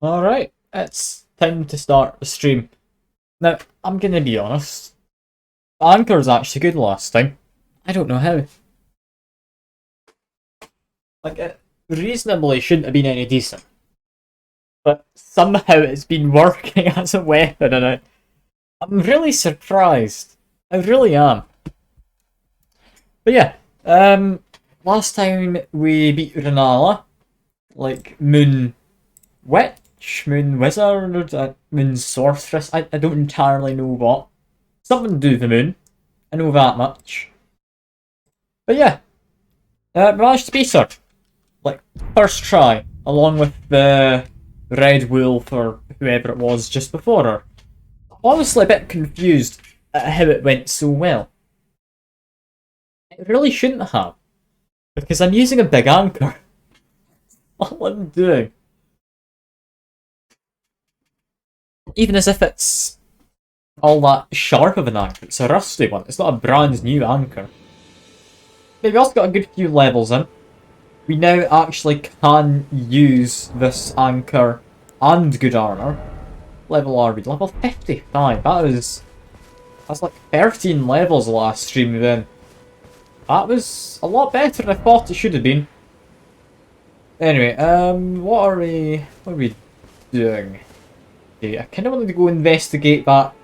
Alright, it's time to start the stream. Now, I'm gonna be honest. Anchor's actually good last time. I don't know how. Like, it reasonably shouldn't have been any decent. But somehow it's been working as a weapon, and I'm really surprised. I really am. But yeah, last time we beat Renala, like Moon Witch, Moon Wizard, Moon Sorceress, I don't entirely know what. Something to do with the moon, I know that much. But yeah, managed to beat her. Like, first try, along with the Red Wolf or whoever it was just before her. Honestly a bit confused at how it went so well. It really shouldn't have, because I'm using a big anchor. All I'm doing. Even as if it's all that sharp of an anchor. It's a rusty one. It's not a brand new anchor. But we've also got a good few levels in. We now actually can use this anchor and good armor. Level are we? Level 55. That's like 13 levels last stream then. That was a lot better than I thought it should have been. Anyway, what are we doing? Okay, I kinda wanted to go investigate that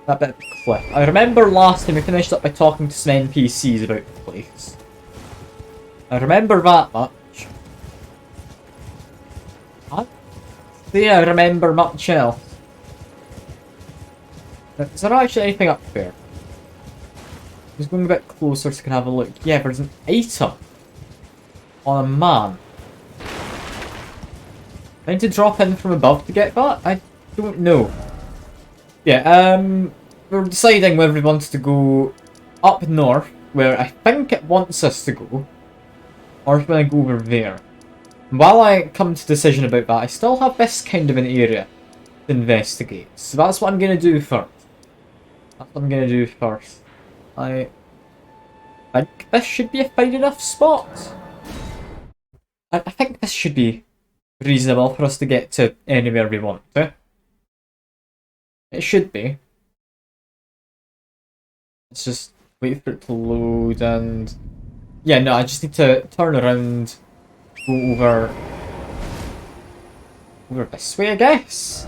bit of the cliff. I remember last time we finished up by talking to some NPCs about the place. I remember that much. I say I remember much else. Is there actually anything up there? Just going a bit closer so I can have a look. Yeah, there's an item on a man. I need to drop in from above to get that? I don't know. Yeah, we're deciding whether we want to go up north, where I think it wants us to go, or if we want to go over there. And while I come to a decision about that, I still have this kind of an area to investigate. So that's what I'm going to do first. I think this should be a fine enough spot. I think this should be reasonable for us to get to anywhere we want to. It should be. Let's just wait for it to load and... Yeah, no, I just need to turn around, go over this way, I guess.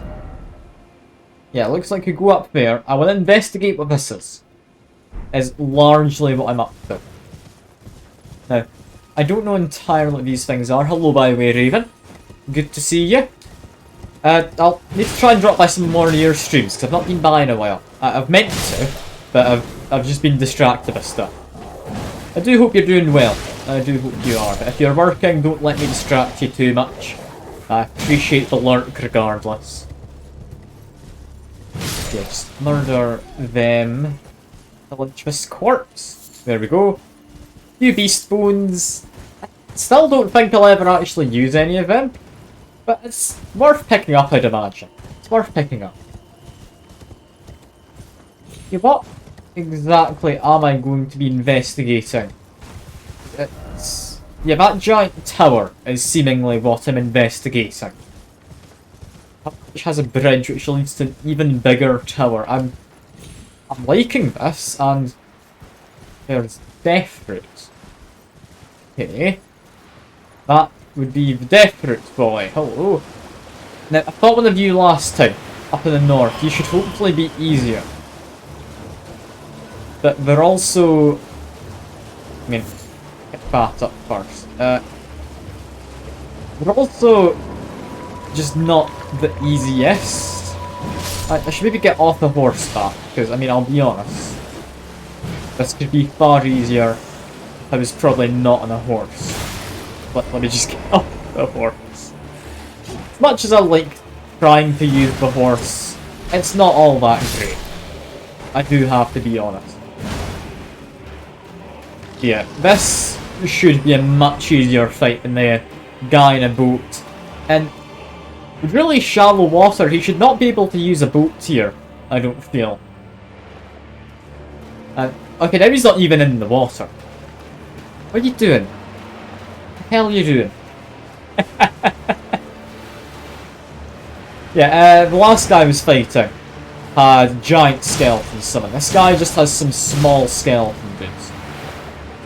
Yeah, it looks like we go up there. I will investigate what this is largely what I'm up to. Now, I don't know entirely what these things are. Hello, by the way, Raven. Good to see you. I'll need to try and drop by some more of your streams, because I've not been by in a while. I've meant to, but I've just been distracted by stuff. I do hope you're doing well. I do hope you are. But if you're working, don't let me distract you too much. I appreciate the lurk regardless. Yeah, just murder them. Pillage this corpse. There we go. Few beast bones. I still don't think I'll ever actually use any of them. But it's worth picking up, I'd imagine. It's worth picking up. Okay, what exactly am I going to be investigating? Yeah, that giant tower is seemingly what I'm investigating. Which has a bridge which leads to an even bigger tower. I'm liking this, and there's death fruit. Okay. That would be the death fruit boy. Hello. Now, I fought one of you last time, up in the north. You should hopefully be easier. But they're also... I mean, get that up first. They're also just not the easiest. I should maybe get off the horse back, because, I mean, I'll be honest. This could be far easier if I was probably not on a horse. Let me just get off the horse. As much as I like trying to use the horse, it's not all that great. I do have to be honest. Yeah, this should be a much easier fight than the guy in a boat. And with really shallow water, he should not be able to use a boat here, I don't feel. Okay, now he's not even in the water. What are you doing? What the hell are you doing? Yeah, the last guy I was fighting had giant skeletons summon. This guy just has some small skeleton dudes.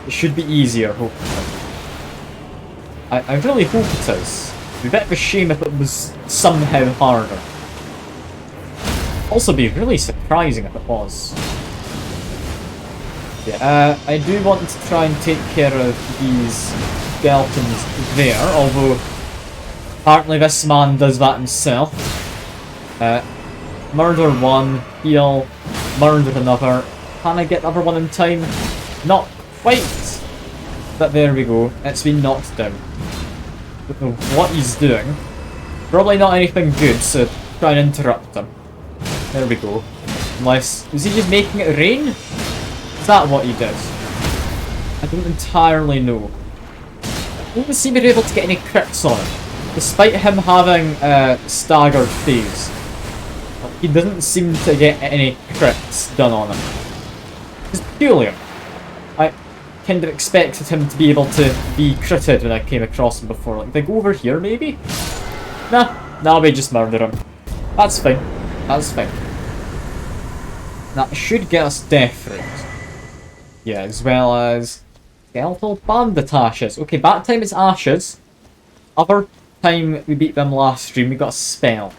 It should be easier, hopefully. I really hope it is. It'd be a bit of a shame if it was somehow harder. Also be really surprising if it was. Yeah, I do want to try and take care of these skeletons there, although apparently this man does that himself. Murder one, heal, murder another. Can I get the other one in time? Not quite! But there we go, it's been knocked down. Don't know what he's doing. Probably not anything good, so try and interrupt him. There we go. Unless, is he just making it rain? Is that what he did? I don't entirely know. I don't seem to be able to get any crits on him, despite him having staggered phase. He doesn't seem to get any crits done on him. It's peculiar. I kind of expected him to be able to be critted when I came across him before. Like, they go over here, maybe? Nah, we just murder him. That's fine. That's fine. That should get us death route. Yeah, as well as skeletal bandit ashes. Okay, that time it's ashes. Other time we beat them last stream, we got a spell.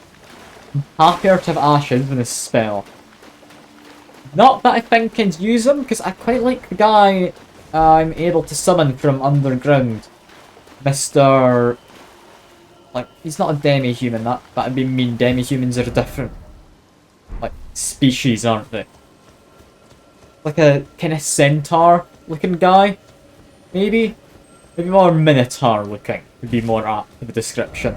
I'm happier to have ashes than a spell. Not that I think I can use them, because I quite like the guy I'm able to summon from underground. Mr. Like, he's not a demi-human, that'd be mean. Demi-humans are a different, like, species, aren't they? Like a kind of centaur-looking guy, maybe? Maybe more minotaur-looking would be more apt for the description.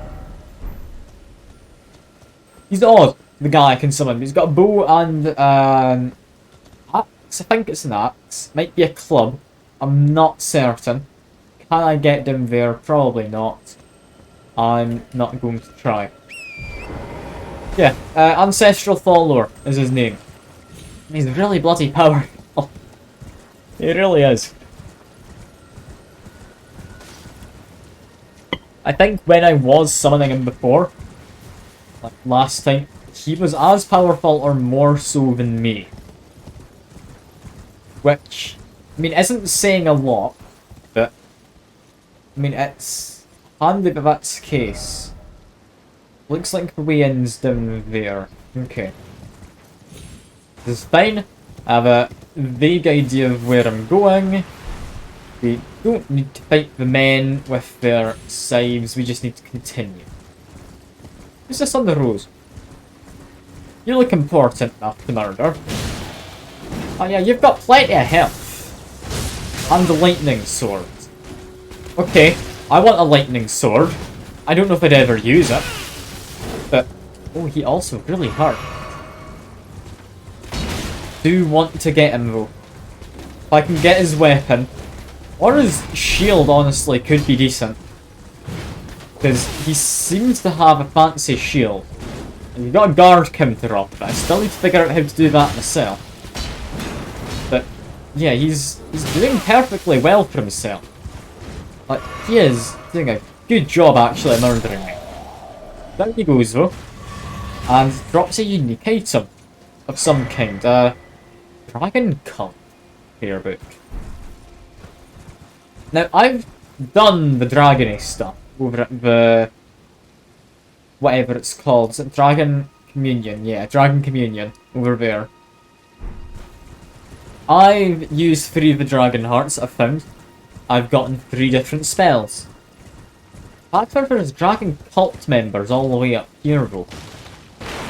He's odd, the guy I can summon. He's got a bow and axe. I think it's an axe. Might be a club. I'm not certain. Can I get down there? Probably not. I'm not going to try. Yeah, Ancestral Follower is his name. He's really bloody powerful. He really is. I think when I was summoning him before, like last time, he was as powerful or more so than me. Which, I mean, isn't saying a lot, but, I mean, it's handy if that's the case. Looks like the way in's down there. Okay. This is fine. I have a vague idea of where I'm going. We don't need to fight the men with their scythes, we just need to continue. Who's this on the rose? You look important enough to murder. Oh yeah, you've got plenty of health. And the lightning sword. Okay, I want a lightning sword. I don't know if I'd ever use it. But, oh, he also really hurt. Do want to get him though. If I can get his weapon, or his shield honestly could be decent. Because he seems to have a fancy shield. And you've got a guard counter up, but I still need to figure out how to do that myself. But, yeah, he's doing perfectly well for himself. Like, he is doing a good job actually at murdering me. Down he goes though. And drops a unique item of some kind. Dragon Cult Yearbook. Now, I've done the dragony stuff over at the... whatever it's called. Is it Dragon Communion? Yeah, Dragon Communion over there. I've used 3 of the Dragon Hearts I've found. I've gotten 3 different spells. However, there's Dragon Cult members all the way up here though.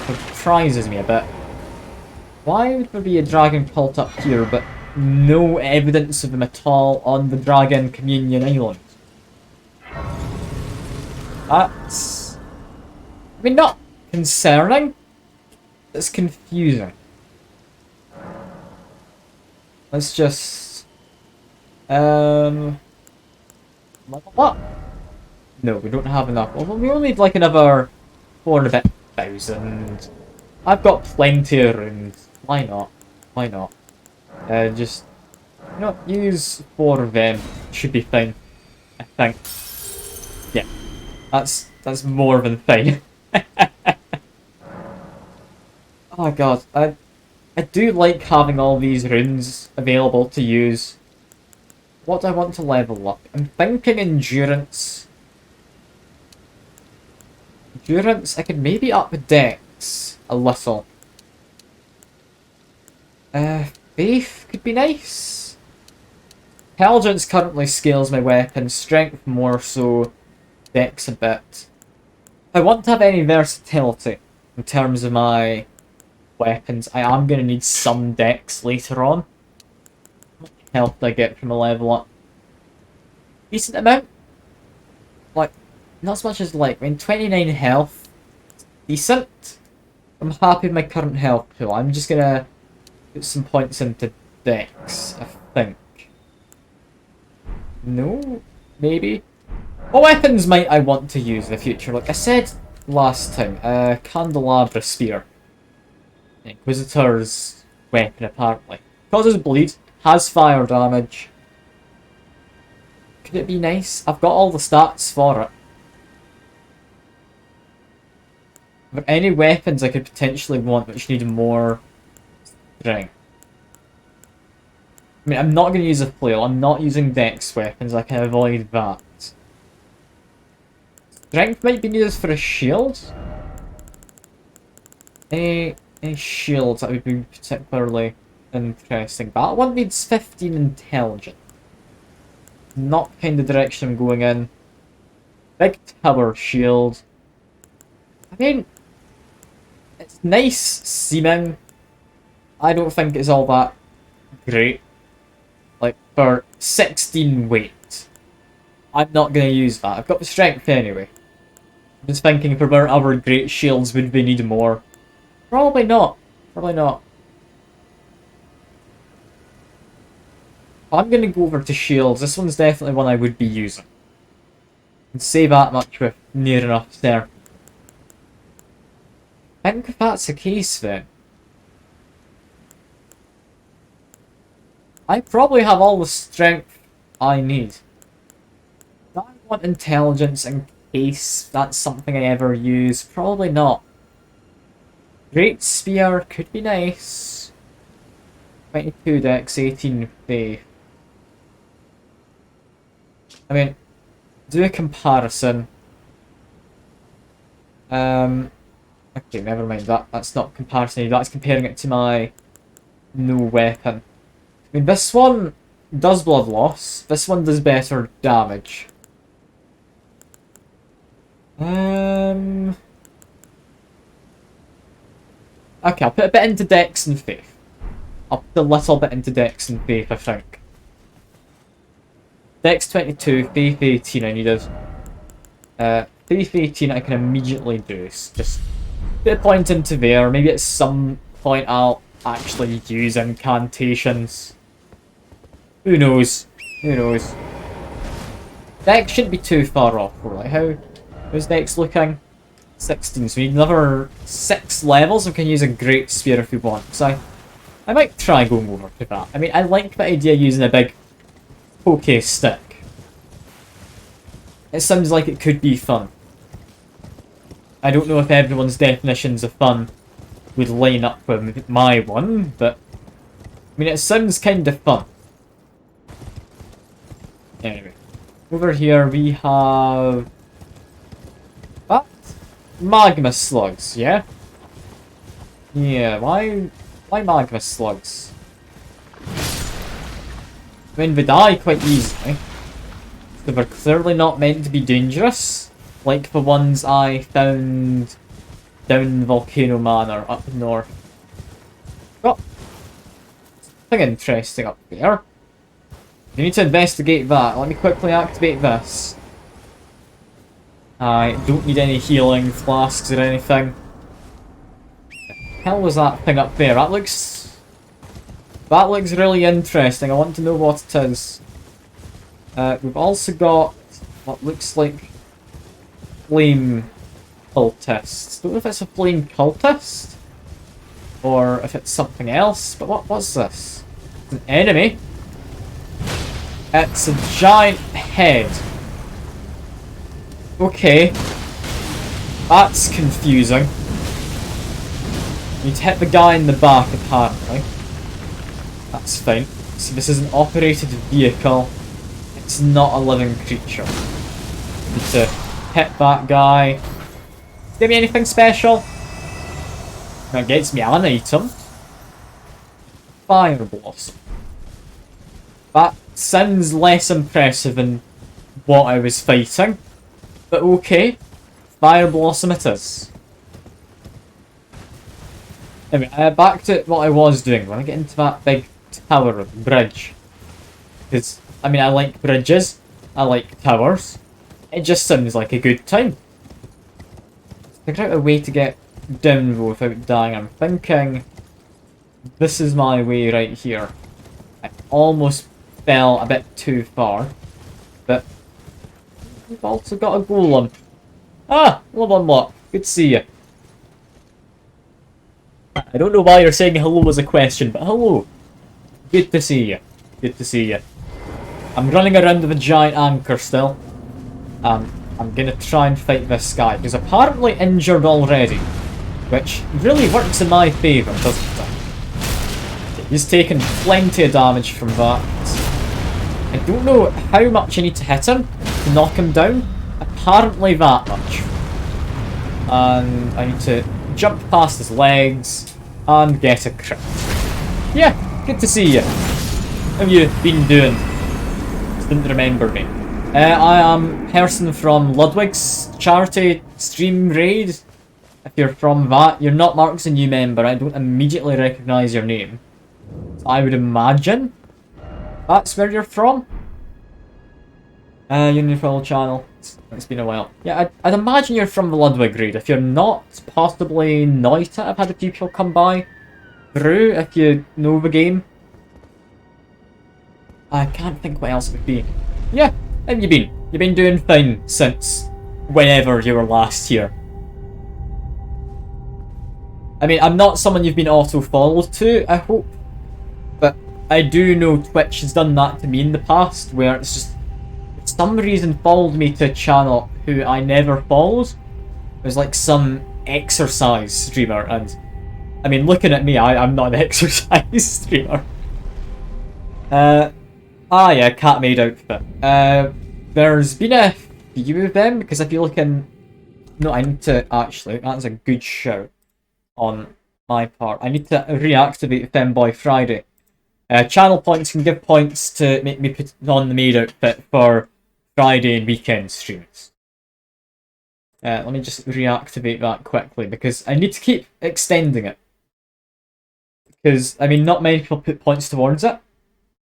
It surprises me a bit. Why would there be a Dragon Cult up here but no evidence of them at all on the Dragon Communion Island? That's... I mean, not concerning. It's confusing. Let's just... level up. No, we don't have enough. Well, we only need like another 4,000. I've got plenty of runes. Why not? Why not? Just, you know, use 4 of them. Should be fine. I think. Yeah. That's more than fine. Oh god, I do like having all these runes available to use. What do I want to level up? I'm thinking endurance. Endurance, I could maybe up Dex a little. Faith could be nice. Intelligence currently scales my weapon, strength more so, Dex a bit. If I want to have any versatility in terms of my weapons, I am going to need some Dex later on. How much health do I get from a level up? Decent amount. Like, not as much as like, 29 health. Decent. I'm happy with my current health pool. I'm just gonna put some points into Dex, I think. No? Maybe? What weapons might I want to use in the future? Like I said last time, Candelabra Spear. Inquisitor's weapon, apparently. Causes bleed, has fire damage. Could it be nice? I've got all the stats for it. Are there any weapons I could potentially want which need more strength? I mean, I'm not going to use a flail. I'm not using dex weapons. I can avoid that. Strength might be needed for a shield. Any shields that would be particularly interesting. That one needs 15 intelligence. Not kind of direction I'm going in. Big tower shield. I mean, it's nice seeming. I don't think it's all that great. Like, for 16 weight. I'm not going to use that. I've got the strength anyway. I'm just thinking if there were other great shields, would we need more? Probably not. Probably not. I'm going to go over to shields. This one's definitely one I would be using. And say that much with near enough there. I think if that's the case then, I probably have all the strength I need. Do I want intelligence in case that's something I ever use? Probably not. Great Spear could be nice. 22 dex, 18 faith. I mean, do a comparison. Okay, never mind that. That's not comparison. That's comparing it to my no weapon. I mean, this one does blood loss. This one does better damage. Okay, I'll put a bit into Dex and Faith. I'll put a little bit into Dex and Faith, I think. Dex 22, Faith 18 I needed. Faith 18 I can immediately do. Just put a point into there. Maybe at some point I'll actually use incantations. Who knows? Who knows? Dex shouldn't be too far off. Like, how's Dex looking? 16, so we need another 6 levels. We can use a Great Spear if we want. So I might try going over to that. I mean, I like the idea of using a big poke stick. It sounds like it could be fun. I don't know if everyone's definitions of fun would line up with my one, but I mean, it sounds kind of fun. Anyway, over here we have what? Magma slugs, yeah? Yeah, why magma slugs? I mean, they die quite easily. So they're clearly not meant to be dangerous, like the ones I found down in Volcano Manor up north. Got something interesting up there. You need to investigate that. Let me quickly activate this. I don't need any healing flasks or anything. The hell was that thing up there? That looks really interesting. I want to know what it is. We've also got what looks like flame cultists. Don't know if it's a flame cultist or if it's something else, but what's this? It's an enemy. It's a giant head. Okay. That's confusing. You need to hit the guy in the back, apparently. That's fine. See, this is an operated vehicle. It's not a living creature. You need to hit that guy. Give me anything special? That gets me an item. Fire Blossom. That sounds less impressive than what I was fighting. But okay. Fire Blossom it is. Anyway, back to what I was doing. When I get into that big tower or bridge. Because, I mean, I like bridges. I like towers. It just sounds like a good time. Figure out a way to get down though without dying. I'm thinking this is my way right here. I almost fell a bit too far. But we've also got a golem. Ah! Level unlocked. Good to see you. I don't know why you're saying hello as a question, but hello. Good to see you. Good to see you. I'm running around with a giant anchor still. I'm gonna try and fight this guy. He's apparently injured already. Which really works in my favour, doesn't it? He's taken plenty of damage from that. I don't know how much I need to hit him to knock him down. Apparently that much. And I need to jump past his legs and get a crit. Yeah, good to see you. How have you been doing? Just didn't remember me. I am person from Ludwig's charity stream raid. If you're from that, you're not marked as a new member. I don't immediately recognise your name. So I would imagine that's where you're from. Union Fellow channel. It's been a while. Yeah, I'd imagine you're from the Ludwig raid. If you're not, possibly Noita. I've had a few people come by. Brew, if you know the game. I can't think what else it would be. Yeah, how have you been? You've been doing fine since whenever you were last here. I mean, I'm not someone you've been auto-followed to, I hope. But I do know Twitch has done that to me in the past, where it's just for some reason followed me to a channel who I never followed. It was like some exercise streamer, and I mean, looking at me, I'm not an exercise streamer. Yeah, cat maid outfit. There's been a few of them, because if you look in... No, I need to actually, that's a good shout on my part. I need to reactivate Femboy Friday. Channel points can give points to make me put on the maid outfit for Friday and weekend streams. Let me just reactivate that quickly, because I need to keep extending it. Because, I mean, not many people put points towards it.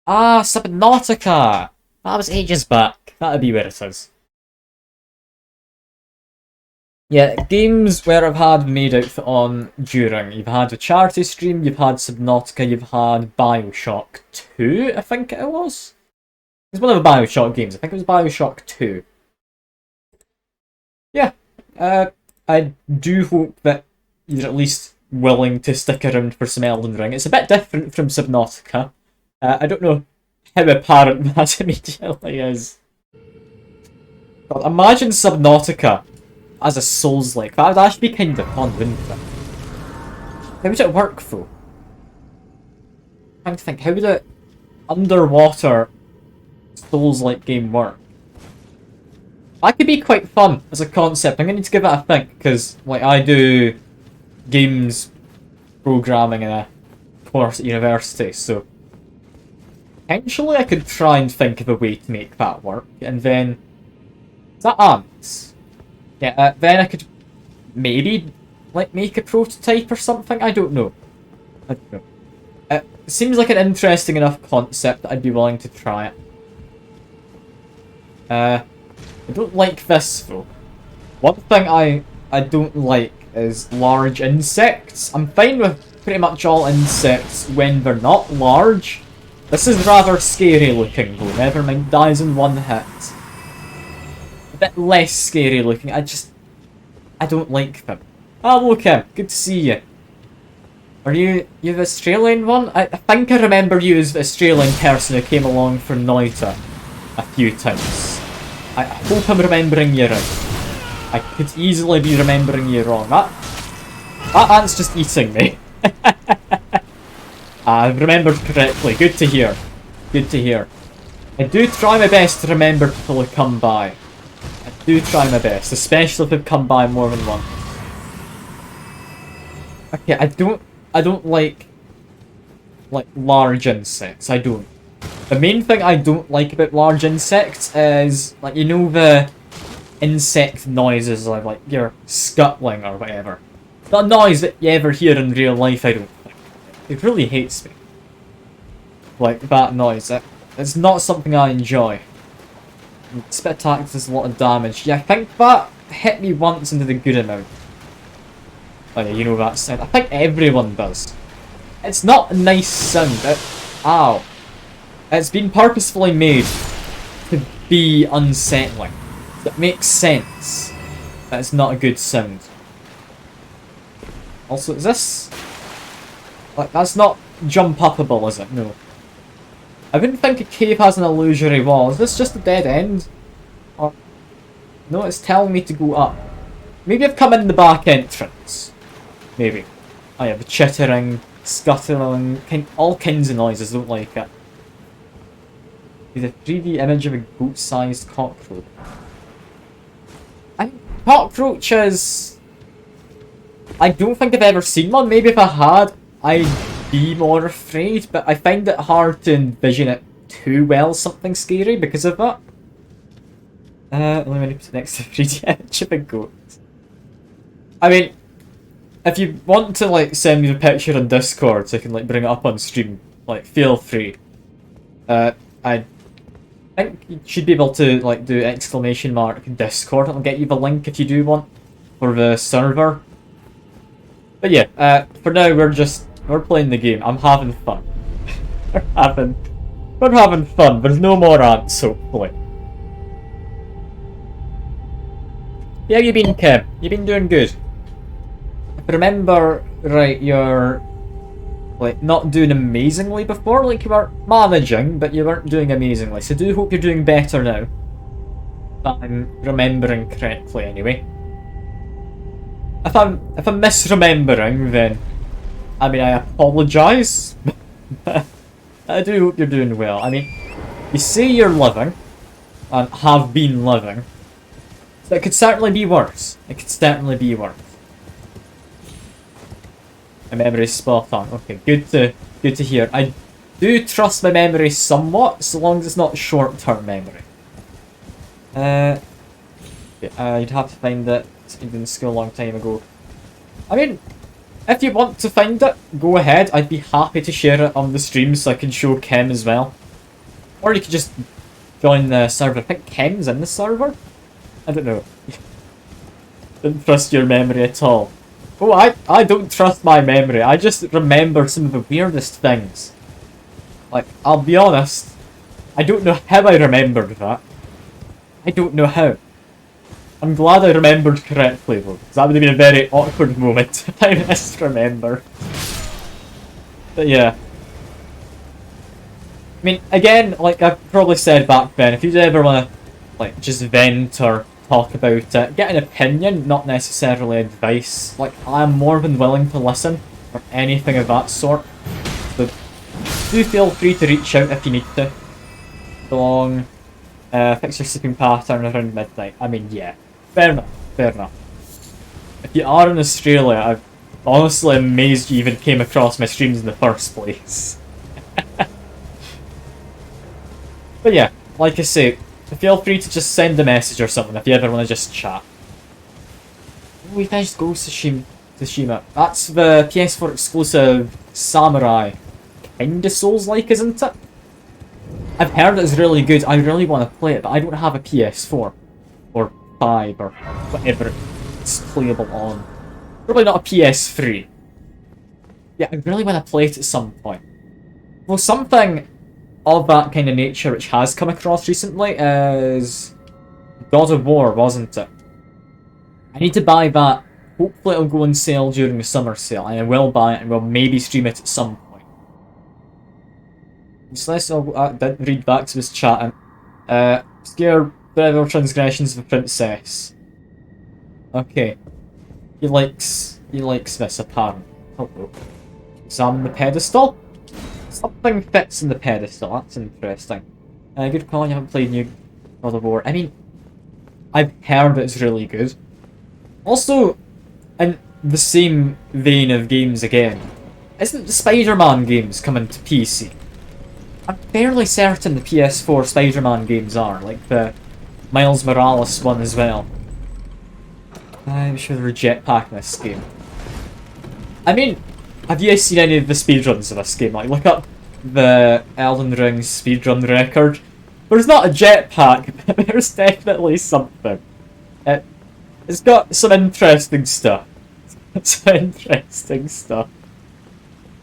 Ah, Subnautica! That was ages back. That'd be where it is. Yeah, games where I've had maid outfit on during. You've had a charity stream, you've had Subnautica, you've had Bioshock 2, I think it was. It was one of the Bioshock games. I think it was Bioshock 2. Yeah, I do hope that you're at least willing to stick around for some Elden Ring. It's a bit different from Subnautica. I don't know how apparent that immediately is. God, imagine Subnautica as a Souls-like. That would actually be kind of fun, wouldn't it? How would it work, though? I'm trying to think, how would an underwater Souls-like game work? That could be quite fun as a concept. I'm going to need to give it a think, because like, I do games programming in a course at university, so potentially I could try and think of a way to make that work, and then... Is that ants? Yeah, then I could maybe like make a prototype or something. I don't know. It seems like an interesting enough concept that I'd be willing to try it. I don't like this though. One thing I don't like is large insects. I'm fine with pretty much all insects when they're not large. This is rather scary looking though. Never mind, dies in one hit. A bit less scary looking. I don't like them. Hello Kim, good to see you. Are you the Australian one? I think I remember you as the Australian person who came along for Noita a few times. I hope I'm remembering you right. I could easily be remembering you wrong. That ant's just eating me. I've remembered correctly. Good to hear. Good to hear. I do try my best to remember people who come by. I do try my best, especially if they've come by more than once. Okay, I don't like large insects. I don't. The main thing I don't like about large insects is, like, you know, the insect noises, like you're scuttling or whatever. That noise that you ever hear in real life, I don't think. It really hates me. Like, that noise. It's not something I enjoy. Spit attacks does a lot of damage. Yeah, I think that hit me once into the good amount. Oh yeah, you know that sound. I think everyone does. It's not a nice sound. Ow. It's been purposefully made to be unsettling. That makes sense. That it's not a good sound. Also, is this... like, that's not jump-upable, is it? No. I wouldn't think a cave has an illusory wall. Is this just a dead end? Or... no, it's telling me to go up. Maybe I've come in the back entrance. Maybe. Oh yeah, the chittering, scuttling, all kinds of noises, don't like it. It's a 3D image of a goat-sized cockroach. Cockroaches... I don't think I've ever seen one. Maybe if I had, I'd be more afraid, but I find it hard to envision it too well, something scary because of that. Let me put it next to 3D image of a goat. I mean, if you want to, like, send me the picture on Discord so I can, like, bring it up on stream, like, feel free. I think you should be able to, like, do exclamation mark Discord. I'll get you the link if you do want for the server. But yeah, for now we're playing the game. I'm having fun. we're having fun. There's no more ants, hopefully. Yeah, you been, Kim? You been doing good? If I remember right, you're like not doing amazingly before. Like, you were managing, but you weren't doing amazingly. So do hope you're doing better now. If I'm remembering correctly, anyway. If I'm misremembering, then I mean I apologise. I do hope you're doing well. I mean, you say you're living and have been living, so it could certainly be worse. It could certainly be worse. My memory's spot on. Okay, good to hear. I do trust my memory somewhat, so long as it's not short-term memory. You'd have to find it. It's been in school a long time ago. I mean, if you want to find it, go ahead. I'd be happy to share it on the stream so I can show Kim as well. Or you could just join the server. I think Kim's in the server? I don't know. Didn't trust your memory at all. Oh, I don't trust my memory. I just remember some of the weirdest things. Like, I'll be honest, I don't know how I remembered that. I don't know how. I'm glad I remembered correctly though, because that would have been a very awkward moment if I misremember. But yeah. I mean, again, like I probably said back then, if you ever want to, like, just vent or talk about it, get an opinion, not necessarily advice. Like, I'm more than willing to listen, or anything of that sort. So, do feel free to reach out if you need to. Belong, fix your sleeping pattern around midnight. I mean, yeah. Fair enough, fair enough. If you are in Australia, I'm honestly amazed you even came across my streams in the first place. But yeah, like I say, feel free to just send a message or something if you ever want to just chat. Oh, we finished Ghost of Tsushima. That's the PS4 exclusive Samurai. Kinda Souls-like, isn't it? I've heard it's really good. I really want to play it, but I don't have a PS4. Or 5 or whatever it's playable on. Probably not a PS3. Yeah, I really want to play it at some point. Well, something of that kind of nature which has come across recently is God of War, wasn't it? I need to buy that. Hopefully it'll go on sale during the summer sale, and I will buy it and we'll maybe stream it at some point. I didn't read back to his chatting. Scare Forever Transgressions of a Princess. Okay. He likes this apparently. Hello. examine the pedestal. Something fits in the pedestal, that's interesting. Good call, you haven't played New God of War. I mean, I've heard it's really good. Also, in the same vein of games again, isn't the Spider-Man games coming to PC? I'm fairly certain the PS4 Spider-Man games are, like the Miles Morales one as well. I'm sure there's a jetpack in this game. I mean, have you seen any of the speedruns of this game? Like, look up the Elden Ring speedrun record. There's not a jetpack, but there's definitely something. It's got some interesting stuff. Some interesting stuff.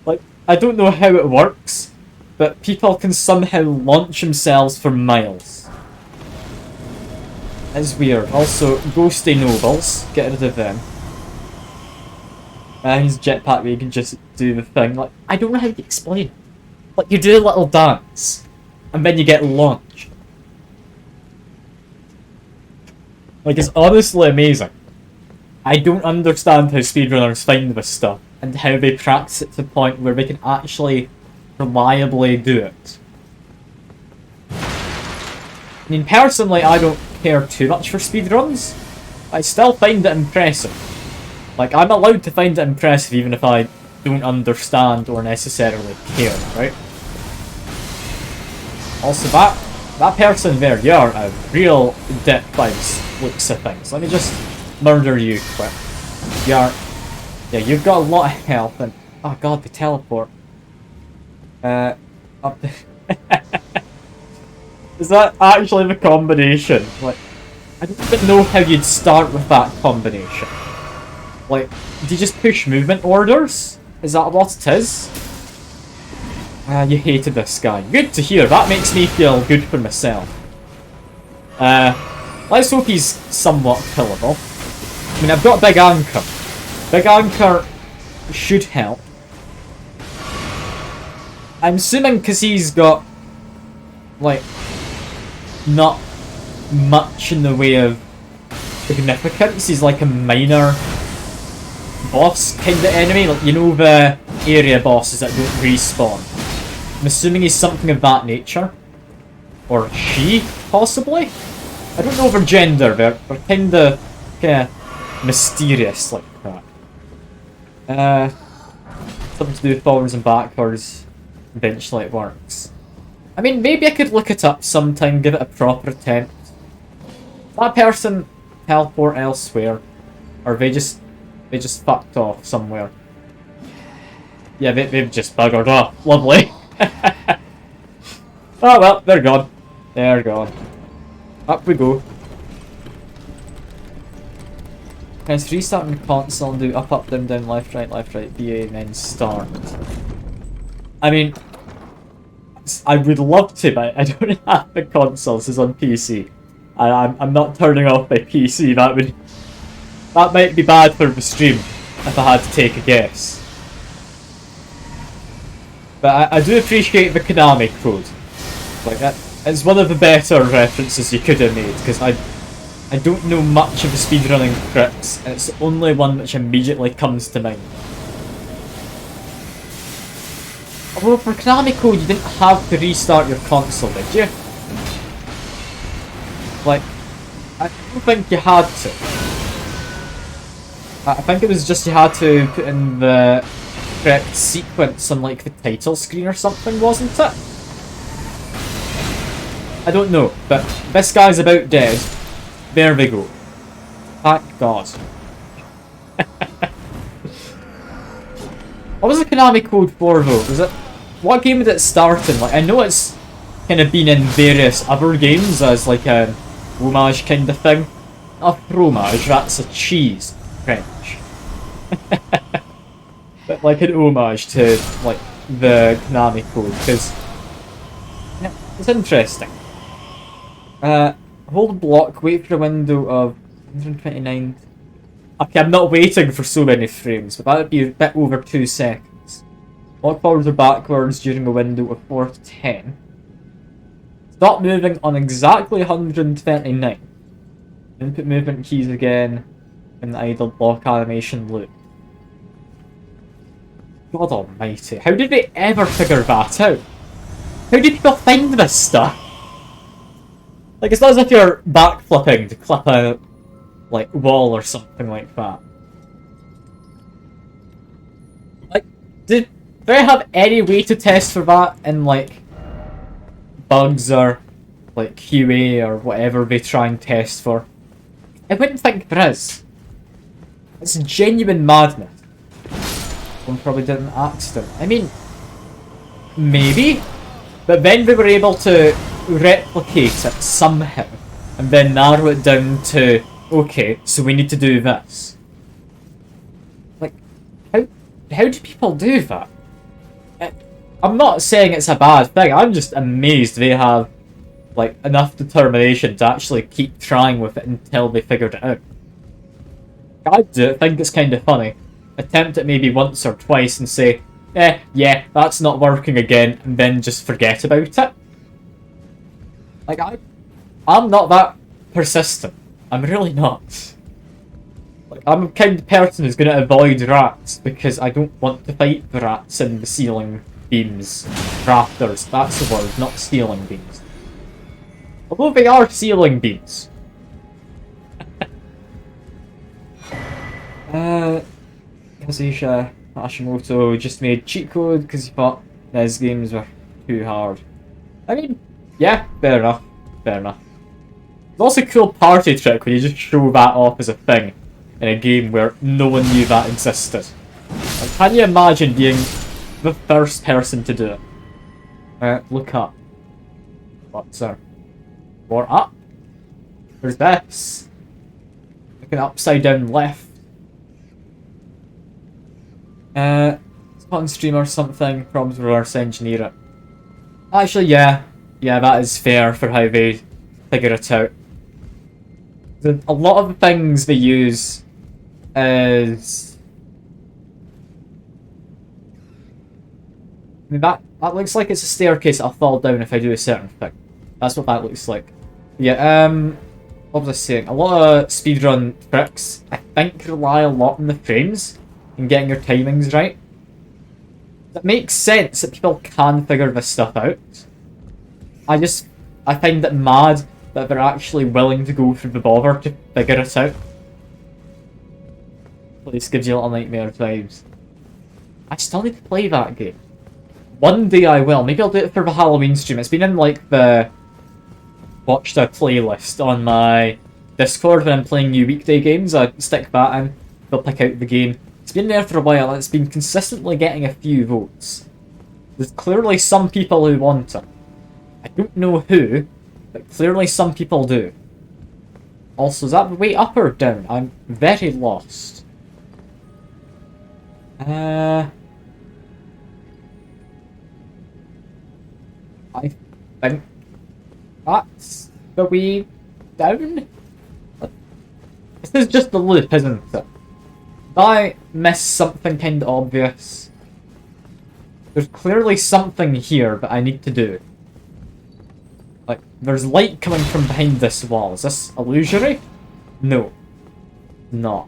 Like, I don't know how it works, but people can somehow launch themselves for miles. It's weird. Also, ghosty nobles, get rid of them. His jetpack where you can just do the thing. Like, I don't know how to explain it. Like, you do a little dance, and then you get launched. Like, it's honestly amazing. I don't understand how speedrunners find this stuff, and how they practice it to the point where they can actually reliably do it. I mean, personally, I don't care too much for speedruns. I still find it impressive. Like, I'm allowed to find it impressive even if I don't understand or necessarily care, right? Also, that person there, you're a real dick by the looks of things. Let me just murder you quick. Yeah, you've got a lot of health and... Oh god, they teleport. Up the... Is that actually the combination? Like, I don't even know how you'd start with that combination. Like, do you just push movement orders? Is that what it is? You hated this guy. Good to hear. That makes me feel good for myself. Let's hope he's somewhat killable. I mean, I've got Big Anchor. Big Anchor should help. I'm assuming because he's got, like, not much in the way of significance. He's like a minor boss kind of enemy. Like, you know, the area bosses that don't respawn. I'm assuming he's something of that nature. Or she, possibly? I don't know their gender, they're kinda mysterious like that. Something to do with forwards and backwards, eventually it works. I mean, maybe I could look it up sometime, give it a proper attempt. That person teleport elsewhere, or they just fucked off somewhere. Yeah, they've just buggered off. Lovely. Oh well, they're gone. They're gone. Up we go. Let's restart the console and do up, up, down, down, left, right, BA, and then start. I mean, I would love to, but I don't have the console. This is on PC. I'm not turning off my PC. That might be bad for the stream if I had to take a guess. But I do appreciate the Konami code. Like, it's one of the better references you could have made, because I don't know much of the speedrunning tricks, and it's the only one which immediately comes to mind. Although for Konami code you didn't have to restart your console, did you? Like, I don't think you had to. I think it was just you had to put in the correct sequence on like the title screen or something, wasn't it? I don't know, but this guy's about dead. There we go. Thank God. What was the Konami code for though? Was it... What game did it start in? Like, I know it's kind of been in various other games as like a homage kind of thing. Not fromage, that's a cheese. French. But like an homage to like the Konami code, because it's interesting. Hold block, wait for a window of 129. Okay, I'm not waiting for so many frames, but that would be a bit over 2 seconds. Walk forwards or backwards during a window of 4 to 10. Stop moving on exactly 129. Input movement keys again in the idle block animation loop. God almighty, how did they ever figure that out? How do people find this stuff? Like, it's not as if you're backflipping to clip a, like, wall or something like that. Like, do they have any way to test for that in, like, bugs or, like, QA or whatever they try and test for? I wouldn't think there is. It's genuine madness. One probably did an accident. I mean, maybe, but then they were able to replicate it somehow, and then narrow it down to, okay, so we need to do this. Like, how do people do that? I'm not saying it's a bad thing, I'm just amazed they have, like, enough determination to actually keep trying with it until they figured it out. I do think it's kind of funny. Attempt it maybe once or twice and say, yeah, that's not working again, and then just forget about it. Like, I'm not that persistent. I'm really not. Like, I'm the kind of person who's gonna avoid rats because I don't want to fight the rats in the ceiling beams. Rafters, that's the word, not ceiling beams. Although they are ceiling beams. Kazuya Hashimoto just made cheat code because he thought his games were too hard. I mean, yeah, fair enough. Fair enough. It's also a cool party trick when you just show that off as a thing in a game where no one knew that existed. Like, can you imagine being the first person to do it? Look up. What's there? More up? There's this. Like an upside down left. Spawn stream or something, problems reverse engineer it. Actually, yeah, that is fair for how they figure it out. A lot of the things they use is... I mean, that looks like it's a staircase I'll fall down if I do a certain thing. That's what that looks like. Yeah, what was I saying? A lot of speedrun tricks, I think, rely a lot on the frames and getting your timings right. That makes sense that people can figure this stuff out. I find it mad that they're actually willing to go through the bother to figure it out. This gives you a little nightmare vibes. I still need to play that game. One day I will. Maybe I'll do it for the Halloween stream. It's been in, like, the watched a playlist on my Discord when I'm playing new weekday games. I stick that in. They'll pick out the game. It's been there for a while. It's been consistently getting a few votes. There's clearly some people who want it. I don't know who, but clearly some people do. Also, is that the way up or down? I'm very lost. I think that's the way down? This is just the loop, isn't it? Did I miss something kind of obvious? There's clearly something here that I need to do. Like, there's light coming from behind this wall. Is this illusory? No. Not.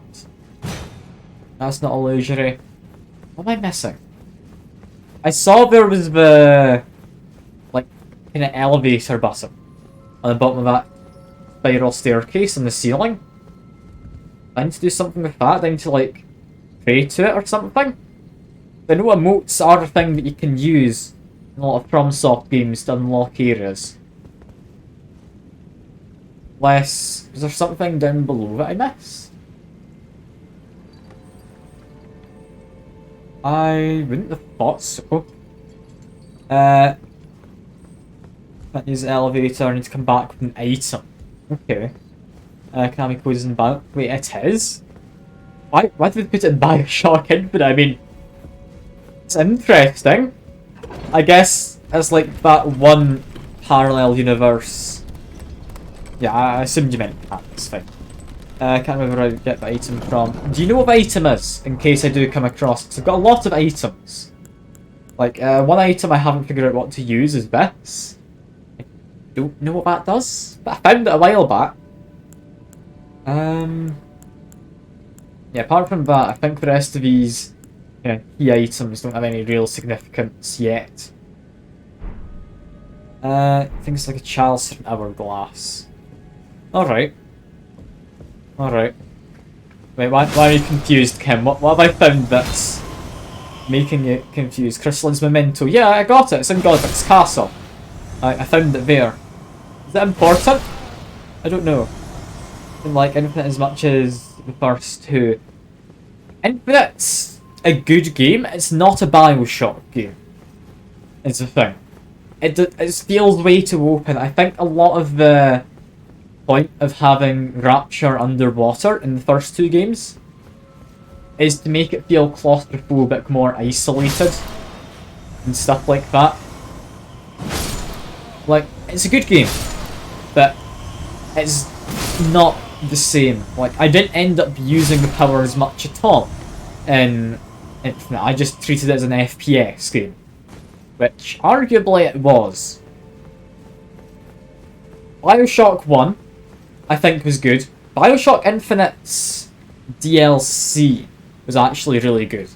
That's not illusory. What am I missing? I saw there was the... like, kind of elevator button on the bottom of that spiral staircase in the ceiling. I need to do something with that. I need to, like, pray to it or something. I know emotes are a thing that you can use in a lot of FromSoft games to unlock areas. Is there something down below that I missed? I wouldn't have thought so. Can't use the elevator, I need to come back with an item. Okay. Konami code is in Bio... Wait, it is? Why did they put it in Bioshock Infinite? I mean... It's interesting. I guess it's like that one parallel universe. Yeah, I assumed you meant that. It's fine. I can't remember where I get the item from. Do you know what the item is? In case I do come across it. 'Cause I've got a lot of items. Like, one item I haven't figured out what to use is this. I don't know what that does. But I found it a while back. Yeah, apart from that, I think the rest of these key items don't have any real significance yet. Things like a chalice and hourglass. Alright. Alright. Wait, why are you confused, Kim? What have I found that's making you confused? Chrysaline's memento. Yeah, I got it. It's in Godric's castle. I found it there. Is that important? I don't know. I didn't like Infinite as much as the first two. Infinite's a good game. It's not a Bioshock game. It's the thing. It feels way too open. I think a lot of the point of having Rapture underwater in the first two games is to make it feel claustrophobic, more isolated, and stuff like that. Like, it's a good game, but it's not the same. Like, I didn't end up using the power as much at all in Infinite. I just treated it as an FPS game, which arguably it was. Bioshock 1, I think, was good. Bioshock Infinite's DLC was actually really good.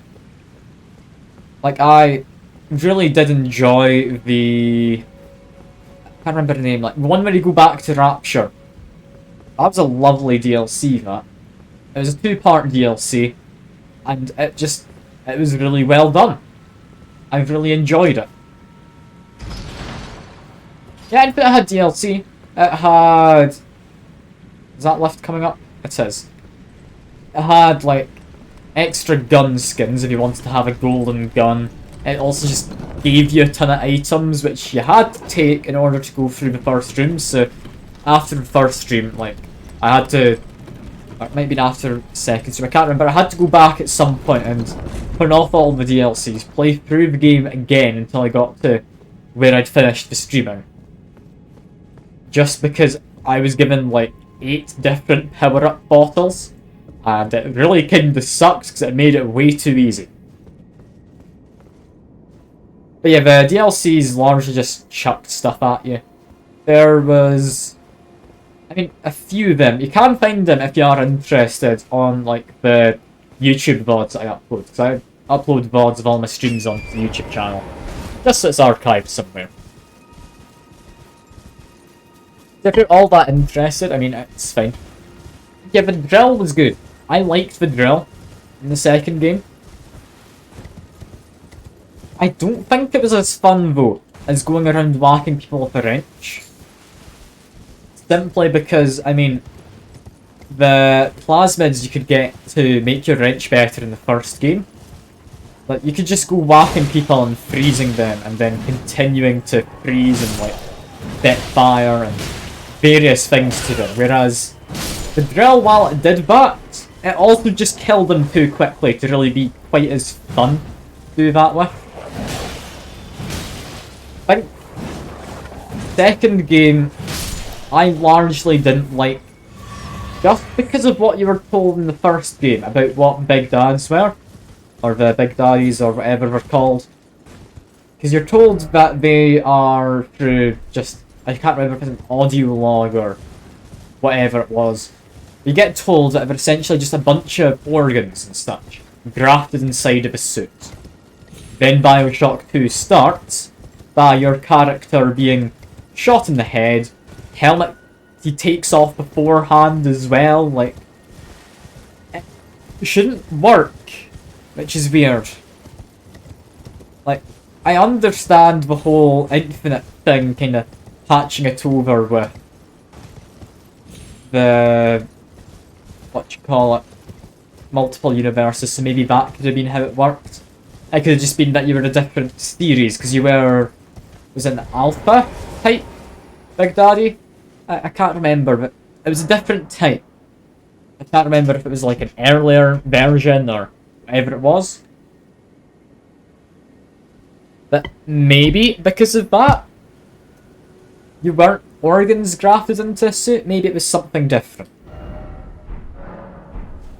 Like, I really did enjoy the... I can't remember the name. Like, the one where you go back to Rapture. That was a lovely DLC, that. It was a 2-part DLC, and it was really well done. I really enjoyed it. Yeah, Infinite had DLC. It had... Is that lift coming up? It is. It had, like, extra gun skins if you wanted to have a golden gun. It also just gave you a ton of items which you had to take in order to go through the first room. So, after the first stream, like, I had to... Or it might have been after the second stream, I can't remember. I had to go back at some point and turn off all the DLCs, play through the game again until I got to where I'd finished the streaming. Just because I was given, like, 8 different power-up bottles, and it really kinda sucks because it made it way too easy. But yeah, the DLCs largely just chucked stuff at you. There was... I mean, a few of them. You can find them if you are interested on, like, the YouTube VODs that I upload, because I upload VODs of all my streams onto the YouTube channel. Just so it's archived somewhere. If you're all that interested, I mean, it's fine. Yeah, the drill was good. I liked the drill in the second game. I don't think it was as fun, though, as going around whacking people with a wrench. Simply because, I mean, the plasmids you could get to make your wrench better in the first game. Like, you could just go whacking people and freezing them, and then continuing to freeze and, like, set fire and various things to them, whereas the drill, while it did that, it also just killed them too quickly to really be quite as fun to do that with. I think second game I largely didn't like, just because of what you were told in the first game about what Big Dads were, or the Big Daddies, or whatever they're called. Because you're told that they are through just... I can't remember if it's an audio log or whatever it was. You get told that they're essentially just a bunch of organs and such, grafted inside of a suit. Then Bioshock 2 starts by your character being shot in the head, helmet he takes off beforehand as well, like... It shouldn't work, which is weird. Like, I understand the whole Infinite thing kinda patching it over with the, what you call it, multiple universes, so maybe that could have been how it worked. It could have just been that you were a different series, because you were, was it an alpha type Big Daddy? I can't remember, but it was a different type. I can't remember if it was like an earlier version or whatever it was. But maybe because of that, you weren't organs grafted into a suit. Maybe it was something different.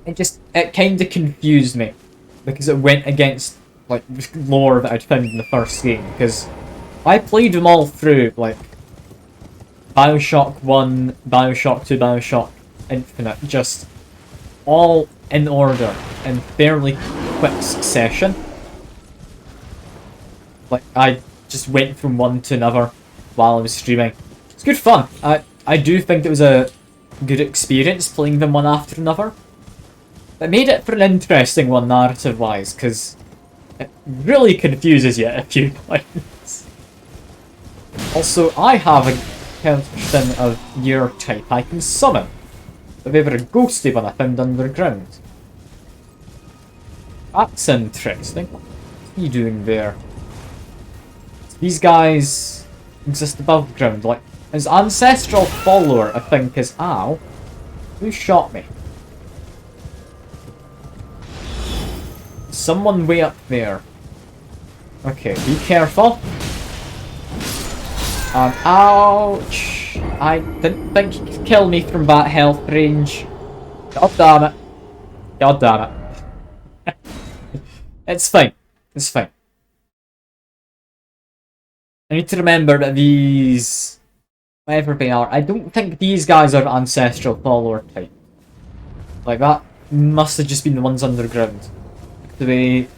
It kind of confused me, because it went against, like, lore that I'd found in the first game, because I played them all through, like, Bioshock 1, Bioshock 2, Bioshock Infinite, just all in order, and fairly quick succession. Like, I just went from one to another while I was streaming. It's good fun. I do think it was a good experience playing them one after another. It made it for an interesting one narrative-wise, because it really confuses you at a few points. Also, I have a person of your type I can summon. If ever a ghosty one I found underground. That's interesting. What are you doing there? These guys exist above ground, like his ancestral follower, I think, is Al. Who shot me? Someone way up there. Okay, be careful. Ouch! I didn't think you could kill me from that health range. God damn it. God damn it. It's fine. It's fine. I need to remember that these, whatever they are, I don't think these guys are ancestral follower type. Like, that must have just been the ones underground.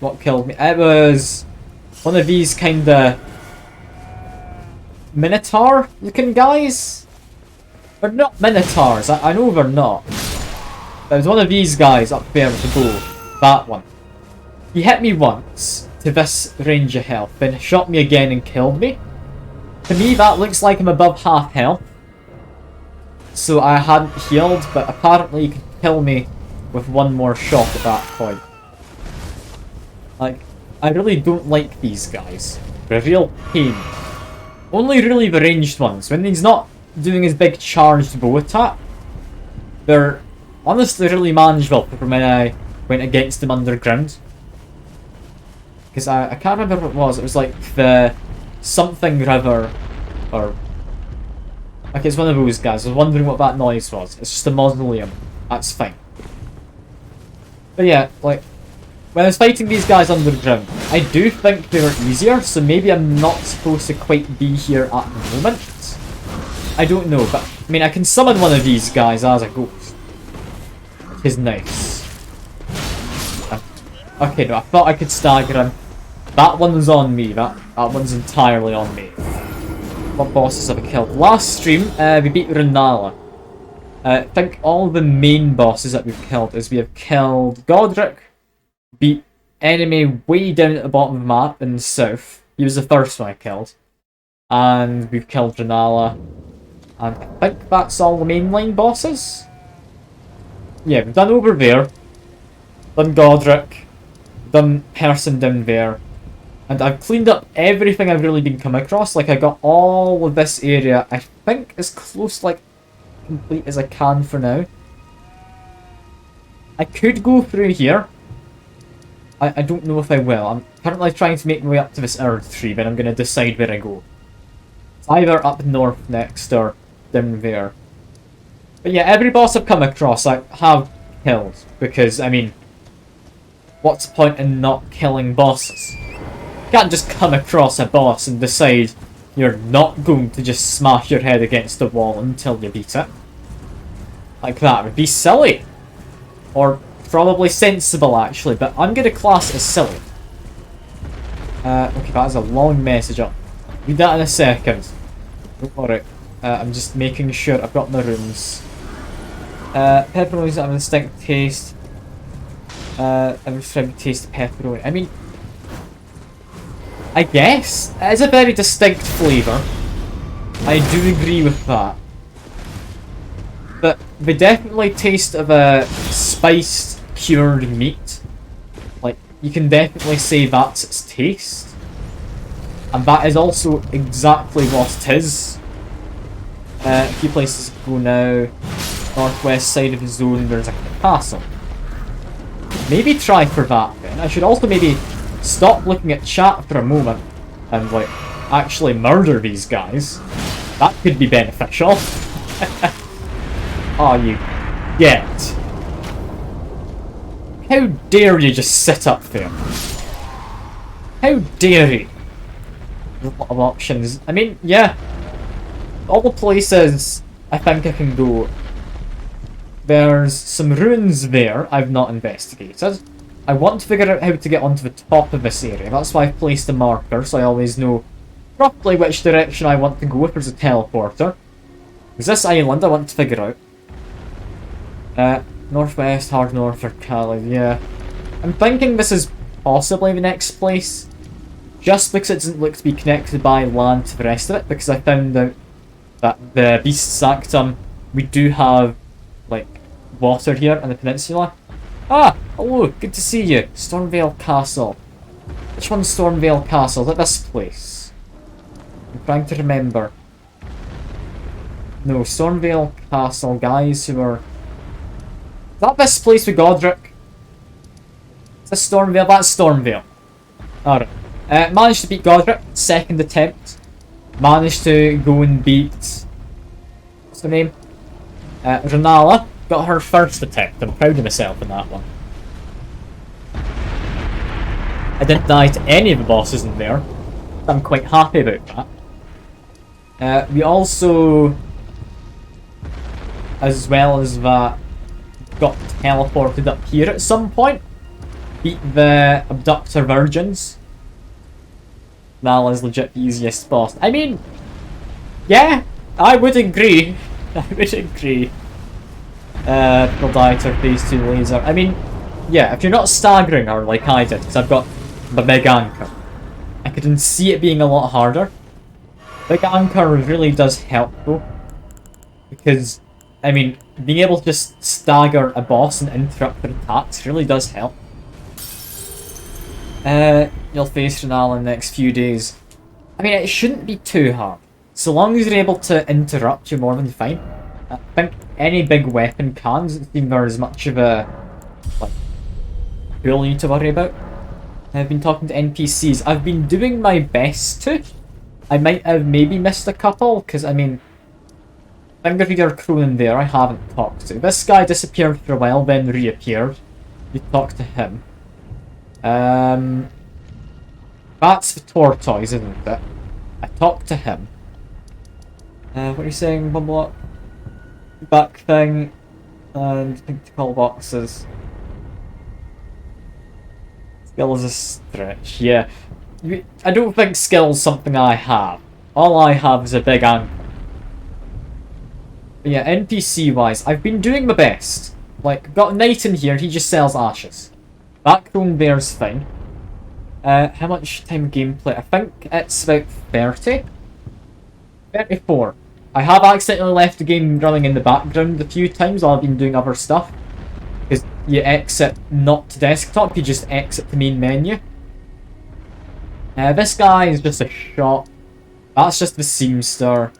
What killed me? It was one of these kinda Minotaur looking guys? They're not Minotaurs, I know they're not. But it was one of these guys up there with the bow. That one. He hit me once to this range of health, then shot me again and killed me. To me that looks like I'm above half health. So I hadn't healed, but apparently you could kill me with one more shot at that point. Like, I really don't like these guys. They're a real pain. Only really the ranged ones. When he's not doing his big charged bow attack, they're honestly really manageable from when I went against them underground. Because I can't remember what it was. It was like the something river, or like it's one of those guys. I was wondering what that noise was. It's just a mausoleum. That's fine. But yeah, like when I was fighting these guys underground, I do think they were easier. So maybe I'm not supposed to quite be here at the moment. I don't know, but I mean I can summon one of these guys as a ghost, which is nice. Okay, no, I thought I could stagger him. That one's on me. That one's entirely on me. What bosses have we killed? Last stream, we beat Renala. I think all the main bosses that we've killed is we have killed Godric, beat enemy way down at the bottom of the map in the south. He was the first one I killed. And we've killed Renala. And I think that's all the mainline bosses. Yeah, we've done over there. Done Godric. Done person down there. And I've cleaned up everything I've really been coming across. Like, I got all of this area, I think, as close, like, complete as I can for now. I could go through here. I don't know if I will. I'm currently trying to make my way up to this Erd tree, but I'm going to decide where I go. It's either up north next or down there. But yeah, every boss I've come across I have killed. Because, I mean, what's the point in not killing bosses? You can't just come across a boss and decide you're not going to just smash your head against the wall until you beat it. Like that would be silly. Or probably sensible actually, but I'm going to class it as silly. Okay, that is a long message up. Read that in a second. Don't worry. I'm just making sure I've got my runes. Pepperonis have a distinct taste. Every time you taste pepperoni. I mean, I guess it is a very distinct flavour. I do agree with that. But they definitely taste of a spiced, cured meat. Like, you can definitely say that's its taste. And that is also exactly what it is. A few places to go now. Northwest side of the zone, there's a castle. Maybe try for that then. I should also maybe stop looking at chat for a moment and, like, actually murder these guys. That could be beneficial. Oh, you get. How dare you just sit up there? How dare you? There's a lot of options. I mean, yeah. All the places I think I can go. There's some ruins there I've not investigated. I want to figure out how to get onto the top of this area. That's why I've placed a marker, so I always know roughly which direction I want to go if there's a teleporter. Because this island I want to figure out. Northwest, hard north, or Cali, yeah. I'm thinking this is possibly the next place. Just because it doesn't look to be connected by land to the rest of it, because I found out that the Beast Sanctum, we do have, like, water here on the peninsula. Ah! Hello! Good to see you! Stormvale Castle. Which one's Stormvale Castle? Is it this place? I'm trying to remember. No, Stormvale Castle, guys who are... Is that this place with Godric? Is this Stormvale? That's Stormvale. Alright. Managed to beat Godric, second attempt. Managed to go and beat... What's her name? Renala. Got her first attempt. I'm proud of myself in that one. I didn't die to any of the bosses in there. I'm quite happy about that. We also... As well as that... got teleported up here at some point. Beat the Abductor Virgins. Nala's legit the easiest boss. I mean, yeah, I would agree. I would agree. Predator Phase 2 Laser. I mean, yeah, if you're not staggering her like I did, because I've got the big anchor, I can see it being a lot harder. Big anchor really does help though. Because, I mean, being able to just stagger a boss and interrupt their attacks really does help. You'll face Renala in the next few days. I mean, it shouldn't be too hard. So long as you're able to interrupt, you're more than fine. I think any big weapon can. Doesn't seem there as much of a, like, tool you need to worry about. I've been talking to NPCs. I've been doing my best to. I might have maybe missed a couple, because, I mean, Finger Reader Cronin there, I haven't talked to. This guy disappeared for a while, then reappeared. You talked to him. That's the tortoise, isn't it? I talked to him. What are you saying, Bumble? Back thing. And think to call boxes. Skill is a stretch, yeah. I don't think skill's something I have. All I have is a big anchor. But yeah, NPC-wise, I've been doing my best. Like, got a knight in here, he just sells ashes. Backbone there's fine. How much time gameplay? I think it's about 30? 34. I have accidentally left the game running in the background a few times while I've been doing other stuff. Because you exit not to desktop, you just exit the main menu. This guy is just a shop. That's just the seamster.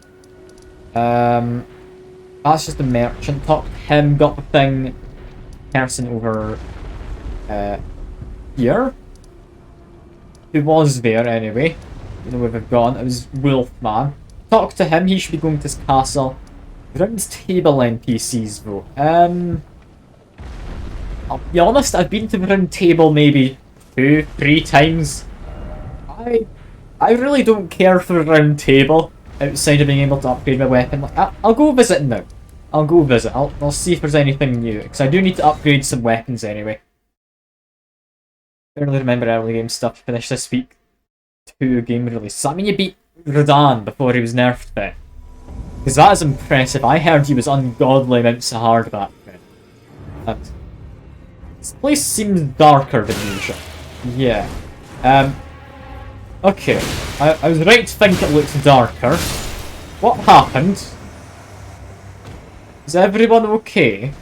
That's just the merchant. Talked to him, got the thing. Person over here. Who was there anyway. You know where they've gone. It was Wolfman. Talked to him, he should be going to his castle. Round table NPCs though. I'll be honest, I've been to the round table maybe 2-3 times. I really don't care for a round table outside of being able to upgrade my weapon. Like, I'll go visit now. I'll go visit. I'll see if there's anything new, because I do need to upgrade some weapons anyway. Barely remember early game stuff to finish this week. 2 game release. Does that mean you beat Rodan before he was nerfed then? Because that is impressive. I heard he was ungodly amounts of hard back then. This place seems darker than usual. Yeah. Okay. I was right to think it looked darker. What happened? Is everyone okay?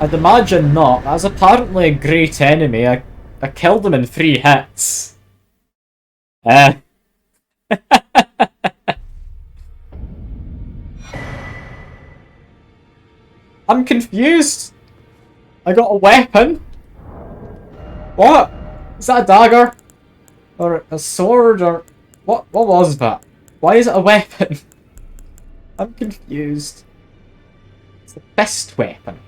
I'd imagine not. That's apparently a great enemy. I killed him in 3 hits. I'm confused. I got a weapon. What? Is that a dagger? Or a sword? Or what was that? Why is it a weapon? I'm confused. It's a fist weapon.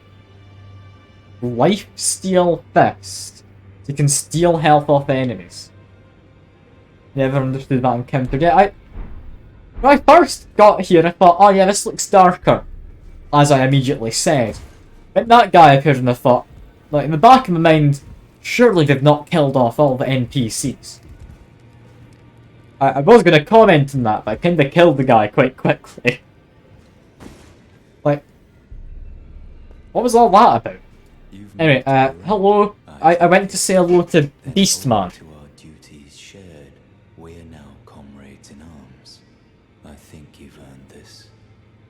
Life Steal Fist. You can steal health off enemies. Never understood that encounter. Yeah, when I first got here, I thought, oh yeah, this looks darker. As I immediately said. But that guy appeared and I thought, Like, in the back of my mind, surely they've not killed off all the NPCs. I was going to comment on that, but I kind of killed the guy quite quickly. Like, what was all that about? Anyway, hello. I went to say hello to Beastman. To our duties shared, we are now comrades in arms. I think you've earned this.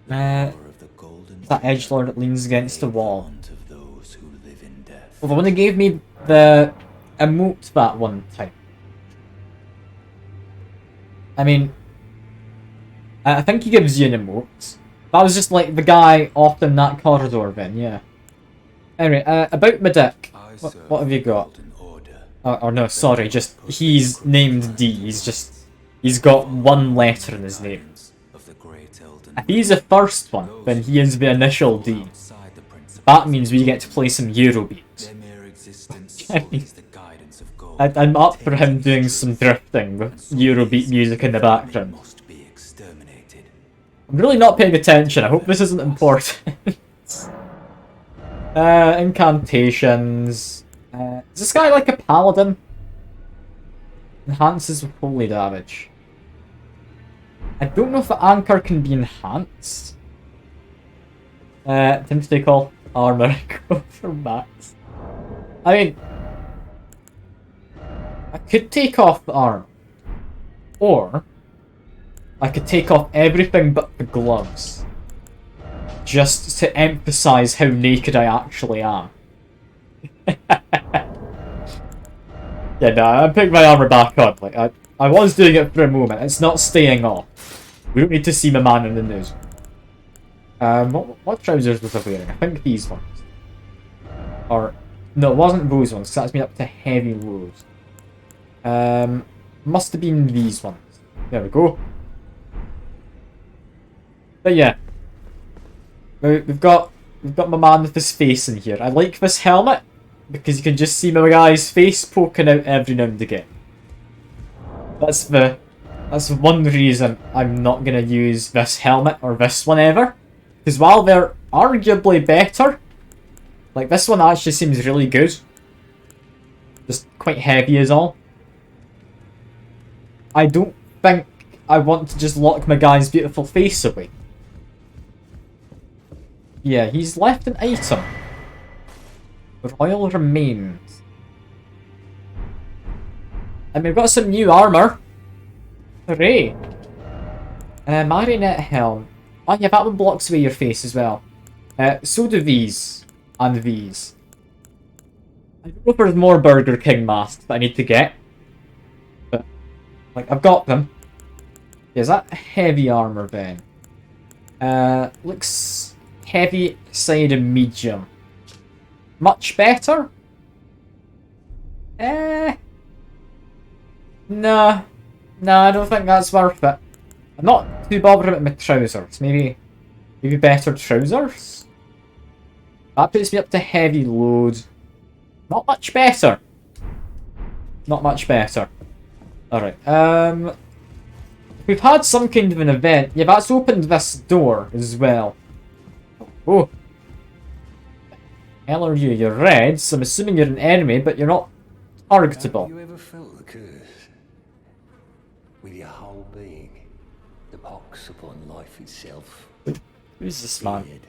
The power of the golden That edgelord that leans against the wall. of those who live in death. Well, the one that gave me the emote that one time. I mean, I think he gives you an emote. That was just like the guy off in that corridor then, yeah. Anyway, about my deck. What have you got? Or no, sorry, just he's named D. He's got one letter in his name. If he's the first one, then he is the initial D. That means we get to play some Eurobeat. I'm up for him doing some drifting with Eurobeat music in the background. I'm really not paying attention. I hope this isn't important. Incantations. Is this guy like a paladin? Enhances with holy damage. I don't know if the anchor can be enhanced. Time to take off armor and go for max. I mean, I could take off the armor. Or I could take off everything but the gloves. Just to emphasize how naked I actually am. Yeah, no, I'm putting my armor back on. Like, I was doing it for a moment. It's not staying off. We don't need to see my man in the news. What trousers was I wearing? I think these ones. Or, no, it wasn't those ones, because that's been up to heavy lows. Must have been these ones. There we go. But yeah. We've got my man with his face in here. I like this helmet, because you can just see my guy's face poking out every now and again. That's one reason I'm not going to use this helmet or this one ever. Because while they're arguably better, like this one actually seems really good. Just quite heavy is all. I don't think I want to just lock my guy's beautiful face away. Yeah, he's left an item. Royal Remains. And we've got some new armor. Hooray! Marionette Helm. Oh yeah, that one blocks away your face as well. So do these. And these. I don't know if there's more Burger King masks that I need to get. But, like, I've got them. Yeah, is that heavy armor then? Looks heavy side and medium. Much better? Nah. Nah, I don't think that's worth it. I'm not too bothered about my trousers. Maybe better trousers? That puts me up to heavy load. Not much better. Not much better. Alright, we've had some kind of an event. Yeah, that's opened this door as well. Oh. Hell are you? You're red, so I'm assuming you're an enemy, but you're not targetable. Have you ever felt the curse? With your whole being, the pox upon life itself. Who's this man? Feared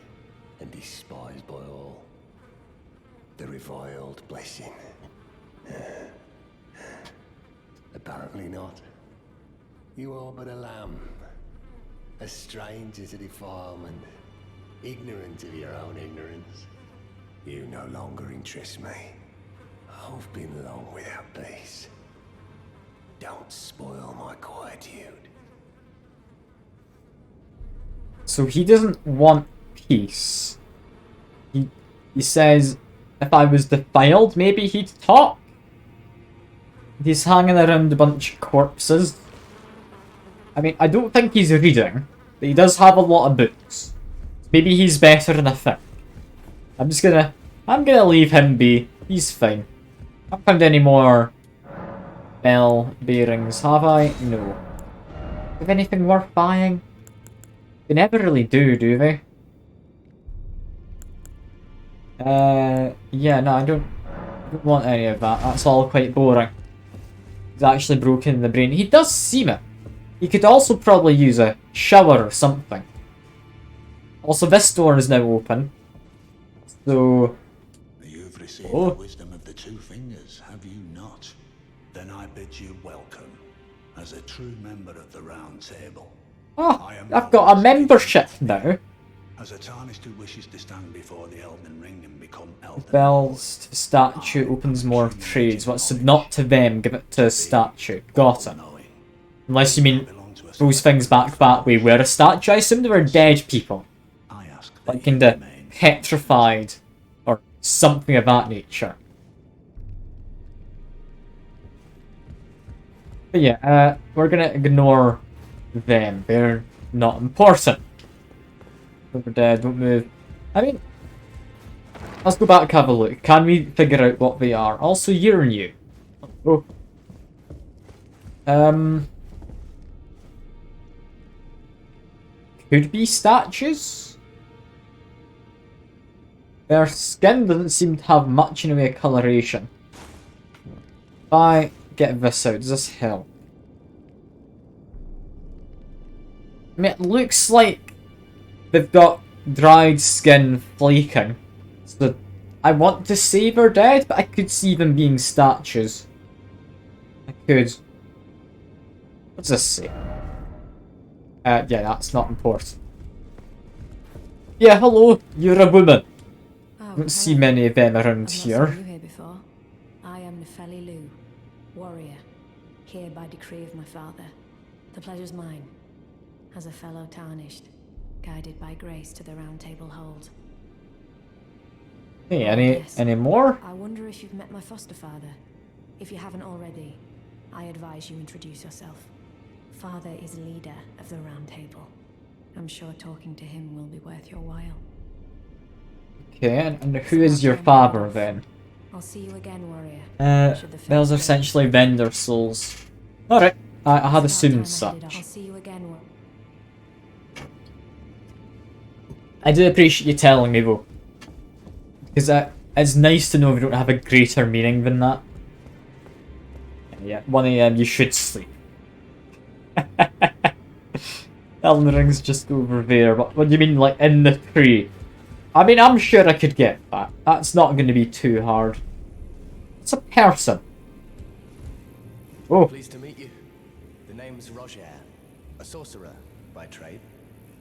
and despised by all. The reviled blessing. Apparently not. You are but a lamb. A stranger to defilement. Ignorant of your own ignorance. You no longer interest me. I've been long without peace. Don't spoil my quietude. So he doesn't want peace. He says if I was defiled, maybe he'd talk. He's hanging around a bunch of corpses. I mean, I don't think he's reading, but he does have a lot of books. Maybe he's better than I think. I'm gonna leave him be. He's fine. I haven't found any more bell bearings, have I? No. Have anything worth buying? They never really do they? Yeah, no, I don't want any of that. That's all quite boring. He's actually broken the brain. He does seem it. He could also probably use a shower or something. Also, this door is now open. So... You've received Oh. the wisdom of the two fingers, have you not? Then I bid you welcome, as a true member of the Round Table. Oh, I am I've got a always membership giving you now. As a tarnished who wishes to stand before the Elden Ring and become Elden Bells to statue opens more trades. What's not to them, give it to statue. Got it. Knowing. Unless you mean Belong to us. those things back that way were a statue. I assume they were dead people. I ask that Like you kinda remain. petrified. Or something of that nature. But yeah, we're gonna ignore them. They're not important. They're dead, don't move. I mean, let's go back, have a look. Can we figure out what they are? Also, you're new. Oh. Could be statues? Their skin doesn't seem to have much in the way of coloration. If I get this out, does this help? I mean, it looks like they've got dried skin flaking. So I want to say they're dead, but I could see them being statues. I could. What's this say? Yeah, that's not important. Yeah, hello, you're a woman. Don't see many of them around here. I've not seen you here before. I am Nefeli Lu, warrior, here by decree of my father. The pleasure's mine, as a fellow tarnished, guided by grace to the Round Table hold. Hey, Yes. any more? I wonder if you've met my foster father. If you haven't already, I advise you introduce yourself. Father is leader of the Round Table. I'm sure talking to him will be worth your while. Okay, and who is your father then? I'll see you again, warrior. Should the Those are fate essentially vendor souls. Alright, I had It's about time assumed I headed off. such. I'll see you again, I do appreciate you telling me though. Because it's nice to know we don't have a greater meaning than that. Yeah, 1 AM, you should sleep. Elden Ring's just over there, but what do you mean, like, in the tree? I mean, I'm sure I could get that. That's not going to be too hard. It's a person. Oh, Pleased to meet you. The name's Roger, a sorcerer by trade,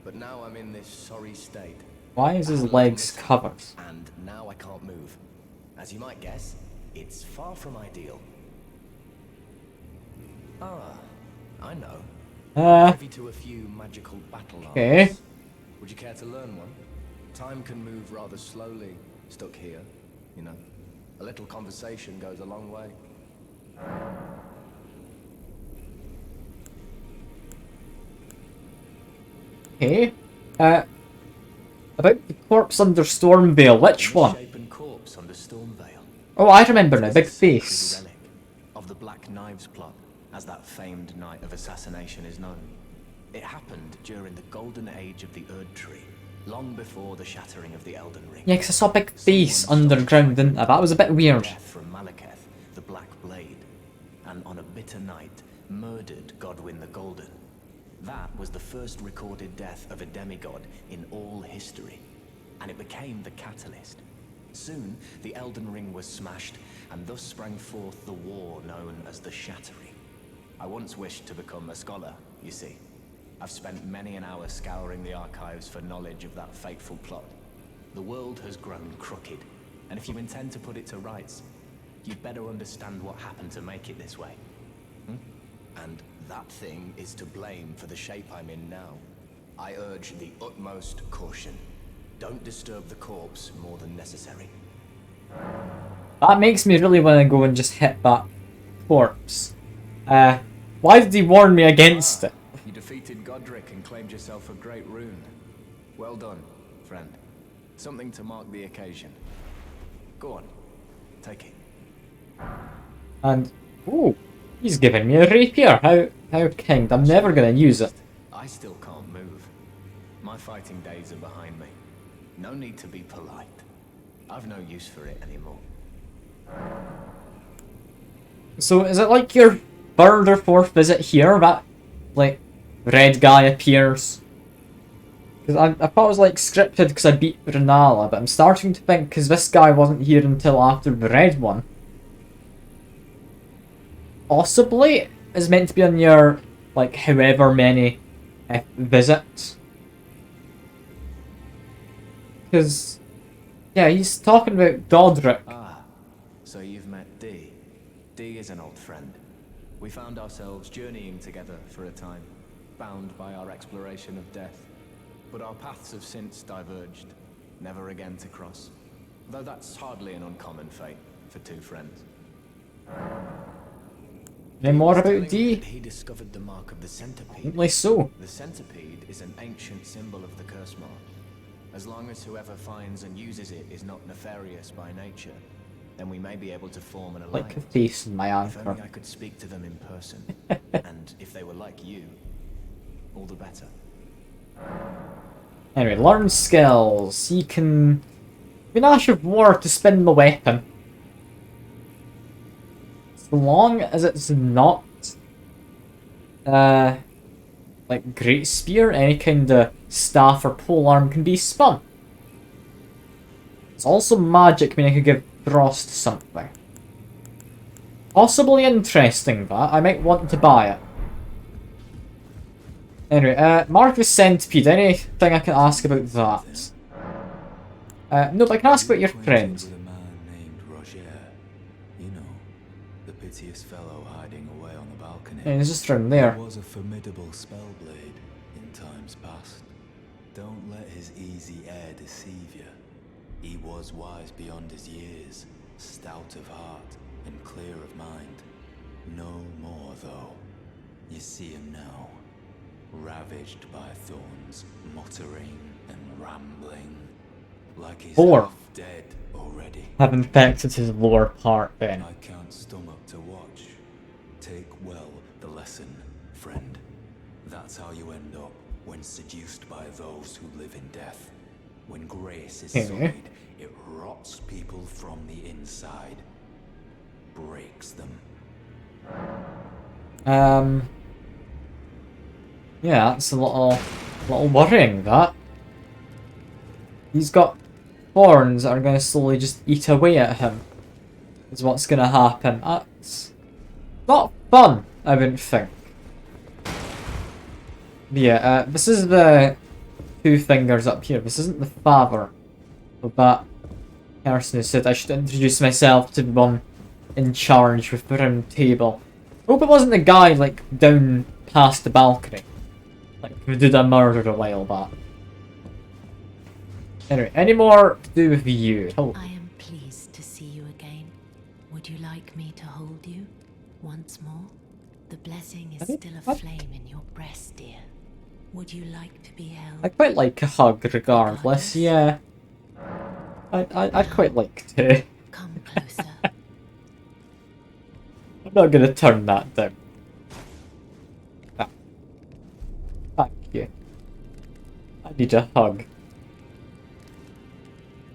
but now I'm in this sorry state. why is his legs covered? And now I can't move. As you might guess, it's far from ideal. Ah, I know. Privy to a few magical battle arts. Okay. Would you care to learn one? Time can move rather slowly, stuck here, you know. A little conversation goes a long way. Okay. About the corpse under Stormvale, which one? Misshapen corpse under Stormvale. Oh, I remember now, big It's a sacred face. relic of the Black Knives plot, as that famed night of assassination is known. It happened during the golden age of the Erd Tree, long before the shattering of the Elden Ring. Yeah, 'cause I saw a big face underground, didn't I? That was a bit weird. Death from Malekith, the Black Blade, and on a bitter night, murdered Godwyn the Golden. That was the first recorded death of a demigod in all history, and it became the catalyst. Soon, the Elden Ring was smashed, and thus sprang forth the war known as the Shattering. I once wished to become a scholar, you see. I've spent many an hour scouring the archives for knowledge of that fateful plot. The world has grown crooked, and if you intend to put it to rights, you'd better understand what happened to make it this way. And that thing is to blame for the shape I'm in now. I urge the utmost caution. Don't disturb the corpse more than necessary. That makes me really want to go and just hit that corpse. Why did he warn me against it? You defeated Godric and claimed yourself a great rune. Well done, friend. Something to mark the occasion. Go on, take it. And, ooh, he's giving me a rapier. How kind. I'm never gonna use it. I still can't move. My fighting days are behind me. No need to be polite. I've no use for it anymore. So is it like your third or fourth visit here that, like, red guy appears? Because I thought it was like scripted because I beat Renala, but I'm starting to think because this guy wasn't here until after the red one. Possibly is meant to be on your, like, however many visits. Because, yeah, he's talking about Godric. Ah, so you've met Dee. Dee is an old friend. We found ourselves journeying together for a time, bound by our exploration of death. But our paths have since diverged, never again to cross. Though that's hardly an uncommon fate for two friends. Any more about Dee? He discovered the mark of the centipede. Apparently so. The centipede is an ancient symbol of the curse mark. As long as whoever finds and uses it is not nefarious by nature, then we may be able to form an alliance. Like a face in my If anchor. only I could speak to them in person. And if they were like you, all the better. Anyway, learn skills. You can... With Ash of War to spin the weapon. As long as it's not... like Great Spear, any kind of staff or polearm can be spun. It's also magic, meaning I could give Frost something. Possibly interesting, that. I might want to buy it. Anyway, Marcus Centipede, anything I can ask about that? No, but I can ask about your friend. With a man named Roger. You know, the piteous fellow hiding away on the balcony. And it's just around there. He was a formidable spellblade in times past. Don't let his easy air deceive you. He was wise beyond his years, stout of heart and clear of mind. No more, though. You see him now, ravaged by thorns, muttering and rambling, like he's half dead already. Have infected his lower part then. I can't stomach to watch. Take well the lesson, friend. That's how you end up when seduced by those who live in death. When grace is sullied, it rots people from the inside. Breaks them. Yeah, that's a little worrying, that. He's got thorns that are going to slowly just eat away at him. Is what's going to happen. That's not fun, I wouldn't think. But yeah, this is the two fingers up here. This isn't the father of that person who said I should introduce myself to the one in charge with the round table. I hope it wasn't the guy, like, down past the balcony. Like, who did a murder a while back. Anyway, any more to do with you? Oh. I am pleased to see you again. Would you like me to hold you once more? The blessing is still aflame in your breast, dear. Would you like to be held? I quite like a hug regardless, yeah. I'd quite like to. Come closer. I'm not gonna turn that down. Ah. Thank you. I need a hug.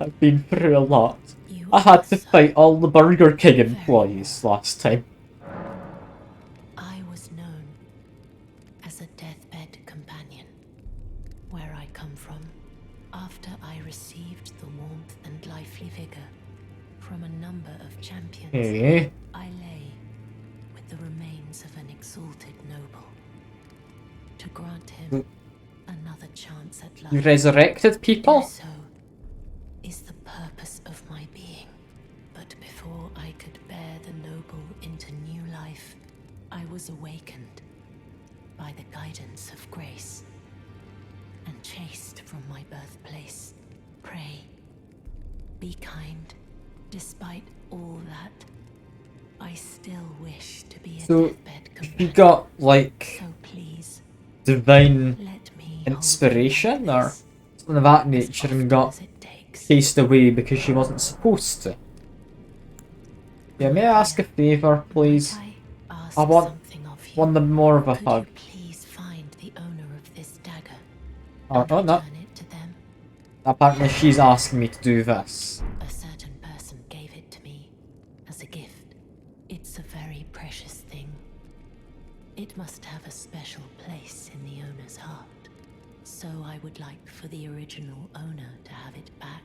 I've been through a lot. I had to fight all the Burger King employees last time. I was known as a deathbed companion. Where I come from, after I received the warmth and lively vigor from a number of champions, Hey. I lay with the remains of an exalted noble to grant him another chance at life. You resurrected people? So is the purpose of my being. But before I could bear the noble into new life, I was awakened by the guidance of grace and chased from my birthplace. Pray, be kind. Despite all that, I still wish to be a So, deathbed you companion. got, like, So please, divine let me inspiration hold you or like this something of that as nature and often got as it takes. chased away because she wasn't supposed to. Yeah, may I ask a favour, please? Might I ask I want something of you? one more of a Could hug. you please find the owner of this dagger Oh, and no. return it to them? Apparently she's asking me to do this. A certain It must have a special place in the owner's heart. So I would like for the original owner to have it back.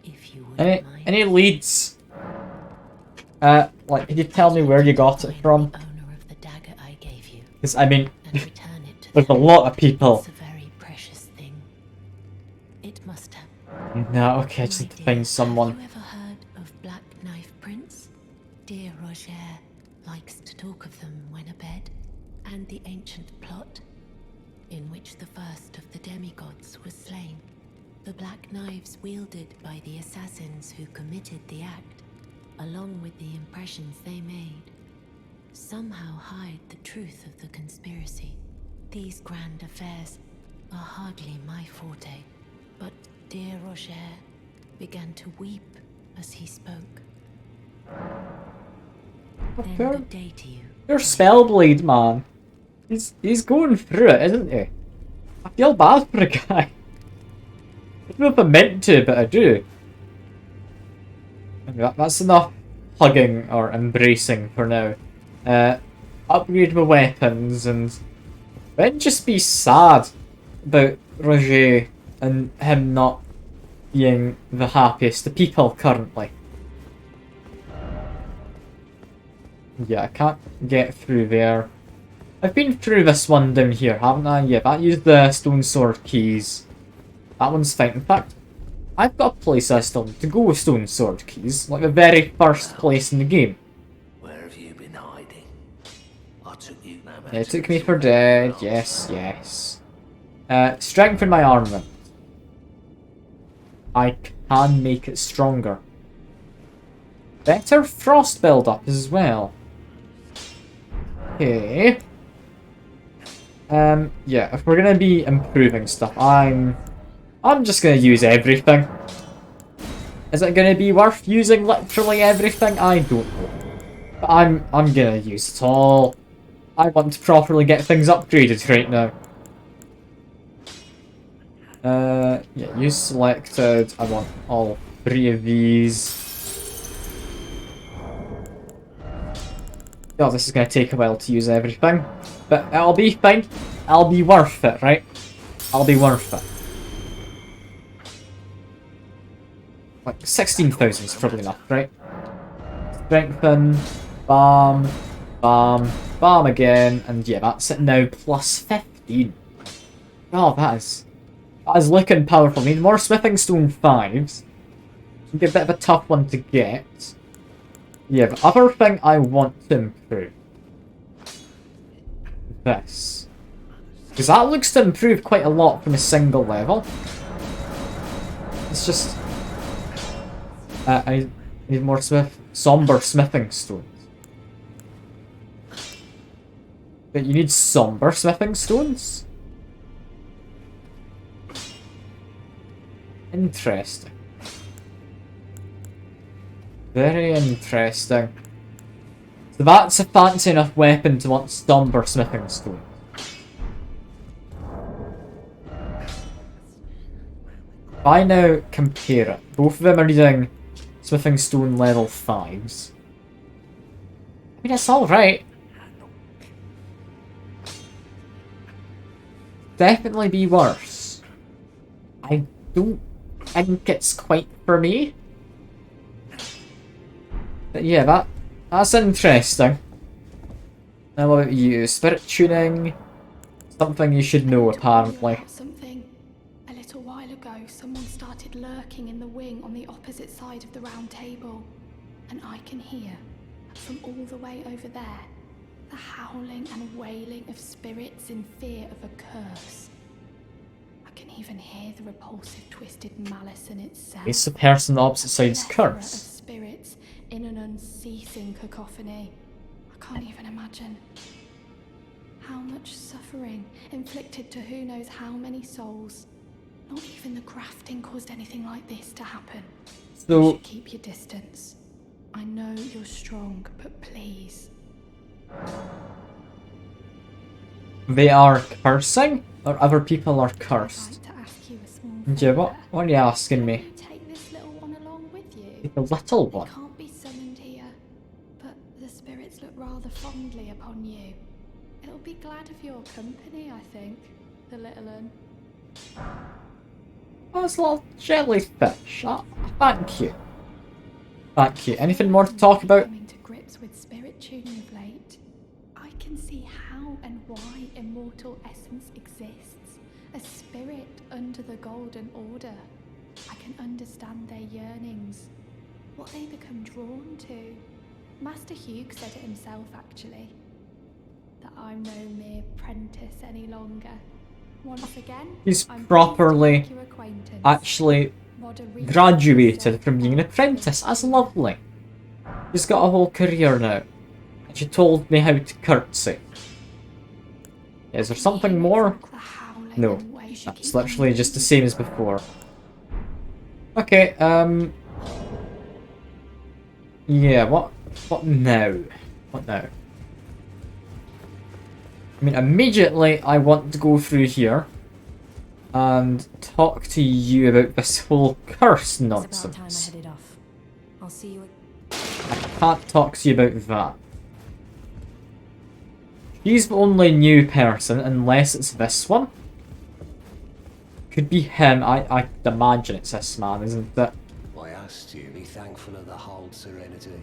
If you wouldn't mind. Any leads? Like, can you tell me where you got it from? The owner of the dagger I gave you. Because, I mean, And return it to there's a them. lot of people. It's a very precious thing. It must have. No, okay, I just need to find someone. Have you ever heard of Black Knife Prince? Dear Roger likes to talk of them when abed, and the ancient plot in which the first of the demigods was slain. The black knives wielded by the assassins who committed the act, along with the impressions they made, somehow hide the truth of the conspiracy. These grand affairs are hardly my forte, but dear Roger began to weep as he spoke. Then good day to you. Your Spellblade, man. He's going through it, isn't he? I feel bad for the guy. I don't know if I meant to, but I do. That's enough hugging or embracing for now. Upgrade my weapons and then just be sad about Roger and him not being the happiest of people currently. Yeah, I can't get through there. I've been through this one down here, haven't I? Yeah, that used the stone sword keys. That one's fine. In fact, I've got a place I still need to go with stone sword keys. Like the very first place in the game. Where have you been hiding? I took you no matter. Yeah, it took me for dead. Yes, yes. Strengthen my armament. I can make it stronger. Better frost build-up as well. Okay. Yeah, if we're gonna be improving stuff, I'm just gonna use everything. Is it gonna be worth using literally everything? I don't know. But I'm gonna use it all. I want to properly get things upgraded right now. Yeah, use selected. I want all 3 of these. Oh, this is gonna take a while to use everything. But it'll be fine. I'll be worth it, right? I'll be worth it. Like, 16,000 is probably enough, right? Strengthen. Bam. Bam. Bam again. And yeah, that's it now. Plus 15. Oh, that is looking powerful. I need more Smithing Stone 5s. It'll be a bit of a tough one to get. Yeah, the other thing I want to improve. This. Because that looks to improve quite a lot from a single level. It's just... I need more somber smithing stones. But you need somber smithing stones? Interesting. Very interesting. So that's a fancy enough weapon to want somber smithing stones. If I now compare it, both of them are using Smithing Stone level 5s. I mean, it's alright. Definitely be worse. I don't think it's quite for me. But yeah, that's interesting. Now what about you? Spirit tuning? Something you should know, apparently. Something. A little while ago, someone started lurking in the wing on the opposite side of the round table. And I can hear, from all the way over there, the howling and wailing of spirits in fear of a curse. I can even hear the repulsive, twisted malice in itself. It's the person on the opposite side's curse. Of spirits in an unceasing cacophony. I can't even imagine. How much suffering inflicted to who knows how many souls. Not even the grafting caused anything like this to happen. So You should keep your distance. I know you're strong, but please. they are cursing? Or other people are I'd cursed? like to ask you a small Yeah, favour. what are you asking Can me? you take this little one along with you? Take a little It one? can't be summoned here, but the spirits look rather fondly upon you. It'll be glad of your company, I think, the little un. Oh, it's a little jellyfish. Thank you. Thank you. Anything more to talk about? Coming to grips with spirit tuning of late. I can see how and why immortal essence exists. A spirit under the Golden Order. I can understand their yearnings. What they become drawn to. Master Hugh said it himself, actually. That I'm no mere apprentice any longer. Once again, He's I'm properly pleased to make your acquaintance. actually Roderick graduated from being an apprentice. That's lovely. He's got a whole career now. And she told me how to curtsy. Is there something more? No. That's literally just the same as before. Okay, yeah, what now? What now? I mean, immediately I want to go through here and talk to you about this whole curse It's about time I nonsense. headed off. I'll see you. I can't talk to you about that. She's the only new person, unless it's this one. Could be him. I imagine it's this man, isn't it? I asked you, be thankful of the whole serenity.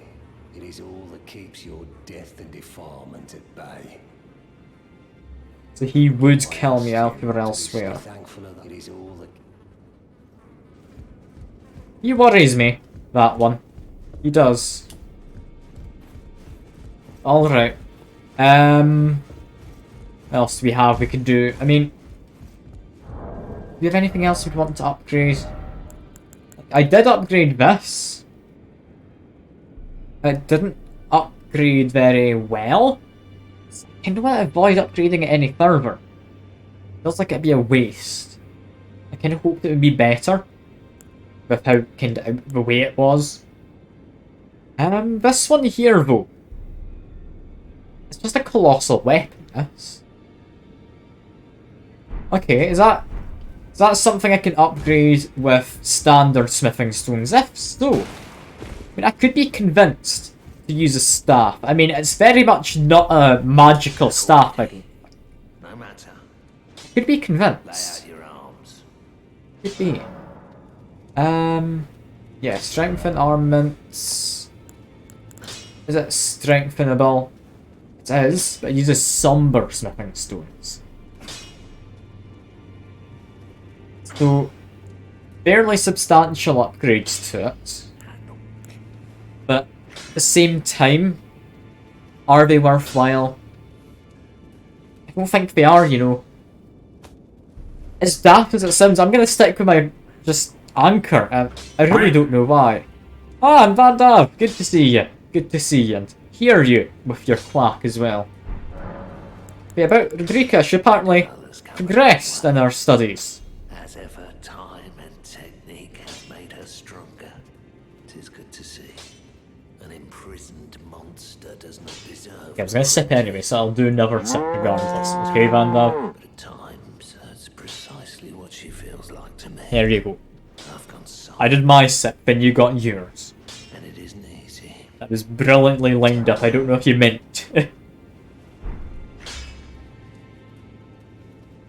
It is all that keeps your death and defilement at bay. So he would kill me elsewhere. Elsewhere. It is all that... He worries me, that one. He does. Alright. What else do we have we can do? I mean, do you have anything else we'd want to upgrade? I did upgrade this. I didn't upgrade very well. I kind of want to avoid upgrading it any further. Feels like it'd be a waste. I kind of hoped it would be better with how kind of the way it was. This one here though. It's just a colossal weapon, this. Okay, is that something I can upgrade with standard smithing stones? If so, I mean, I could be convinced to use a staff. I mean, it's very much not a magical staff, I don't. No matter. Could be Lay convinced. out your arms. Could be. Yeah, strengthen armaments. Is it strengthenable? It is, but it uses somber smithing stones. So, fairly substantial upgrades to it. But at the same time, are they worthwhile? I don't think they are, you know. As daft as it sounds, I'm gonna stick with my just anchor. I really don't know why. Ah, I'm Van Dav. Good to see you. Good to see you and hear you with your quack as well. Yeah, about Rodrika, she apparently progressed in her studies. As ever, time and technique have made her stronger. 'Tis good to see. An imprisoned monster does not deserve. Yeah, I was gonna sip anyway, so I'll do another sip regardless. Okay, Van Dav? But at times, that's precisely what she feels like to me. Here you go. I've gone silent, I did my sip, and you got yours. and it isn't easy. That was brilliantly lined up. I don't know if you meant.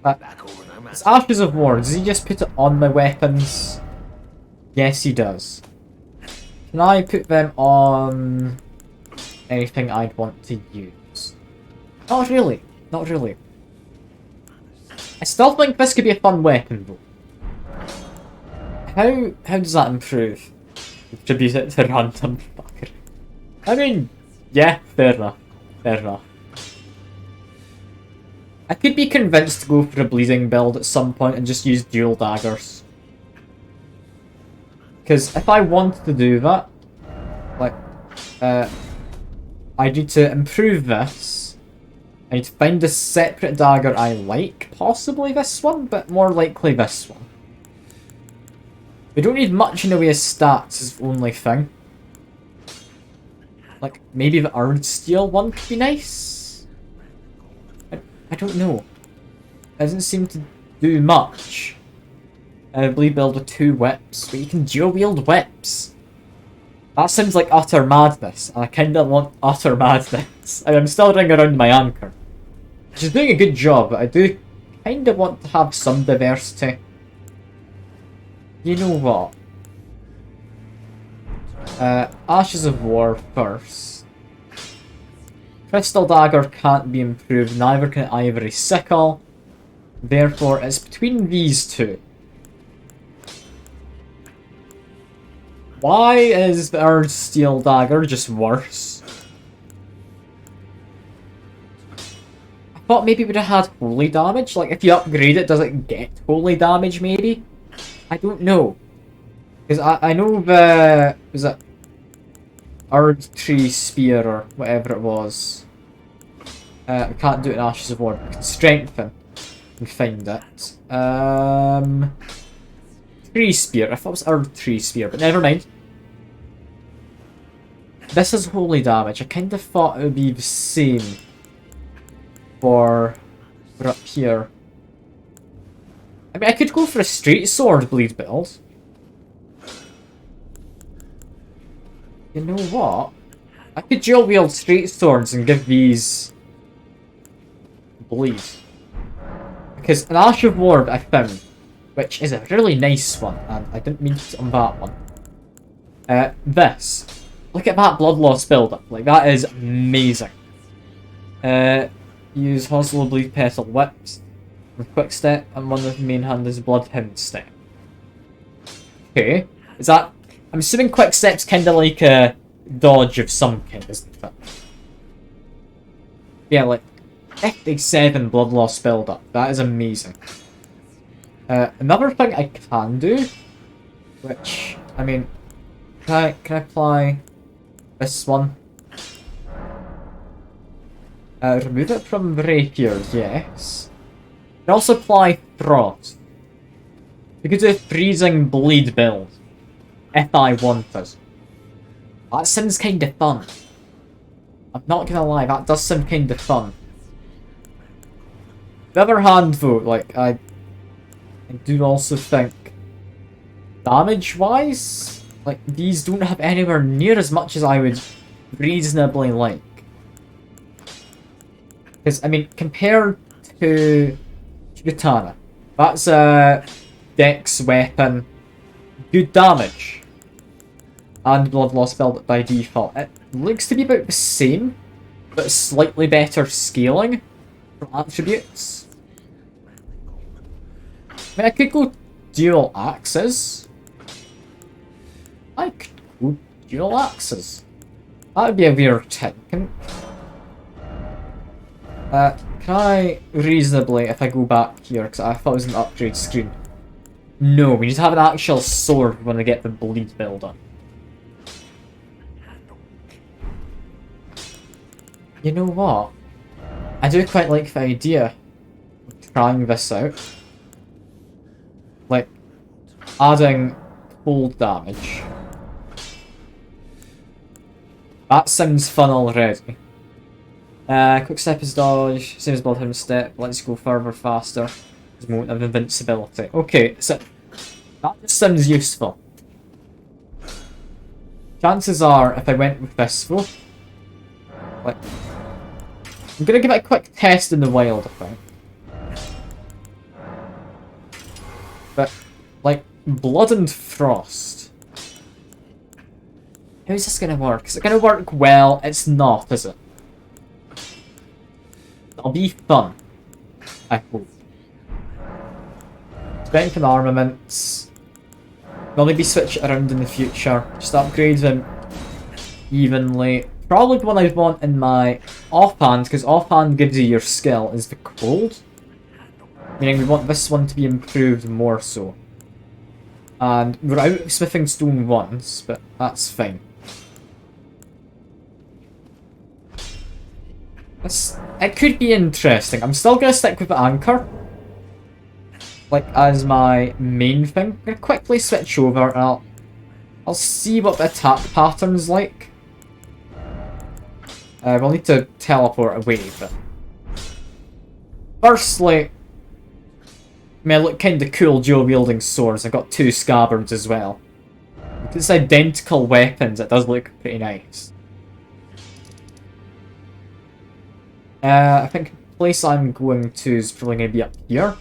Back over no It's matter. Ashes of War. Does he just put it on my weapons? Yes, he does. Can I put them on anything I'd want to use? Not really. Not really. I still think this could be a fun weapon, though. How does that improve? Attribute it to random fucker. I mean, yeah, fair enough. Fair enough. I could be convinced to go for a bleeding build at some point and just use dual daggers. Because if I want to do that, like, I need to improve this. I need to find a separate dagger I like. Possibly this one, but more likely this one. We don't need much in the way of stats is the only thing. Like, maybe the Iron Steel one could be nice? I don't know. It doesn't seem to do much. I believe build with 2 whips, but you can dual wield whips. That seems like utter madness, and I kinda want utter madness. And I'm still ringing around my anchor. She's doing a good job, but I do kind of want to have some diversity. You know what? Ashes of War first. Crystal Dagger can't be improved, neither can Ivory Sickle. Therefore, it's between these two. Why is the Earth Steel Dagger just worse? I thought maybe it would have had holy damage. Like, if you upgrade it, does it get holy damage, maybe? I don't know. Because I know the... was it Earth Tree Spear or whatever it was. We can't do it in Ashes of War, but we can strengthen and find it. Tree Spear. I thought it was Earth Tree Spear, but never mind. This is holy damage. I kind of thought it would be the same for up here. I mean, I could go for a straight sword bleed build. You know what? I could dual wield straight swords and give these bleed. Because an Ash of War I found, which is a really nice one, and I didn't mean to on that one. This. Look at that blood loss build-up. Like, that is amazing. Use Hospital Bleed Petal Whips with Quick Step, and one of the main hand is Bloodhound Step. Okay. Is that... I'm assuming Quick Step's kind of like a dodge of some kind, isn't it? Yeah, like 57 blood loss build-up. That is amazing. Another thing I can do, which, I mean, can I apply this one? Remove it from Rapier, yes. Can also apply Frost. We could do a freezing bleed build. If I wanted. That sounds kinda fun. I'm not gonna lie, that does sound kinda fun. The other hand though, like, I do also think damage-wise, like, these don't have anywhere near as much as I would reasonably like. Because, I mean, compared to Katana, that's a dex weapon, good damage, and blood loss build by default. It looks to be about the same, but slightly better scaling from attributes. I mean, I could go dual axes. I could go dual axes. That would be a weird thing. Can I reasonably, if I go back here, because I thought it was an upgrade screen. No, we need to have an actual sword when I get the bleed build up. You know what? I do quite like the idea of trying this out. Like, adding cold damage. That sounds fun already. Quick step is dodge, same as Bloodhound Step, lets you go further faster. There's a moment of invincibility. Okay, so that just sounds useful. Chances are, if I went with this though, like, I'm gonna give it a quick test in the wild, I think. But, like, Blood and Frost. How's this gonna work? Is it gonna work well? It's not, is it? It'll be fun. I hope. Strength and armaments. They'll maybe switch it around in the future. Just upgrade them evenly. Probably the one I'd want in my offhand, because offhand gives you your skill, is the cold. Meaning we want this one to be improved more so. And we're out of smithing stone once, but that's fine. It could be interesting. I'm still gonna stick with the anchor, like, as my main thing. I'm gonna quickly switch over and I'll see what the attack pattern's like. We'll need to teleport away, but firstly, I mean, I look kinda cool dual wielding swords. I've got 2 scabbards as well. If it's identical weapons, it does look pretty nice. I think place I'm going to is probably going to be up here.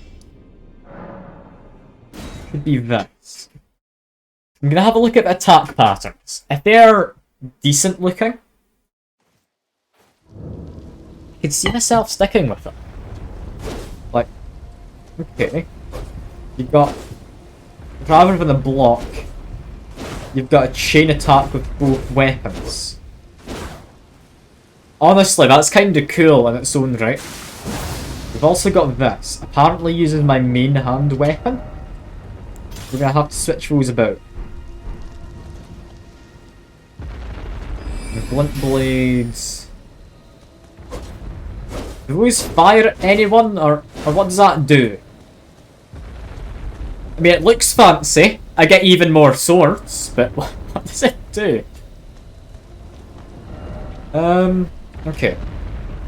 Could be this. I'm going to have a look at the attack patterns. If they're decent looking, I can see myself sticking with them. Like, okay. You've got, rather than a block, you've got a chain attack with both weapons. Honestly, that's kind of cool in its own right. We've also got this. Apparently uses my main hand weapon. We're gonna have to switch those about. The blunt blades. Do those fire at anyone, or what does that do? I mean, it looks fancy. I get even more swords, but what does it do? Okay.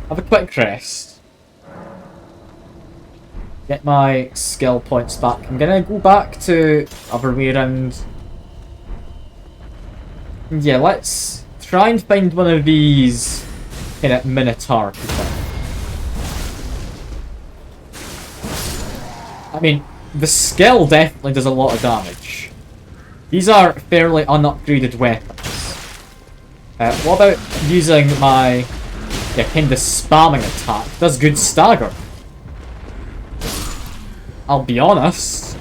Have a quick rest. Get my skill points back. I'm gonna go back to other way around. Yeah, let's try and find one of these kind of minotaur people. I mean, the skill definitely does a lot of damage. These are fairly unupgraded weapons. What about using my kind of spamming attack? Does good stagger. I'll be honest,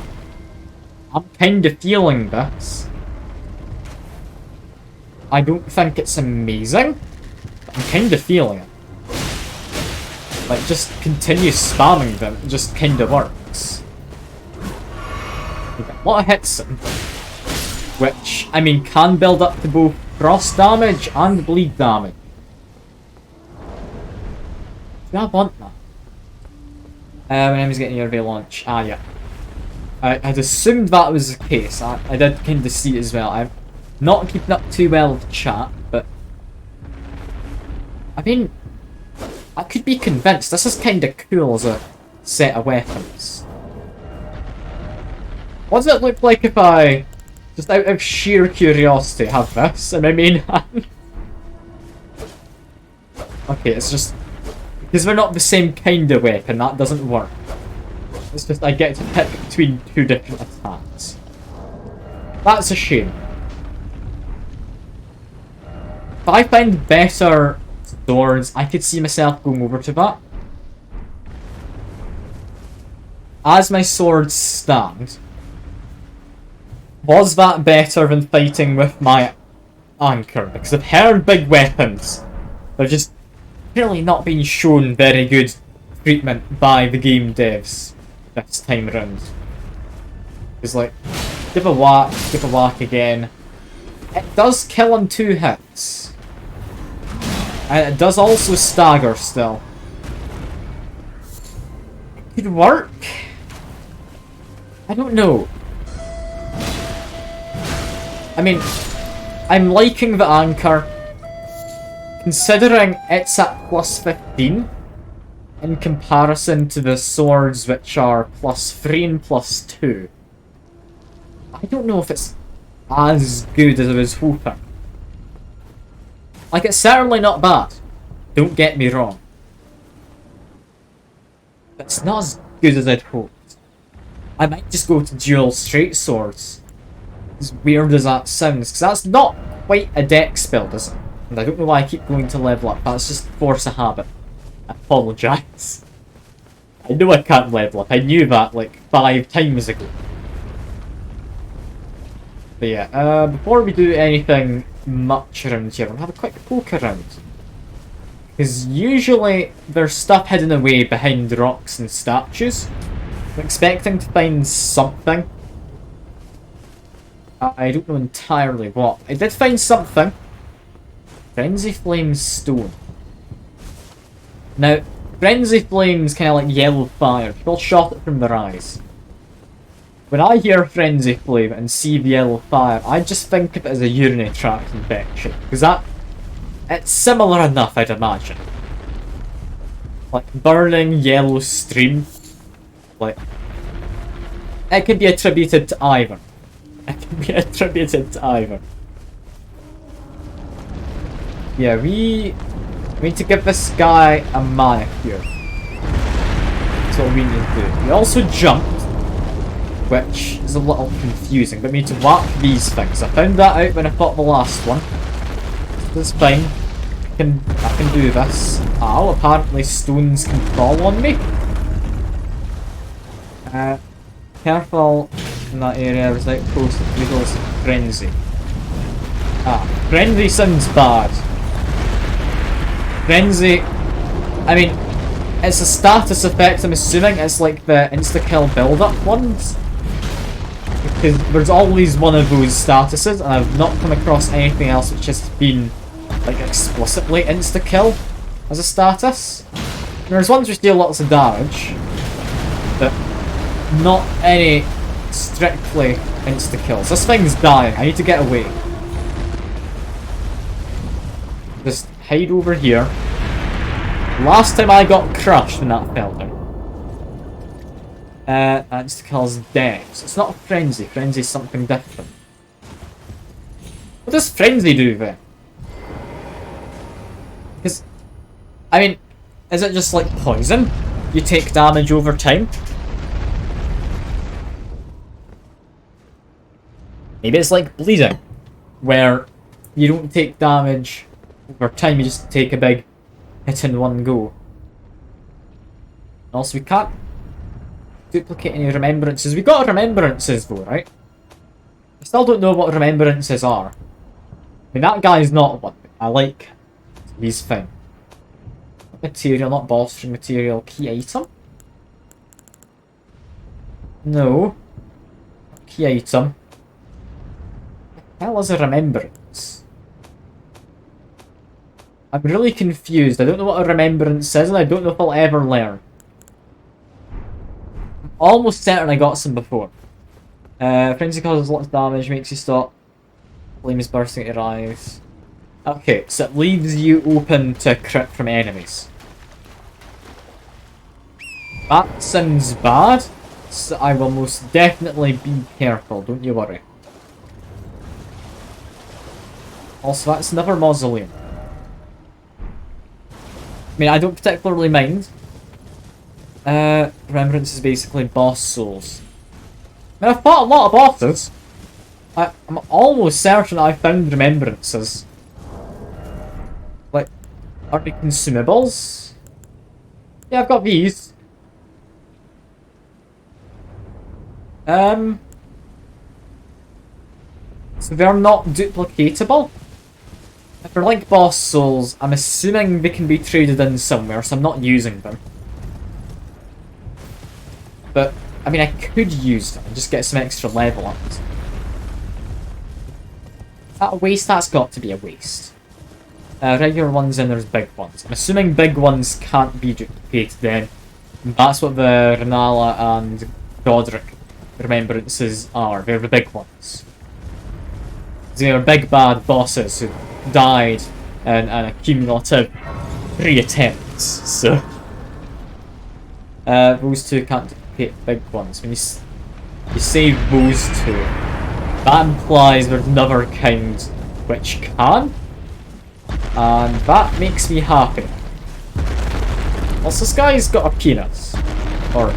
I'm kind of feeling this. I don't think it's amazing, but I'm kind of feeling it. Like, just continue spamming them, it just kind of works. We've got a lot of hits in, which, I mean, can build up to both cross damage and bleed damage. Do I want that? My name is getting your launch. Ah, yeah. I'd assumed that was the case. I did kind of see it as well. I'm not keeping up too well with chat, but I mean, I could be convinced. This is kind of cool as a set of weapons. What does it look like if I, just out of sheer curiosity, have this in my main hand? Okay, it's just because they're not the same kind of weapon, that doesn't work. It's just I get to pick between two different attacks. That's a shame. If I find better swords, I could see myself going over to that. As my swords stand, was that better than fighting with my anchor? Because I've heard big weapons, they've just really not been shown very good treatment by the game devs this time around. It's like, give a whack again. It does kill on 2 hits. And it does also stagger still. It could work. I don't know. I mean, I'm liking the anchor. Considering it's at plus 15 in comparison to the swords which are plus 3 and plus 2. I don't know if it's as good as I was hoping. Like, it's certainly not bad. Don't get me wrong. But it's not as good as I'd hoped. I might just go to dual straight swords. As weird as that sounds, because that's not quite a dex build, is it? And I don't know why I keep going to level up. That's just force of habit. I apologise. I know I can't level up. I knew that like 5 times ago. But yeah, before we do anything much around here, I'll have a quick poke around. Because usually there's stuff hidden away behind rocks and statues. I'm expecting to find something. I don't know entirely what. I did find something. Frenzy Flame's stone. Now, Frenzy Flame's kind of like yellow fire. People shot it from their eyes. When I hear Frenzy Flame and see the yellow fire, I just think of it as a urinary tract infection. Because it's similar enough, I'd imagine. Like, burning yellow stream. Like, it could be attributed to either. It can be attributed to either. Yeah, we need to give this guy a manicure. That's what we need to do. We also jumped, which is a little confusing, but we need to whack these things. I found that out when I fought the last one. So it's fine. I can do this. Ow, apparently stones can fall on me. Careful in that area, there's an outpost that goes frenzy. Frenzy sounds bad. Frenzy, I mean, it's a status effect, I'm assuming it's like the insta-kill build-up ones. Because there's always one of those statuses, and I've not come across anything else which has been, like, explicitly insta-kill as a status. There's ones which deal lots of damage, but not any strictly insta-kills. This thing's dying, I need to get away. Just hide over here. Last time I got crushed when that fell down. Insta-kills death. So it's not a frenzy. Frenzy is something different. What does frenzy do then? Because, I mean, is it just like poison? You take damage over time? Maybe it's like bleeding, where you don't take damage over time, you just take a big hit in one go. Also, we can't duplicate any remembrances. We got remembrances though, right? I still don't know what remembrances are. I mean, that guy's not one. I like him. He's fine. Material, not bolstering material. Key item? No. Key item. What the hell is a remembrance? I'm really confused. I don't know what a remembrance is, and I don't know if I'll ever learn. I'm almost certain I got some before. Frenzy causes lots of damage, makes you stop. Flames bursting at your eyes. Okay, so it leaves you open to crit from enemies. That sounds bad, so I will most definitely be careful, don't you worry. Also, that's another mausoleum. I mean, I don't particularly mind. Remembrance is basically boss souls. I mean, I've fought a lot of bosses. I'm almost certain I found remembrances. Like, are they consumables? Yeah, I've got these. So they're not duplicatable. If they're like boss souls, I'm assuming they can be traded in somewhere, so I'm not using them. But, I mean, I could use them and just get some extra level ups. Is that a waste? That's got to be a waste. Regular ones and there's big ones. I'm assuming big ones can't be duplicated then. And that's what the Renala and Godric remembrances are. They're the big ones. They are big bad bosses who died in a cumulative 3 attempts, so those two can't duplicate big ones. When you save those two, that implies there's another kind which can, and that makes me happy. Also, this guy's got a penis, or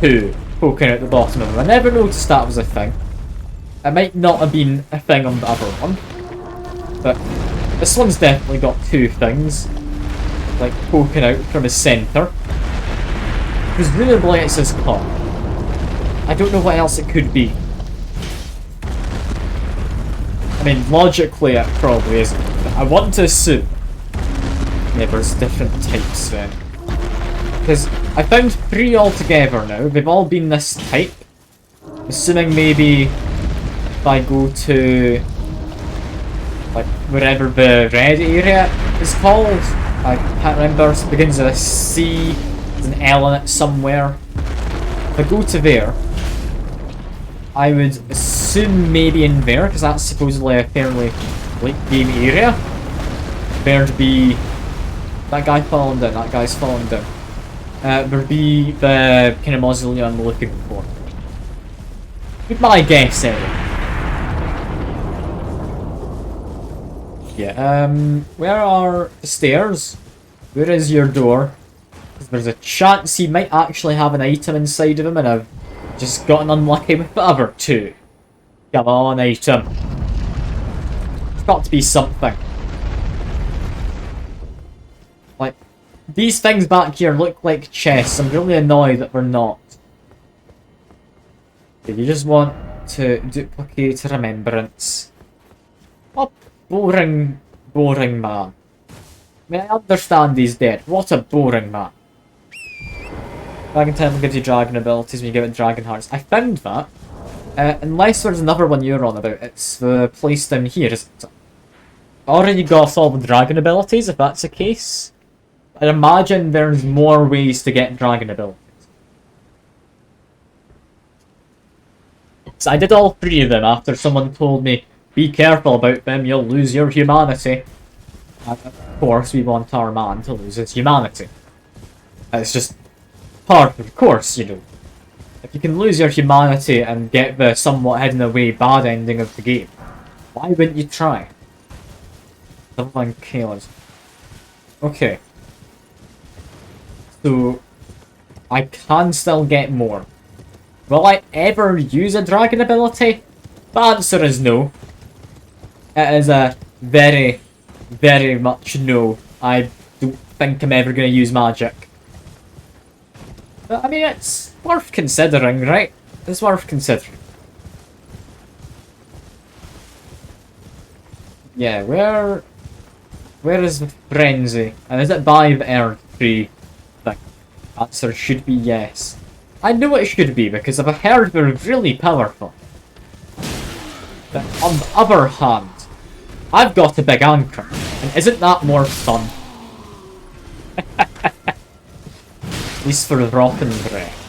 2, poking out the bottom of him. I never noticed that was a thing. It might not have been a thing on the other one, but this one's definitely got 2 things, like poking out from his centre. Presumably it's his cock. I don't know what else it could be. I mean, logically it probably isn't, but I want to assume. Yeah, there's different types then. Because I found 3 altogether now, they've all been this type. Assuming maybe if I go to like wherever the red area is called, I can't remember, it begins with a C, there's an L in it somewhere. If I go to there, I would assume maybe in there, because that's supposedly a fairly late game area, there'd be that guy falling down, that guy's falling down. There'd be the kind of mausoleum I'm looking for. With my guess anyway. Yeah, where are the stairs? Where is your door? There's a chance he might actually have an item inside of him, and I've just gotten unlucky with the other two. Come on, item. It's got to be something. Like, these things back here look like chests. I'm really annoyed that they're not. Okay, you just want to duplicate remembrance. Oh, boring, boring man. I mean, I understand he's dead. What a boring man. Dragon Temple gives you dragon abilities when you give it dragon hearts. I found that. Unless there's another one you're on about. It's the place down here, isn't it? I already got all the dragon abilities, if that's the case. I imagine there's more ways to get dragon abilities. So I did all three of them after someone told me, be careful about them, you'll lose your humanity. And of course, we want our man to lose his humanity. It's just part of the course, you know. If you can lose your humanity and get the somewhat hidden away bad ending of the game, why wouldn't you try? Something killers. Okay. So, I can still get more. Will I ever use a dragon ability? The answer is no. It is a very, very much no. I don't think I'm ever going to use magic. But, I mean, it's worth considering, right? It's worth considering. Yeah, where is the frenzy? And is it by the Earth Tree thing? Answer should be yes. I know it should be, because I've heard they're really powerful. But on the other hand, I've got a big anchor, and isn't that more fun? At least for rotten breath.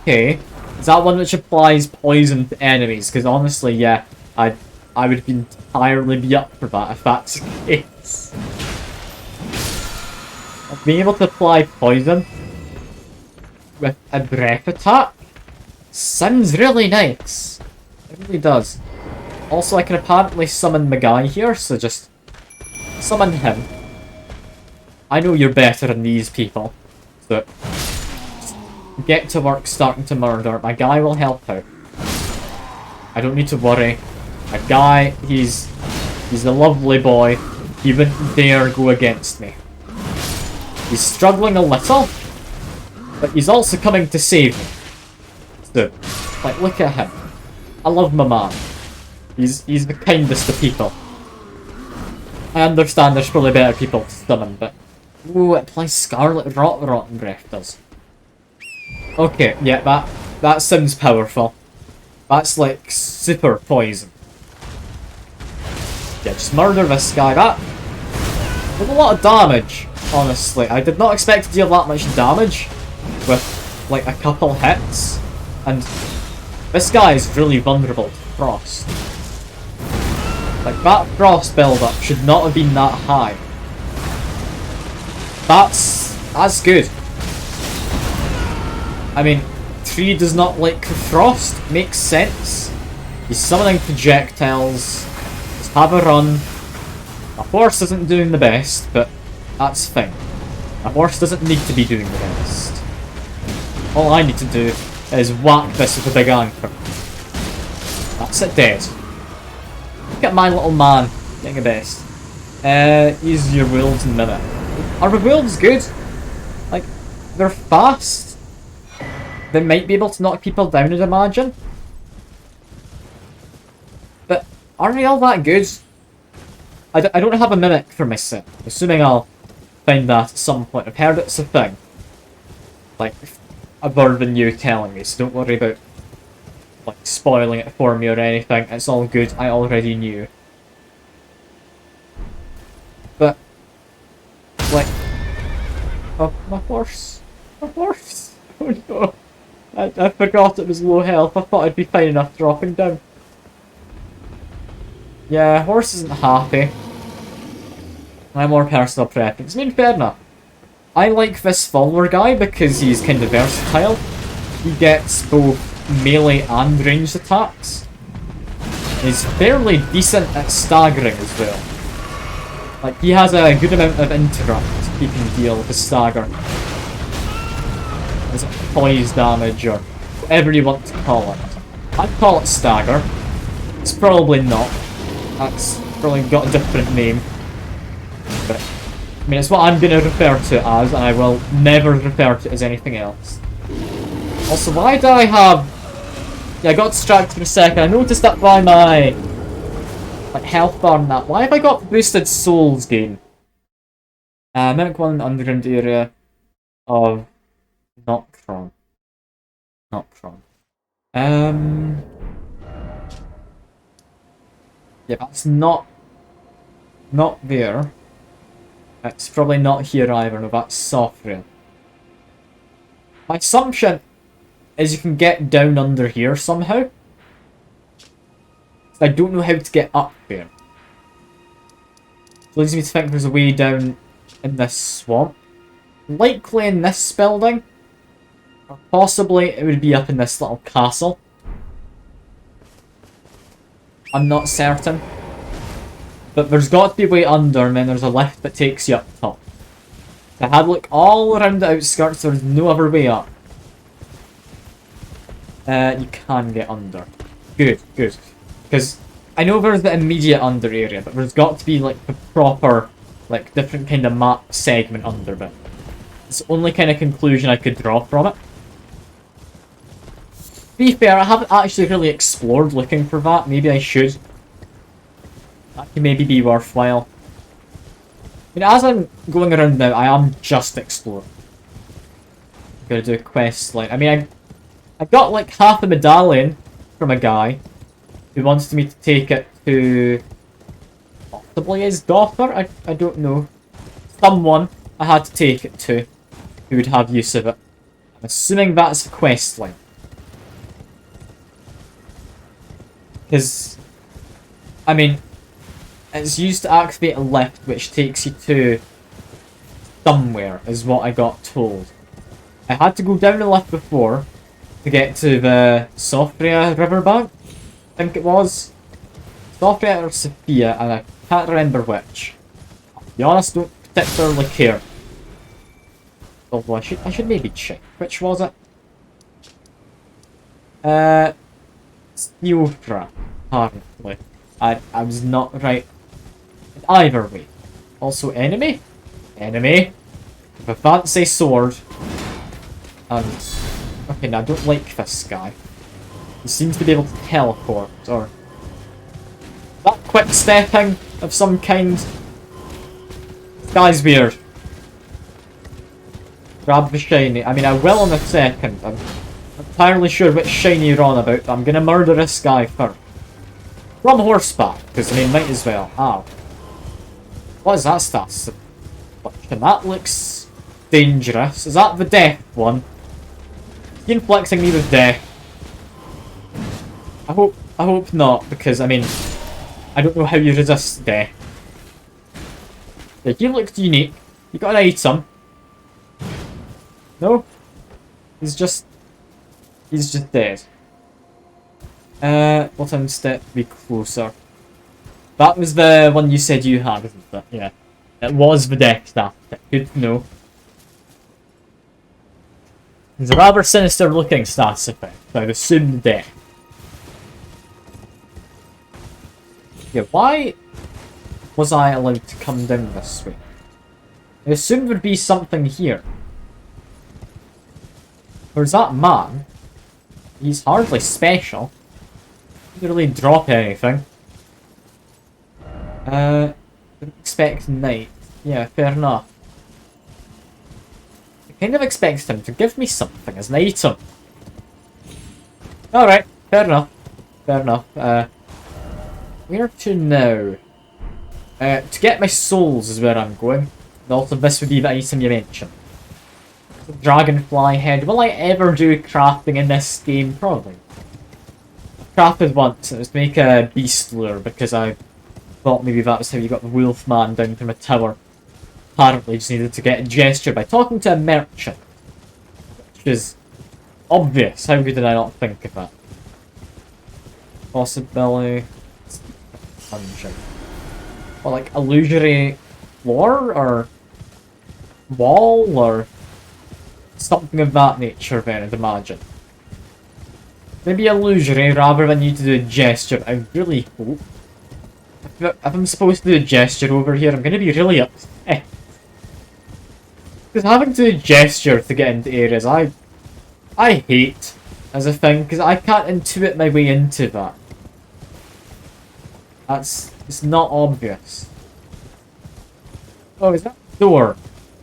Okay, is that one which applies poison to enemies? Because honestly, yeah, I would entirely be up for that if that's the case. Being able to apply poison with a breath attack sounds really nice. It really does. Also, I can apparently summon the guy here, so just summon him. I know you're better than these people, so get to work starting to murder. My guy will help out. I don't need to worry. My guy, he's a lovely boy. He wouldn't dare go against me. He's struggling a little, but he's also coming to save me. So, like, look at him. I love my man. He's the kindest of people. I understand there's probably better people to summon, but... Ooh, it applies Scarlet Rotten Breath does. Okay, yeah, that sounds powerful. That's like super poison. Yeah, just murder this guy. That did a lot of damage, honestly. I did not expect to deal that much damage with like a couple hits. And this guy is really vulnerable to frost. Like, that frost build-up should not have been that high. That's good. I mean, tree does not like frost. Makes sense. He's summoning projectiles. Just have a run. My horse isn't doing the best, but that's fine. My horse doesn't need to be doing the best. All I need to do is whack this with a big anchor. That's it dead. Look at my little man getting a best. Use your wolves in a minute. Are the wolves good? Like, they're fast. They might be able to knock people down, I'd imagine. But are they all that good? I don't have a mimic for my set. Assuming I'll find that at some point. I've heard it's a thing. Like, other than you telling me, so don't worry about like spoiling it for me or anything. It's all good. I already knew. But like, oh, my horse. My horse. Oh no. I forgot it was low health. I thought I'd be fine enough dropping down. Yeah, horse isn't happy. My more personal preference. I mean, fair enough. I like this follower guy because he's kind of versatile. He gets both melee and ranged attacks. He's fairly decent at staggering as well. Like, he has a good amount of interrupt. he can deal with the stagger. Is it poise damage or whatever you want to call it? I'd call it stagger. It's probably not. That's probably got a different name. But I mean, it's what I'm going to refer to it as, and I will never refer to it as anything else. Also, why did I have... Yeah, I got distracted for a second. I noticed that by my like health bar and that. Why have I got boosted souls gain? Mimic one in the underground area of Noctron. Noctron. Yeah, that's not there. It's probably not here either. No, that's Sophria. My assumption is you can get down under here somehow. I don't know how to get up there. It leads me to think there's a way down in this swamp. Likely in this building. Or possibly it would be up in this little castle. I'm not certain. But there's got to be a way under, and then there's a lift that takes you up top. If I had a look all around the outskirts, there's no other way up. You can get under. Good, good. Because I know there's the immediate under area, but there's got to be like the proper, like different kind of map segment under bit. It's the only kind of conclusion I could draw from it. To be fair, I haven't actually really explored looking for that. Maybe I should. That could maybe be worthwhile. I mean, as I'm going around now, I am just exploring. I'm gonna do a quest line. I mean, I got like half a medallion from a guy who wants me to take it to possibly his daughter. I don't know. Someone I had to take it to who would have use of it. I'm assuming that's a quest line. Because, I mean, it's used to activate a lift which takes you to somewhere, is what I got told. I had to go down the lift before to get to the Sophria riverbank, I think it was. Sophria or Sophia, and I can't remember which. I'll be honest, don't particularly care. Although I should maybe check. Which was it? Steelfra, apparently. I was not right. Either way. Also, enemy? Enemy. With a fancy sword. And... okay, now I don't like this guy. He seems to be able to teleport, or... that quick stepping of some kind. This guy's weird. Grab the shiny. I mean, I will in a second. I'm entirely sure which shiny you're on about, but I'm gonna murder this guy first. From horseback, because I mean, might as well. Ow. What is that stats? That looks dangerous. Is that the death one? Is he inflicting me with death? I hope not, because I mean, I don't know how you resist death. Yeah, you looked unique. You got an item. No? He's just dead. What time step be closer? That was the one you said you had, isn't it? Yeah. It was the death staff. Good to know. It's a rather sinister looking status effect, so I'd assume death. Yeah, why was I allowed to come down this way? I assumed there'd be something here. Where's that man? He's hardly special. He didn't really drop anything. Didn't expect night. Yeah, fair enough. I kind of expected him to give me something as an item. Alright, fair enough. Fair enough. Where to now? To get my souls is where I'm going. And also this would be the item you mentioned. Dragonfly head. Will I ever do crafting in this game? Probably. I crafted once, and it was to make a beast lure, because I thought maybe that was how you got the wolf man down from a tower. Apparently just needed to get a gesture by talking to a merchant. Which is obvious. How did I not think of that? Possibility. Dungeon. Or like illusory floor, or wall or something of that nature then, I'd imagine. Maybe illusory rather than you to do a gesture. I really hope. If I'm supposed to do a gesture over here, I'm going to be really upset. Because having to do a gesture to get into areas, I hate as a thing, because I can't intuit my way into that. It's not obvious. Oh, is that a door?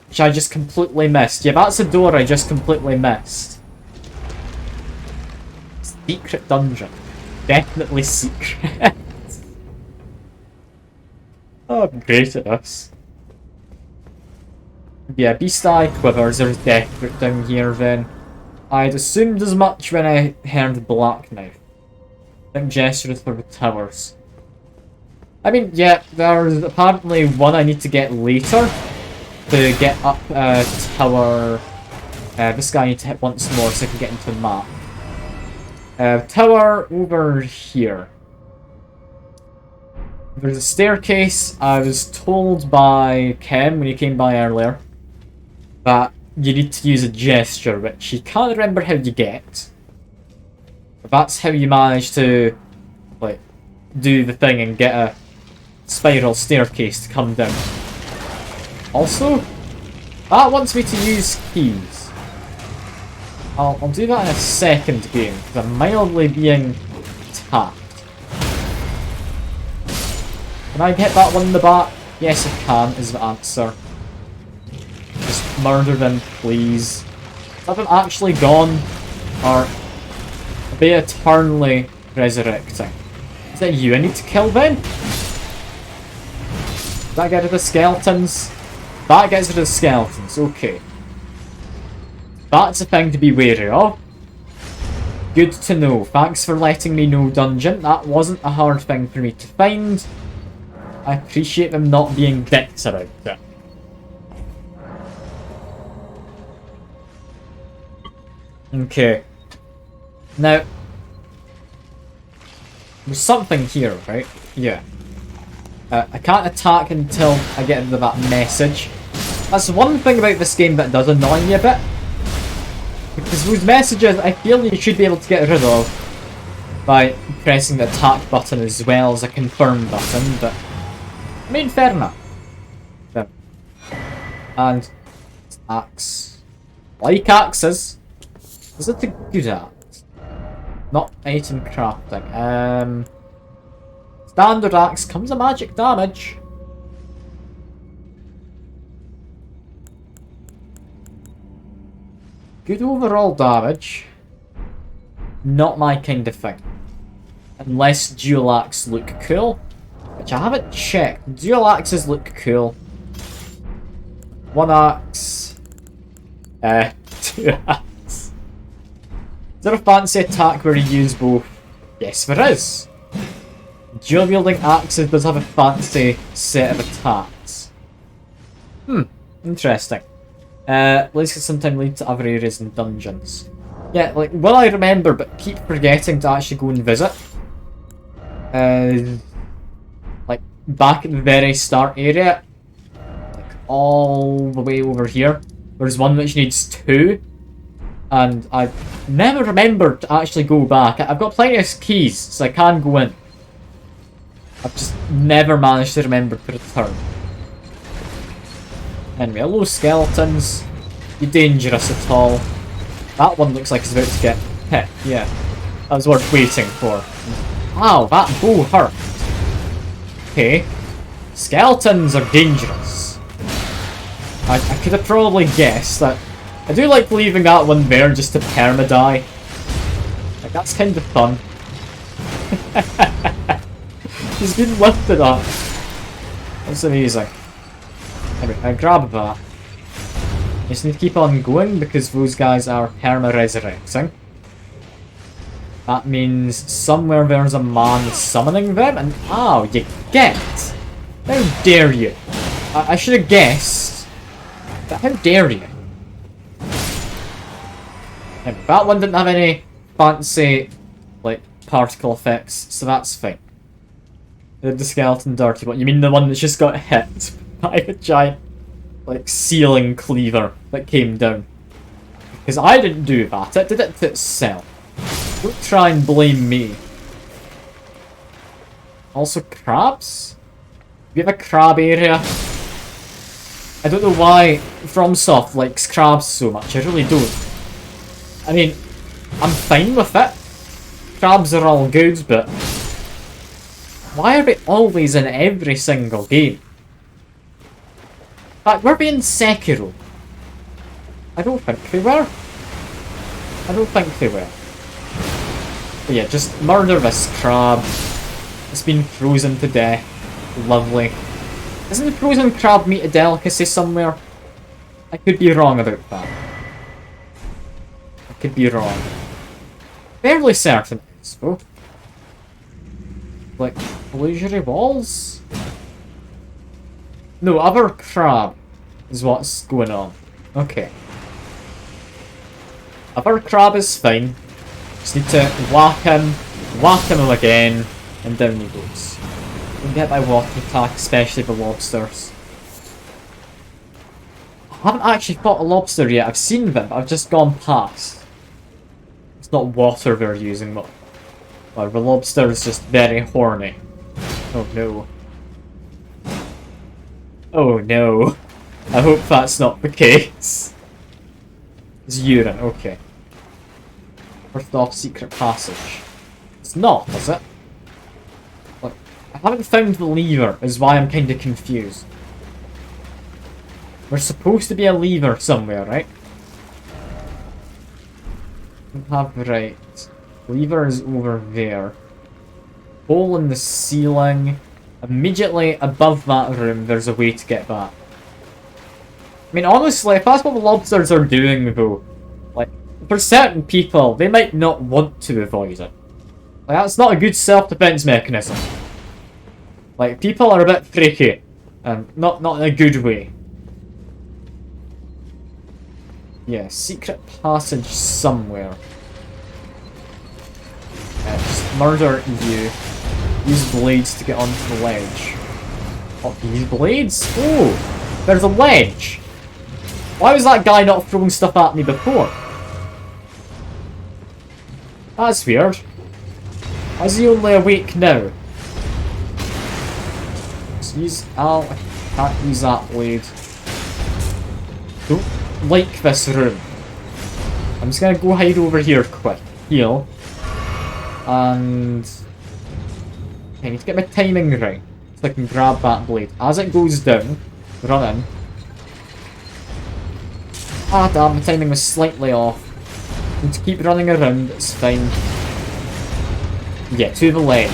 Which I just completely missed. Yeah, that's a door I just completely missed. Secret dungeon. Definitely secret. Oh, I'm great at this. Yeah, Beast Eye Quivers, there's Death down here then. I'd assumed as much when I heard Black Knife. I think gestures for the towers. I mean, yeah, there's apparently one I need to get later to get up tower. This guy I need to hit once more so I can get into the map. Tower over here. There's a staircase. I was told by Ken when he came by earlier that you need to use a gesture, which you can't remember how you get. But that's how you manage to, like, do the thing and get a spiral staircase to come down. Also, that wants me to use keys. I'll do that in a second game, because I'm mildly being attacked. Can I hit that one in the back? Yes, I can, is the answer. Just murder them, please. Have them actually gone, or are they eternally resurrecting? Is that you I need to kill then? Does that get rid of the skeletons? That gets rid of the skeletons, okay. That's a thing to be wary of. Good to know. Thanks for letting me know, dungeon. That wasn't a hard thing for me to find. I appreciate them not being dicks about it. Okay. Now, there's something here, right? Yeah. I can't attack until I get into that message. That's one thing about this game that does annoy me a bit. Because those messages, I feel you should be able to get rid of by pressing the attack button as well as a confirm button, but I mean, fair enough. Yeah. And axe. Like axes. Is it a good axe? Not item crafting. Standard axe comes a magic damage. Good overall damage. Not my kind of thing. Unless dual axe look cool. Which I haven't checked. Dual axes look cool. One axe. Two axe. Is there a fancy attack where you use both? Yes, there is. Dual wielding axes does have a fancy set of attacks. Interesting. Let's get some time lead to other areas and dungeons. Yeah, like, will I remember but keep forgetting to actually go and visit? Like, back at the very start area, like, all the way over here, there's one which needs 2, and I've never remembered to actually go back. I've got plenty of keys, so I can go in. I've just never managed to remember to return. Anyway, hello skeletons. You dangerous at all? That one looks like it's about to get hit, yeah. That was worth waiting for. Ow, that bow hurt. Okay. Skeletons are dangerous. I could have probably guessed that. I do like leaving that one there just to perma-die. Like, that's kind of fun. He's been lifted up. That's amazing. Anyway, I grab that. I just need to keep on going because those guys are perma-resurrecting. That means somewhere there's a man summoning them, and ow, you get! How dare you! I should have guessed, but how dare you! Anyway, that one didn't have any fancy, like, particle effects, so that's fine. The skeleton dirty one. You mean the one that's just got hit by a giant like, ceiling cleaver that came down. Because I didn't do that, it did it to itself. Don't try and blame me. Also, crabs? We have a crab area. I don't know why FromSoft likes crabs so much, I really don't. I mean, I'm fine with it. Crabs are all good, but why are we always in every single game? In fact, we're being Sekiro. I don't think they were. I don't think they were. But yeah, just murder this crab. It's been frozen to death. Lovely. Isn't frozen crab meat a delicacy somewhere? I could be wrong about that. I could be wrong. Fairly certain it's though. Like, illusory walls? No, other crab is what's going on. Okay. Other crab is fine. Just need to whack him again, and down he goes. Don't get by water attack, especially the lobsters. I haven't actually fought a lobster yet. I've seen them, but I've just gone past. It's not water they're using, but well, the lobster is just very horny. Oh no. Oh no. I hope that's not the case. It's urine, okay. First off, secret passage. It's not, is it? Like, I haven't found the lever, is why I'm kinda confused. There's supposed to be a lever somewhere, right? Right. Lever is over there. Hole in the ceiling. Immediately above that room, there's a way to get back. I mean, honestly, if that's what the lobsters are doing, though, like, for certain people, they might not want to avoid it. Like, that's not a good self-defense mechanism. Like, people are a bit freaky, and not in a good way. Yeah, secret passage somewhere. Just murder you. Use blades to get onto the ledge. Oh, use blades? Oh! There's a ledge! Why was that guy not throwing stuff at me before? That's weird. Why is he only awake now? Let's use... I can't use that blade. Don't like this room. I'm just gonna go hide over here quick. Heal. And... I need to get my timing right. So I can grab that blade. As it goes down, run in. Ah damn, the timing was slightly off. Need to keep running around, it's fine. Yeah, to the ledge.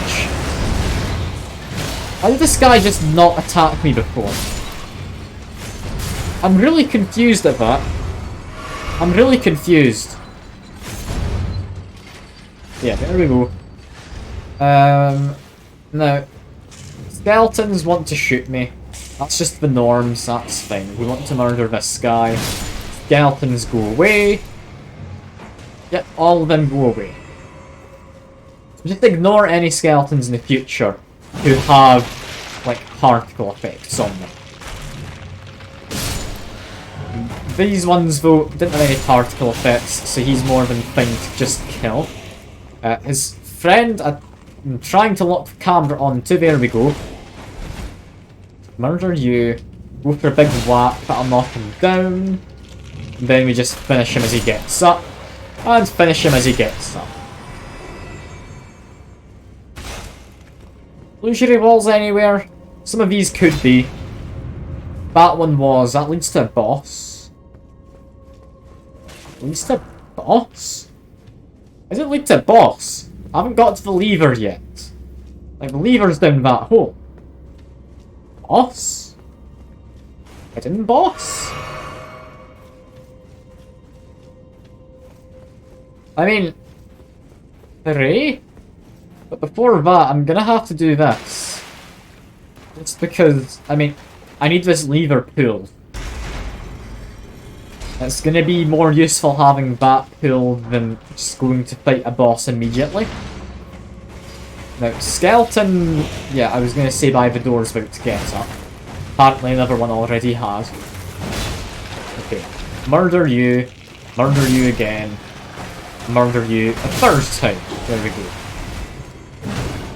How did this guy just not attack me before? I'm really confused at that. I'm really confused. Yeah, there we go. Now, skeletons want to shoot me. That's just the norms, that's fine. We want to murder this guy. Skeletons go away. Yep, all of them go away. Just ignore any skeletons in the future who have, like, particle effects on them. These ones, though, didn't have any particle effects, so he's more than fine to just kill. His friend, I'm trying to lock the camera on to, there we go. Murder you, go for a big whack, that'll knock him down. And then we just finish him as he gets up. And finish him as he gets up. Illusory walls anywhere? Some of these could be. That one was. That leads to a boss. Leads to a boss? Does it lead to a boss? I haven't got to the lever yet. Like, the lever's down that hole. Boss? Hidden boss? I mean... hooray? But before that, I'm gonna have to do this. It's because, I mean, I need this lever pulled. It's gonna be more useful having that pulled than just going to fight a boss immediately. Now, skeleton... yeah, I was gonna say by the door's about to get up. Apparently another one already has. Murder you again, murder you a third time. There we go.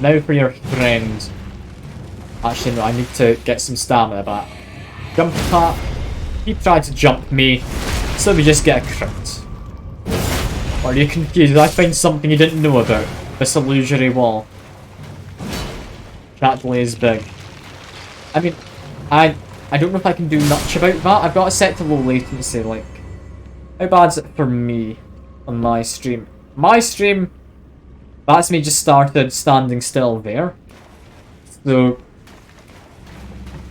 Now for your friend. Actually, no, I need to get some stamina back. Jump attack. He tried to jump me, so we just get a crit. Or are you confused? Did I find something you didn't know about? This illusory wall. Actually is big. I mean, I don't know if I can do much about that. I've got it set to low latency, like. How bad's it for me on my stream? My stream, that's me just started standing still there. So,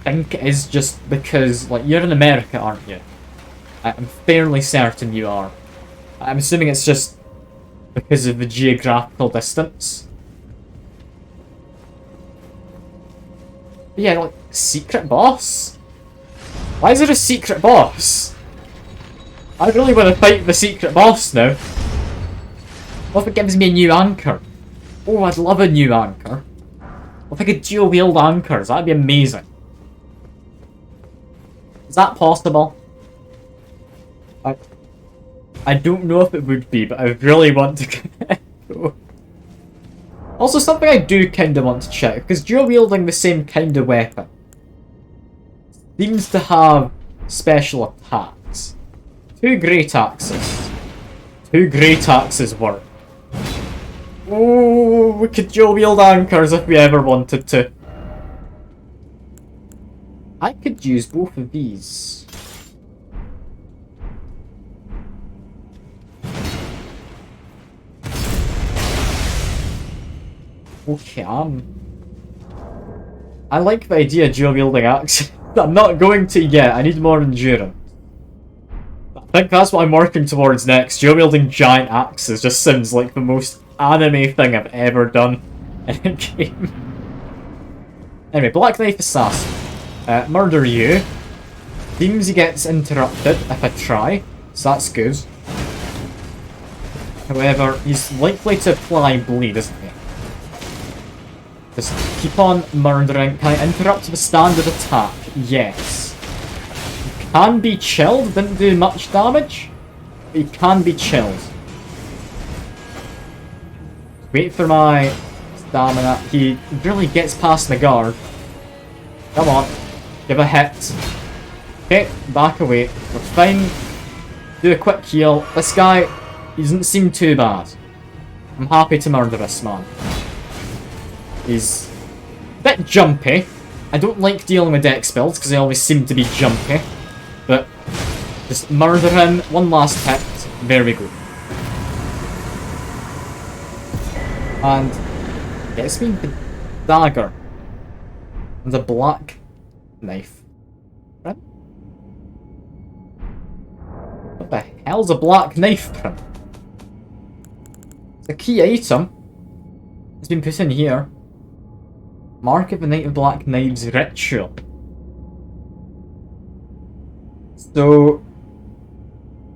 I think it is just because, like, you're in America, aren't you? I'm fairly certain you are. I'm assuming it's just because of the geographical distance. But yeah, like, secret boss? Why is there a secret boss? I really want to fight the secret boss now. What if it gives me a new anchor? Oh, I'd love a new anchor. What if I could dual-wield anchors? That'd be amazing. Is that possible? I don't know if it would be, but I really want to go. Also, something I do kind of want to check, because dual-wielding the same kind of weapon seems to have special attacks. 2 great axes. 2 great axes work. Oh, we could dual-wield anchors if we ever wanted to. I could use both of these. Okay, I like the idea of dual-wielding axes. I'm not going to yet, I need more endurance. I think that's what I'm working towards next. Dual-wielding giant axes just sounds like the most anime thing I've ever done in a game. Anyway, Black Knife Assassin. Murder you. Seems he gets interrupted if I try, so that's good. However, he's likely to apply bleed, isn't he? Just keep on murdering. Can I interrupt the standard attack? Yes. He can be chilled, didn't do much damage. But he can be chilled. Wait for my stamina. He really gets past the guard. Come on. Give a hit. Okay, back away. We're fine. Do a quick heal. This guy, he doesn't seem too bad. I'm happy to murder this man. He's a bit jumpy. I don't like dealing with dex builds because they always seem to be jumpy. But just murder him. One last hit. There we go. And gets me the dagger. And the black knife. Right? What the hell's a black knife print? It's a key item. It's been put in here. Mark of the Knight of Black Knives ritual. So,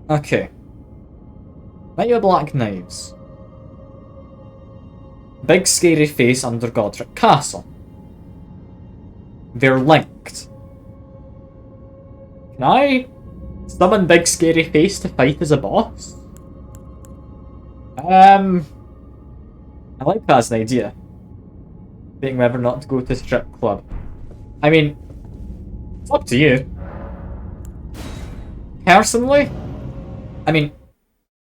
okay. Knight of Black Knives. Big scary face under Godric Castle. They're linked. Can I summon Big Scary Face to fight as a boss? I like that as an idea. Debating whether or not to go to strip club. I mean, it's up to you. Personally, I mean,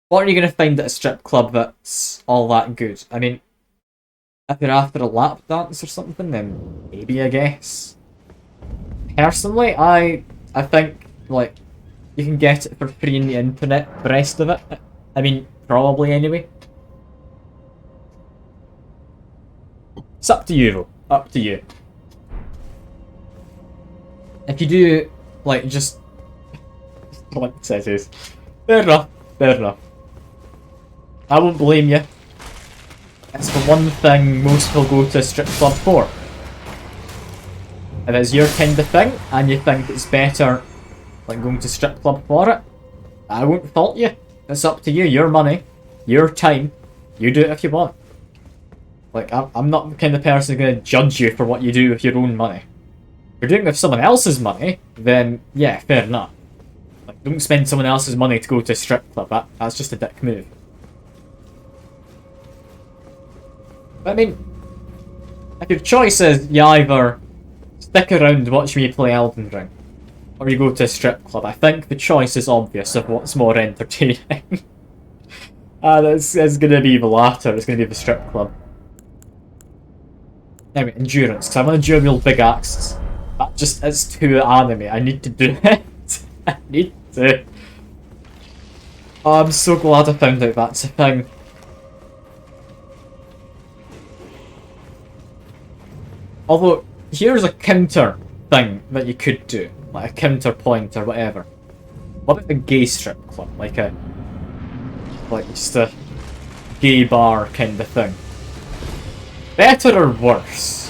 what are you going to find at a strip club that's all that good? I mean, if you're after a lap dance or something, then maybe, I guess. Personally, I think, like, you can get it for free on the internet, the rest of it. I mean, probably anyway. It's up to you, though. Up to you. If you do, like, just... like it says is. Fair enough. Fair enough. I won't blame you. It's the one thing most people go to a strip club for. If it's your kind of thing, and you think it's better, like, going to strip club for it, I won't fault you. It's up to you. Your money. Your time. You do it if you want. Like, I'm not the kind of person who's going to judge you for what you do with your own money. If you're doing it with someone else's money, then, yeah, fair enough. Like, don't spend someone else's money to go to a strip club. That's just a dick move. But I mean, if your choice is you either stick around and watch me play Elden Ring, or you go to a strip club, I think the choice is obvious of what's more entertaining. It's gonna be the latter, it's gonna be the strip club. Anyway, endurance, because I want to do a real big axe. That just is too anime, I need to do it. I need to. Oh, I'm so glad I found out that's a thing. Although, here's a counter thing that you could do. Like a counterpoint or whatever. What about the gay strip club? Like just a gay bar kind of thing. Better or worse?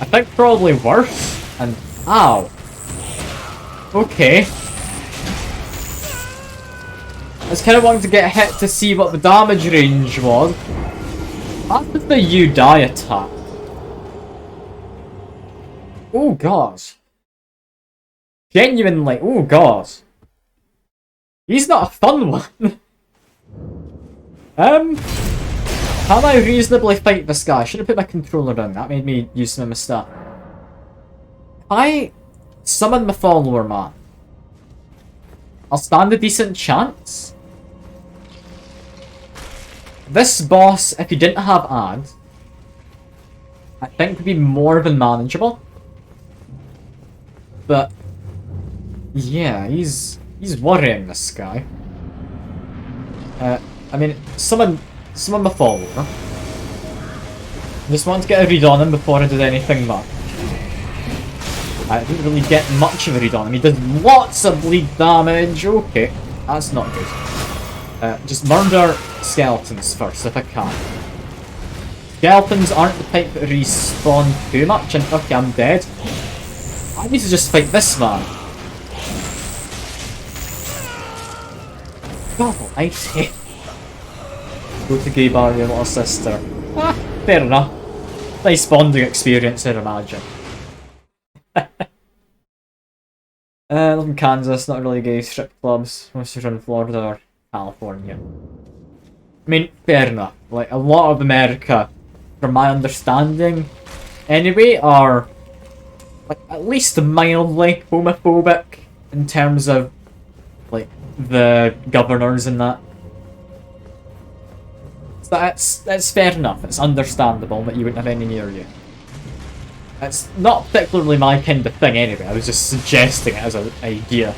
I think probably worse. And ow. Okay. I was kind of wanting to get hit to see what the damage range was. After the you die attack. Oh god. Genuinely, oh god. He's not a fun one. Can I reasonably fight this guy? I should have put my controller down. That made me use some of my stuff. If I summon my follower man, I'll stand a decent chance. This boss, if he didn't have ads, I think would be more than manageable. But yeah, he's worrying, this guy. I mean, summon my follower. Just want to get a read on him before I did anything much. I didn't really get much of a read on him. He did lots of bleed damage. Okay, that's not good. Just murder skeletons first, if I can. Skeletons aren't the type that respawn too much, and okay, I'm dead. I need to just fight this man. God almighty. Go to gay bar, your little sister. Ah, fair enough. Nice bonding experience, I imagine. I live in Kansas, not really gay strip clubs. Most are in Florida or California. I mean, fair enough. Like, a lot of America, from my understanding, anyway, are like at least mildly homophobic in terms of like the governors and that. So that's fair enough. It's understandable that you wouldn't have any near you. It's not particularly my kind of thing anyway. I was just suggesting it as an idea.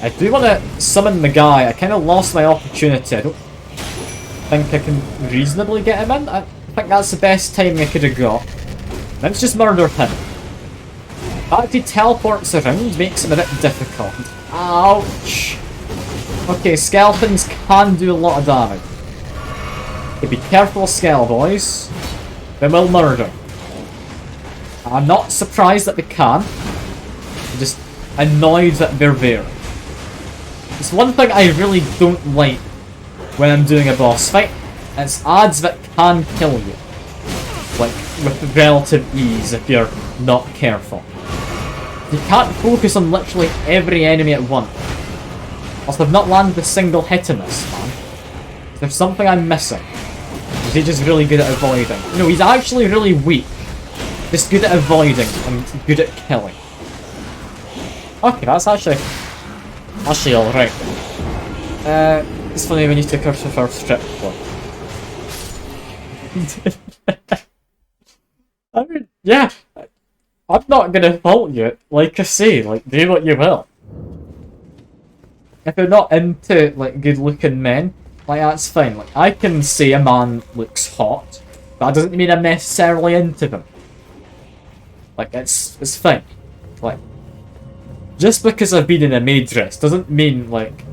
I do want to summon the guy. I kind of lost my opportunity. I don't think I can reasonably get him in. I think that's the best timing I could have got. Let's just murder him. The fact he teleports around makes him a bit difficult. Ouch! Okay, skeletons can do a lot of damage. Okay, be careful, Skell boys. They will murder. I'm not surprised that they can. I'm just annoyed that they're there. It's one thing I really don't like when I'm doing a boss fight. It's ads that can kill you. Like, with relative ease if you're not careful. You can't focus on literally every enemy at once. Also, I've not landed a single hit in this, man. There's something I'm missing. Is he just really good at avoiding? No, he's actually really weak. Just good at avoiding and good at killing. Okay, that's actually alright. It's funny when you took her to first strip club. I mean, yeah. I'm not gonna fault you. Like I say, like, do what you will. If you're not into, like, good-looking men, like, that's fine. Like, I can say a man looks hot, but that doesn't mean I'm necessarily into them. Like, it's fine. Like, just because I've been in a maid dress doesn't mean, like,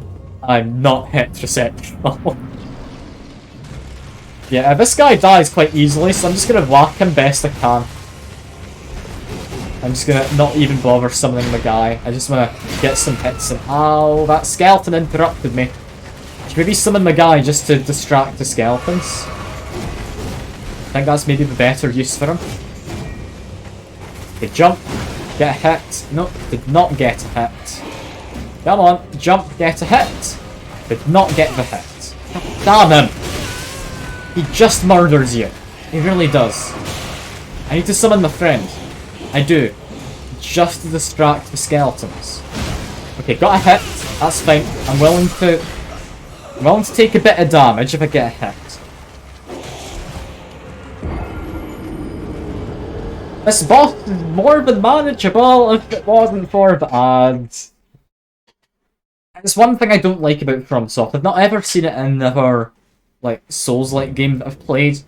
I'm not heterosexual. Yeah, this guy dies quite easily, so I'm just gonna whack him best I can. I'm just gonna not even bother summoning the guy. I just wanna get some hits and ow, that skeleton interrupted me. Should maybe summon the guy just to distract the skeletons? I think that's maybe the better use for him. Okay, jump. Get a hit. Nope, did not get a hit. Come on, jump, get a hit. Did not get the hit. Damn him! He just murders you. He really does. I need to summon my friend. I do. Just to distract the skeletons. Okay, got a hit. That's fine. I'm willing to take a bit of damage if I get a hit. This boss is more than manageable if it wasn't for the ads. It's one thing I don't like about FromSoft. I've not ever seen it in another, like, Souls-like game that I've played.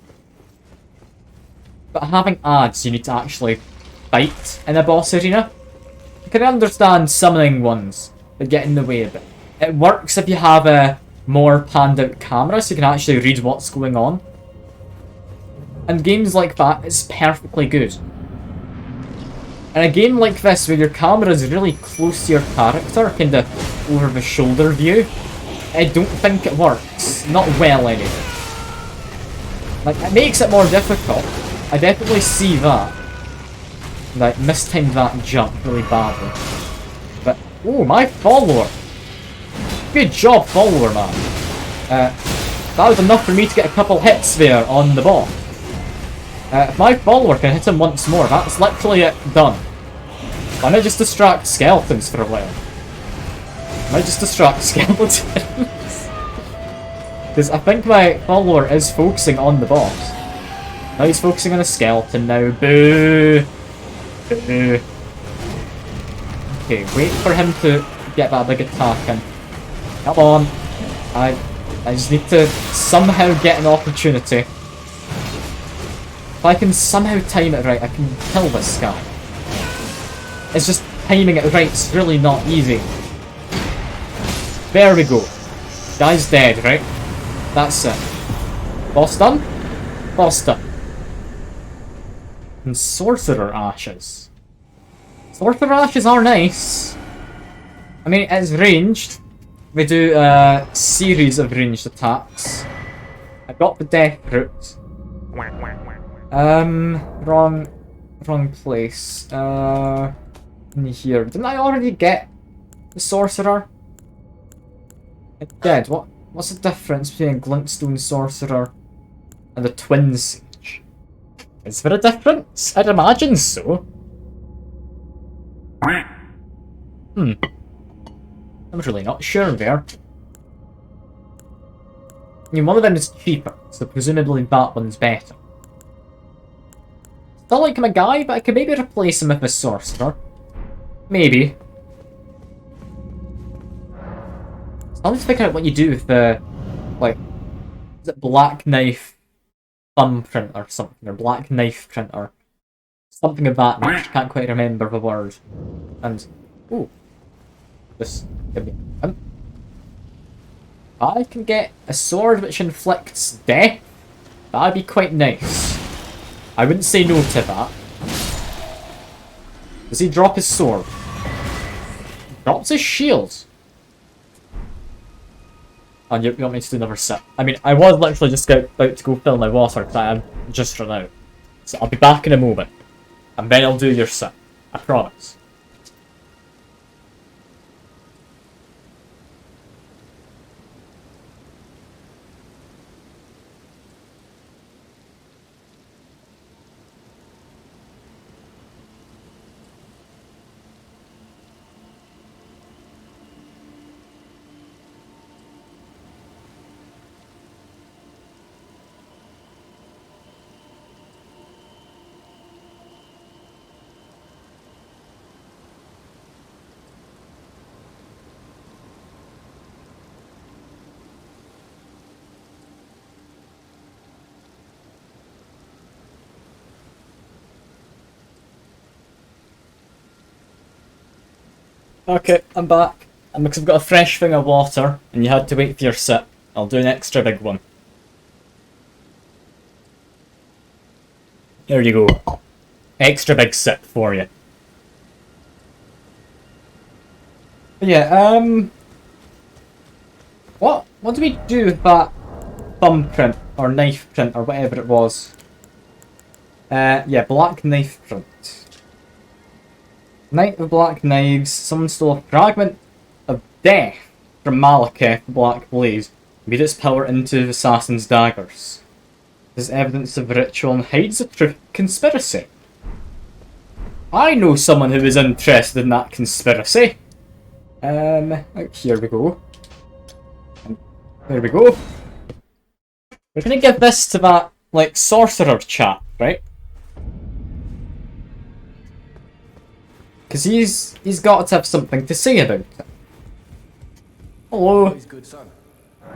But having ads, you need to actually fight in a boss arena. I can understand summoning ones that get in the way a bit. It works if you have a more panned out camera so you can actually read what's going on. And games like that, it's perfectly good. In a game like this, where your camera is really close to your character, kind of over the shoulder view, I don't think it works. Not well, anyway. Like, it makes it more difficult. I definitely see that. Like, mistimed that jump really badly. But, oh, my follower! Good job, follower, man. That was enough for me to get a couple hits there on the boss. If my follower can hit him once more, that's literally it done. Why not just distract skeletons for a while? Might just distract skeletons. Because I think my follower is focusing on the boss. Now he's focusing on a skeleton now. Boo! Boo. Okay, wait for him to get that big attack in. Come on. I just need to somehow get an opportunity. If I can somehow time it right, I can kill this guy. It's just timing it right, it's really not easy. There we go. Guy's dead, right? That's it. Boss done? Boss done. And Sorcerer Ashes. Sorcerer Ashes are nice. I mean, it's ranged. We do a series of ranged attacks. I got the Death Root. Wrong place. In here. Didn't I already get the Sorcerer? I did. What's the difference between a Glintstone Sorcerer and the Twin Sage? Is there a difference? I'd imagine so. I'm really not sure there. I mean, one of them is cheaper, so presumably that one's better. Still like my guy, but I could maybe replace him with a Sorcerer. Maybe. I'll need to figure out what you do with the, like, is it Black Knife thumbprint or something, or Black Knife printer. Something of that nature, I can't quite remember the word. And, ooh. Just give me I can get a sword which inflicts death? That'd be quite nice. I wouldn't say no to that. Does he drop his sword? Drops his shield. And you want me to do another sip? I mean, I was literally just about to go fill my water because I am just run out. So I'll be back in a moment. And then I'll do your sip. I promise. Okay, I'm back. And because I've got a fresh thing of water, and you had to wait for your sip, I'll do an extra big one. There you go. Extra big sip for you. But yeah, what do we do with that thumbprint, or knife print, or whatever it was? Yeah, black knife print. Knight of Black Knives. Someone stole a fragment of death from Malekith, the Black Blaze, made its power into assassin's daggers. There's evidence of ritual and hides a true conspiracy. I know someone who is interested in that conspiracy. Here we go. There we go. We're gonna give this to that, like, sorcerer chap, right? Because he's got to have something to say about it. Hello. Good son.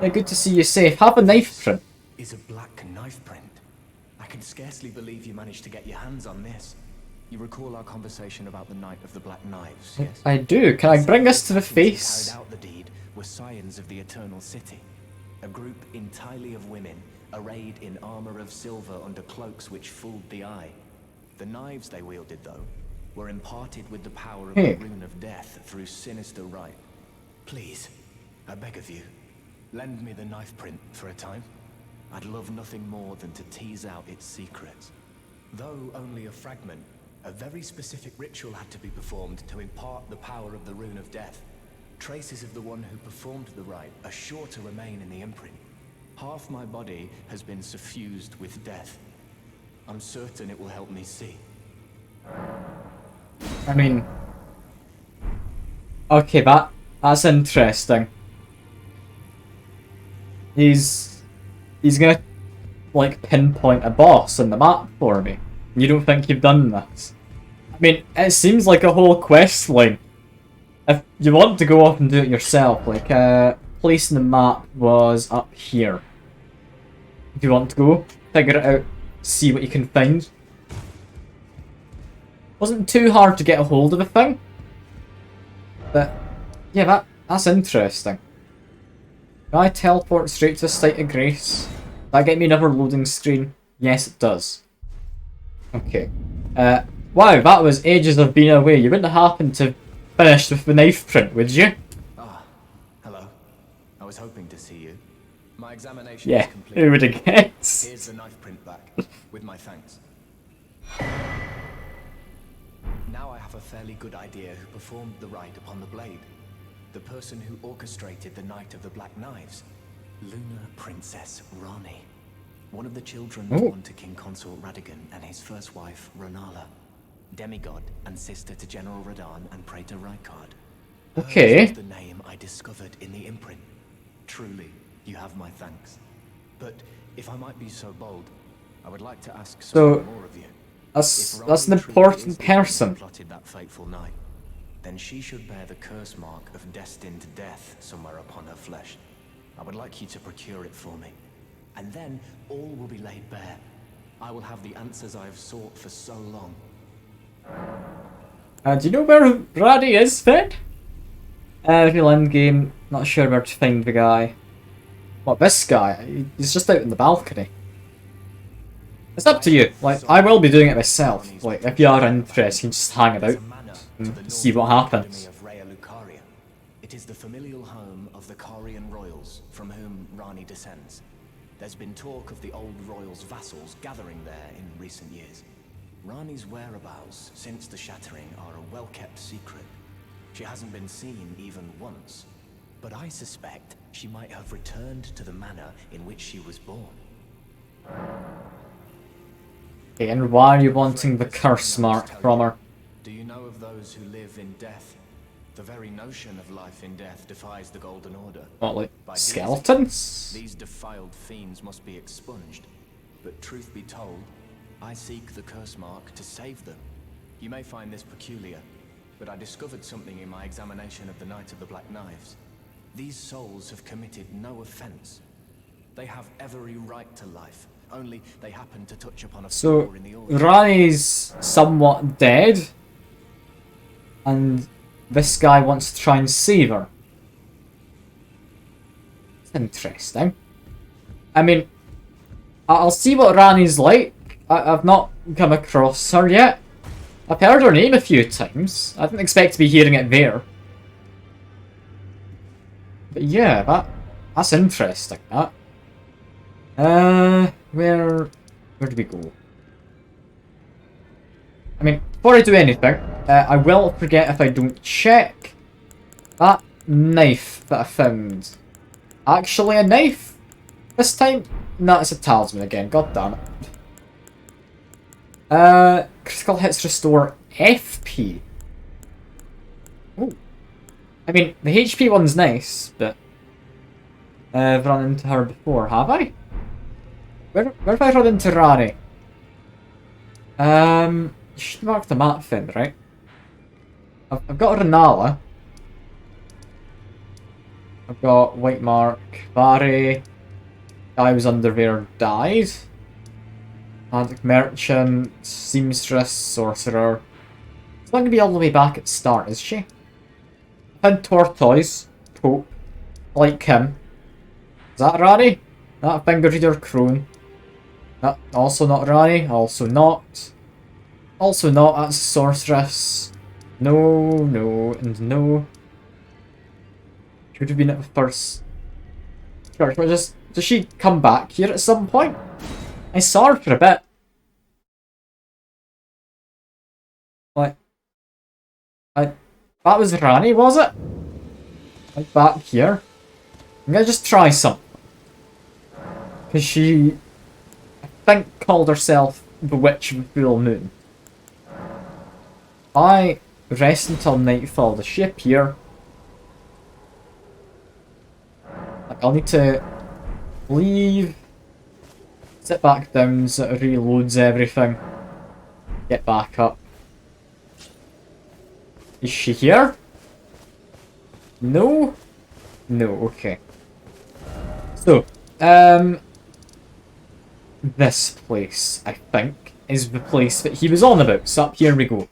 Yeah, good to see you safe. Have a knife print. Is a black knife print. I can scarcely believe you managed to get your hands on this. You recall our conversation about the Night of the Black Knives, yes? I do. Can I bring this to the face? Carried out the deed were scions of the Eternal City, a group entirely of women, arrayed in armor of silver under cloaks which fooled the eye. The knives they wielded, though, were imparted with the power of the Rune of Death through sinister rite. Please, I beg of you, lend me the knife print for a time. I'd love nothing more than to tease out its secrets. Though only a fragment, a very specific ritual had to be performed to impart the power of the Rune of Death. Traces of the one who performed the rite are sure to remain in the imprint. Half my body has been suffused with death. I'm certain it will help me see. I mean... Okay, that's interesting. He's gonna, like, pinpoint a boss on the map for me. You don't think you've done this? I mean, it seems like a whole quest line. If you want to go off and do it yourself, like, place in the map was up here. Do you want to go? Figure it out, see what you can find. Wasn't too hard to get a hold of the thing. But, yeah, that's interesting. Can I teleport straight to a site of grace? Does that get me another loading screen? Yes, it does. Okay. Wow, that was ages of being away. You wouldn't have happened to finish with the knife print, would you? Ah, hello. I was hoping to see you. My examination Yeah, is complete. who would have guessed? Here's the knife print back, with my thanks. Now I have a fairly good idea who performed the rite upon the blade. The person who orchestrated the Night of the Black Knives. Lunar Princess Rani. One of the children born to King Consort Radigan and his first wife, Renala. Demigod and sister to General Radahn and Praetor Rykard. Okay. Hers was the name I discovered in the imprint. Truly, you have my thanks. But if I might be so bold, I would like to ask something more of you. That's an important person. Plotted that fateful night, then she should bear the curse mark of destined death somewhere upon her flesh. I would like you to procure it for me, and then all will be laid bare. I will have the answers I have sought for so long. Do you know where Raddy is, Fed? Real endgame, not sure where to find the guy. What, this guy? He's just out in the balcony. It's up to you. Like, I will be doing it myself. Like, if you are interested, you can just hang about and see what happens. It is the familial home of the Carian royals, from whom Rani descends. There's been talk of the old royals' vassals gathering there in recent years. Rani's whereabouts since the shattering are a well-kept secret. She hasn't been seen even once, but I suspect she might have returned to the manor in which she was born. Okay, and why are you wanting the curse mark from her? Do you know of those who live in death? The very notion of life in death defies the Golden Order. What, like, skeletons? These defiled fiends must be expunged. But truth be told, I seek the curse mark to save them. You may find this peculiar, but I discovered something in my examination of the Night of the Black Knives. These souls have committed no offense. They have every right to life, only they happen to touch upon a flaw in the order. Rani's somewhat dead, and this guy wants to try and save her. It's interesting. I mean, I'll see what Rani's like. I've not come across her yet. I've heard her name a few times. I didn't expect to be hearing it there. But yeah, that's interesting, that. Where do we go? I mean, before I do anything, I will forget if I don't check. That knife that I found actually a knife this time? No, it's a talisman again. God damn it. Critical hits restore FP. Ooh. I mean, the HP one's nice, but I've run into her before, have I? Where have I run into Rani? You should mark the map then, right? I've got Renala. I've got White Mark, Barry. Guy was under there, died. Atlantic Merchant, Seamstress, Sorcerer. She's not going to be all the way back at the start, is she? I found Tortoise, Pope, like him. Is that Rani? That Finger Reader, Crone. That also not Rani, also not. Also not, that's a Sorceress. No, no, and no. Should have been at the first. Sure, but does she come back here at some point? I saw her for a bit. Like, that was Rani, was it? Like back here. I'm gonna just try something. Because she, I think, called herself the Witch of the Full Moon. I rest until nightfall. Does she appear? Like, I'll need to leave, sit back down so it reloads everything, get back up. Is she here? No? No, okay. So, this place, I think, is the place that he was on about. So up here we go.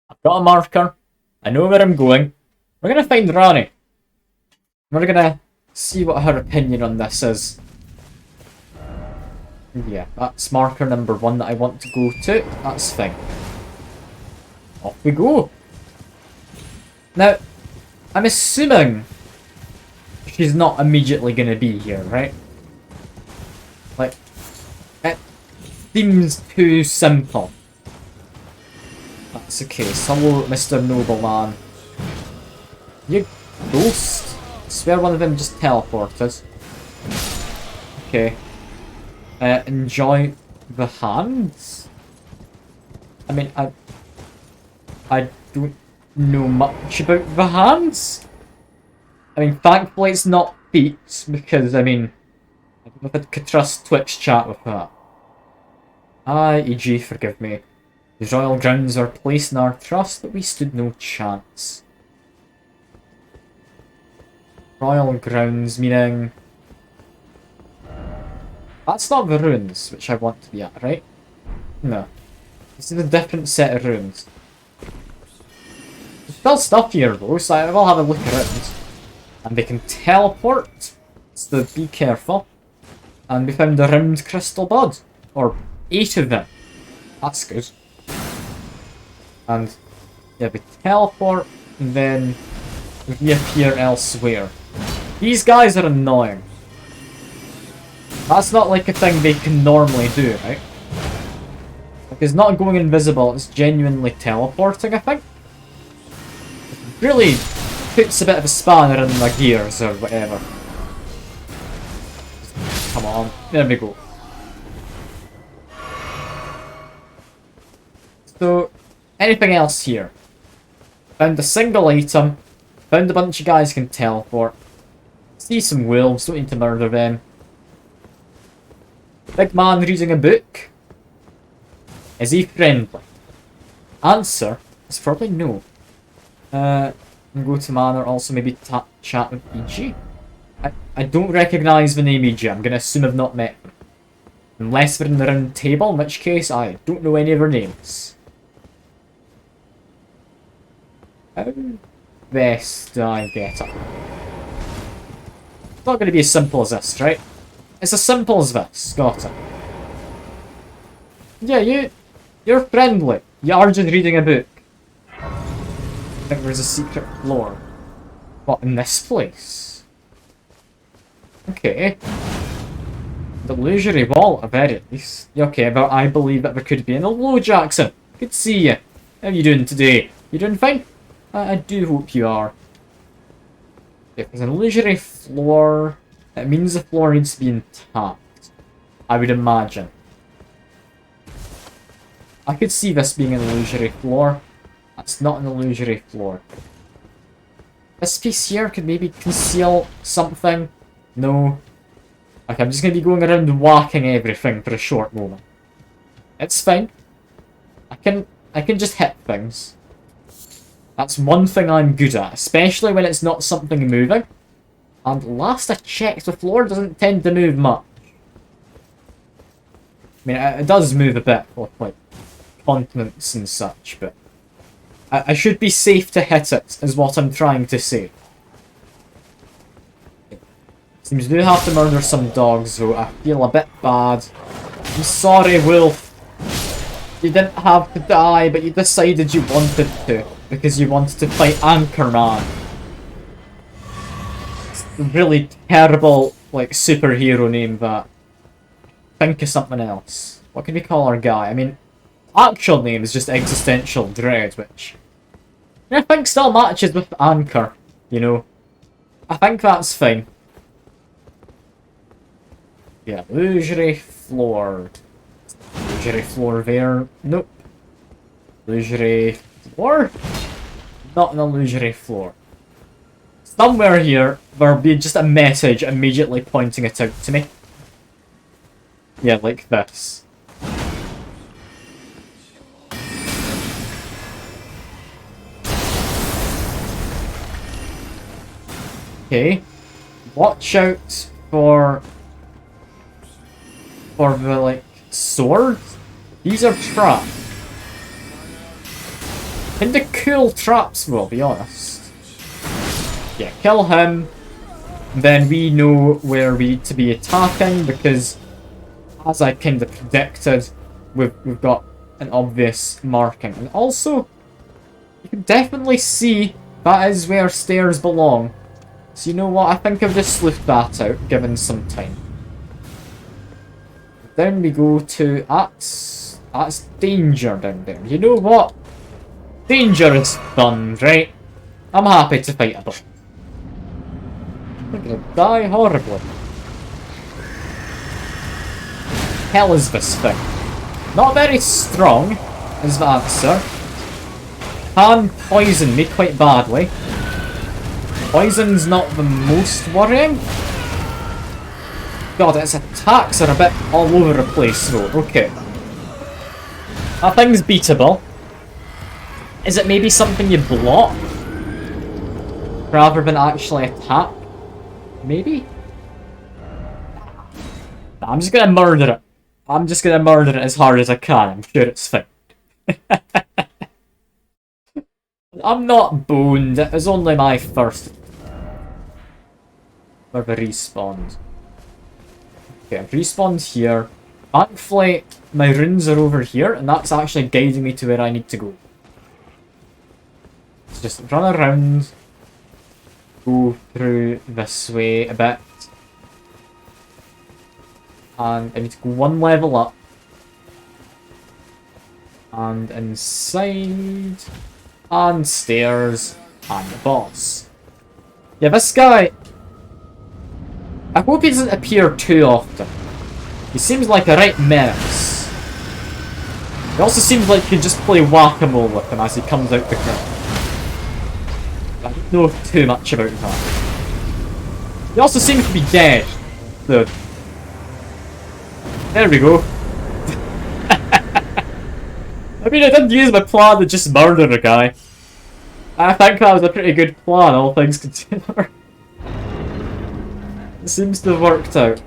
I've got a marker. I know where I'm going. We're gonna find Rani. We're gonna see what her opinion on this is. Yeah, that's marker number 1 that I want to go to. That's fine. Off we go. Now, I'm assuming she's not immediately going to be here, right? Like, it seems too simple. That's the case. Hello, Mr. Nobleman. You ghost? I swear one of them just teleported. Okay. Enjoy the hands? I mean, I don't know much about the hands. I mean, thankfully it's not feet, because, I mean, I don't know if I could trust Twitch chat with that. E.g., forgive me. These royal grounds are placed in our trust, but we stood no chance. Royal grounds, meaning... That's not the runes, which I want to be at, right? No. This is a different set of runes. There's still stuff here though, so I will have a look around. And they can teleport, so be careful. And we found a round crystal bud. Or 8 of them. That's good. And yeah, we teleport, and then reappear elsewhere. These guys are annoying. That's not like a thing they can normally do, right? Like, it's not going invisible, it's genuinely teleporting, I think. It really puts a bit of a spanner in my gears or whatever. Come on, there we go. So, anything else here? Found a single item, found a bunch of guys who can teleport. See some wolves, don't need to murder them. Big man reading a book. Is he friendly? Answer is probably no. Go to manor, also maybe chat with E.G. I don't recognise the name E.G. I'm going to assume I've not met them. Unless we're in the round table, in which case I don't know any of their names. How best do I get up? It's not going to be as simple as this, right? It's as simple as this. Got it. Yeah, you're friendly. You are just reading a book. I think there's a secret floor. What, in this place? Okay. The illusory wall, at very least. Okay, but I believe that there could be an hello, Jackson. Good to see you. How are you doing today? You doing fine? I do hope you are. If there's an illusory floor, it means the floor needs to be intact. I would imagine. I could see this being an illusory floor. That's not an illusory floor. This piece here could maybe conceal something. No. Okay, I'm just going to be going around whacking everything for a short moment. It's fine. I can just hit things. That's one thing I'm good at, especially when it's not something moving. And last I checked, the floor doesn't tend to move much. I mean, it does move a bit with, like, continents and such, but I should be safe to hit it, is what I'm trying to say. Seems we do have to murder some dogs, though. I feel a bit bad. I'm sorry, Wolf. You didn't have to die, but you decided you wanted to, because you wanted to fight Anchorman. It's a really terrible, like, superhero name, that. Think of something else. What can we call our guy? I mean, actual name is just Existential Dread, which I think still matches with Anchor, you know. I think that's fine. Yeah, illusory floor. Illusory floor there. Nope. Illusory floor? Not an illusory floor. Somewhere here, there'll be just a message immediately pointing it out to me. Yeah, like this. Okay. Watch out for the, like, swords. These are traps. Kinda cool traps, we'll be honest. Yeah, kill him. Then we know where we need to be attacking, because as I kinda predicted, we've got an obvious marking. And also, you can definitely see that is where stairs belong. So you know what, I think I've just sleuthed that out, given some time. Then we go to, that's danger down there. You know what? Danger is fun, right? I'm happy to fight a bit. I'm gonna die horribly. Hell is this thing? Not very strong, is the answer. Can poison me quite badly. Poison's not the most worrying. God, its attacks are a bit all over the place though. Okay. That thing's beatable. Is it maybe something you block? Rather than actually attack? Maybe? I'm just gonna murder it. I'm just gonna murder it as hard as I can. I'm sure it's fine. I'm not boned. It was only my first. Where the respawned. Okay, I've respawned here. Thankfully, my runes are over here, and that's actually guiding me to where I need to go. Let's just run around. Go through this way a bit. And I need to go one level up. And inside. And stairs. And the boss. Yeah, this guy... I hope he doesn't appear too often. He seems like a right menace. It also seems like you can just play whack-a-mole with him as he comes out the ground. I don't know too much about that. He also seems to be dead. So, there we go. I mean, I didn't use my plan to just murder a guy. I think that was a pretty good plan, all things considered. It seems to have worked out.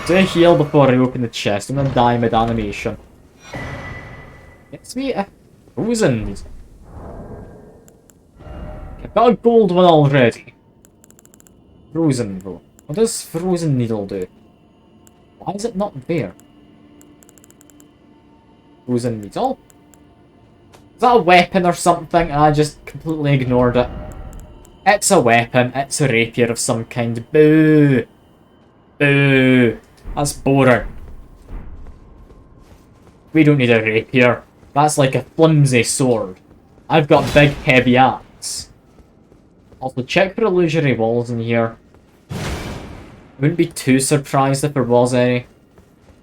Do I heal before I open the chest? I'm gonna die mid-animation. Gets me a frozen. I've got a gold one already. Frozen though. What does frozen needle do? Why is it not there? Frozen needle? Is that a weapon or something? And I just completely ignored it. It's a weapon. It's a rapier of some kind. Boo! Boo! That's boring. We don't need a rapier. That's like a flimsy sword. I've got a big heavy axe. Also, check for illusory walls in here. I wouldn't be too surprised if there was any.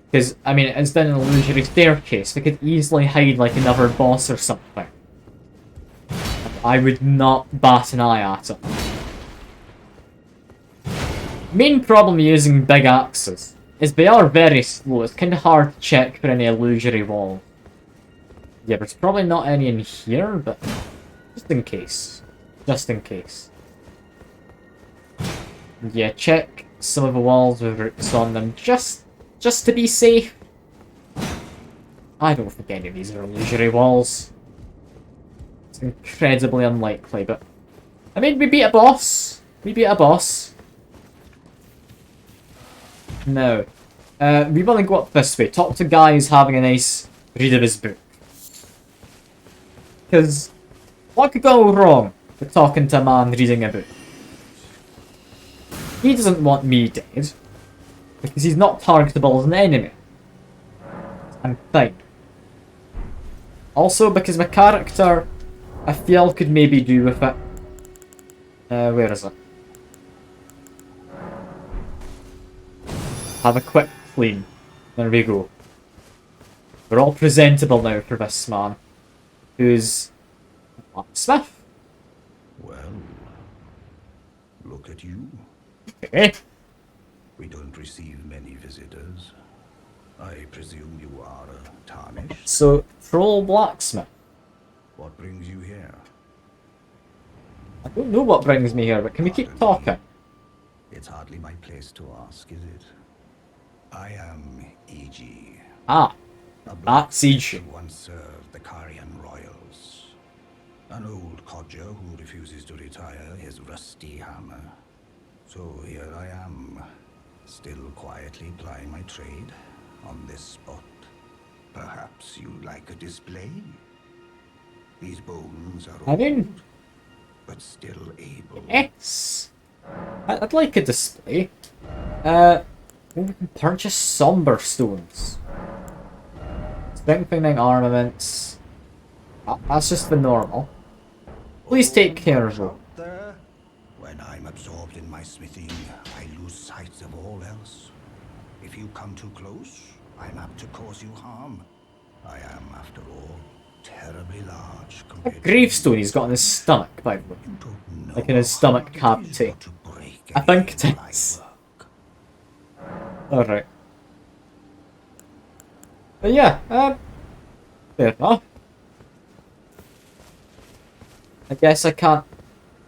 Because, I mean, it's been an illusory staircase. We could easily hide, like, another boss or something. I would not bat an eye at it. Main problem using big axes is they are very slow. It's kind of hard to check for any illusory wall. Yeah, there's probably not any in here, but just in case. Just in case. Yeah, check some of the walls with roots on them, just to be safe. I don't think any of these are illusory walls. It's incredibly unlikely, but... I mean, we beat a boss. We beat a boss. Now, we want to go up this way. Talk to Guy who's having a nice read of his book. Because, what could go wrong with talking to a man reading a book? He doesn't want me dead, because he's not targetable as an enemy. I'm fine. Also, because my character, I feel, could maybe do with it. Where is it? Have a quick clean. There we go. We're all presentable now for this man, who's a blacksmith. Well, look at you. Okay. We don't receive many visitors. I presume you are a tarnished. So, troll blacksmith. What brings you here? I don't know what brings me here, but can we keep talking? It's hardly my place to ask, is it? I am E.G. Ah, a that's E.G. who once served the Carian royals. An old codger who refuses to retire his rusty hammer. So here I am, still quietly plying my trade on this spot. Perhaps you'd like a display? These bones are old, but still able. Yes. I'd like a display. We can purchase somber stones. Strengthening armaments. That's just the normal. Please take care of it. There. When I'm absorbed in my smithing, I lose sight of all else. If you come too close, I'm apt to cause you harm. I am, after all, terribly large A compared gravestone he's got in his stomach, by the way. Like in his stomach cavity. I think it is. Alright. But yeah, fair enough. I guess I can't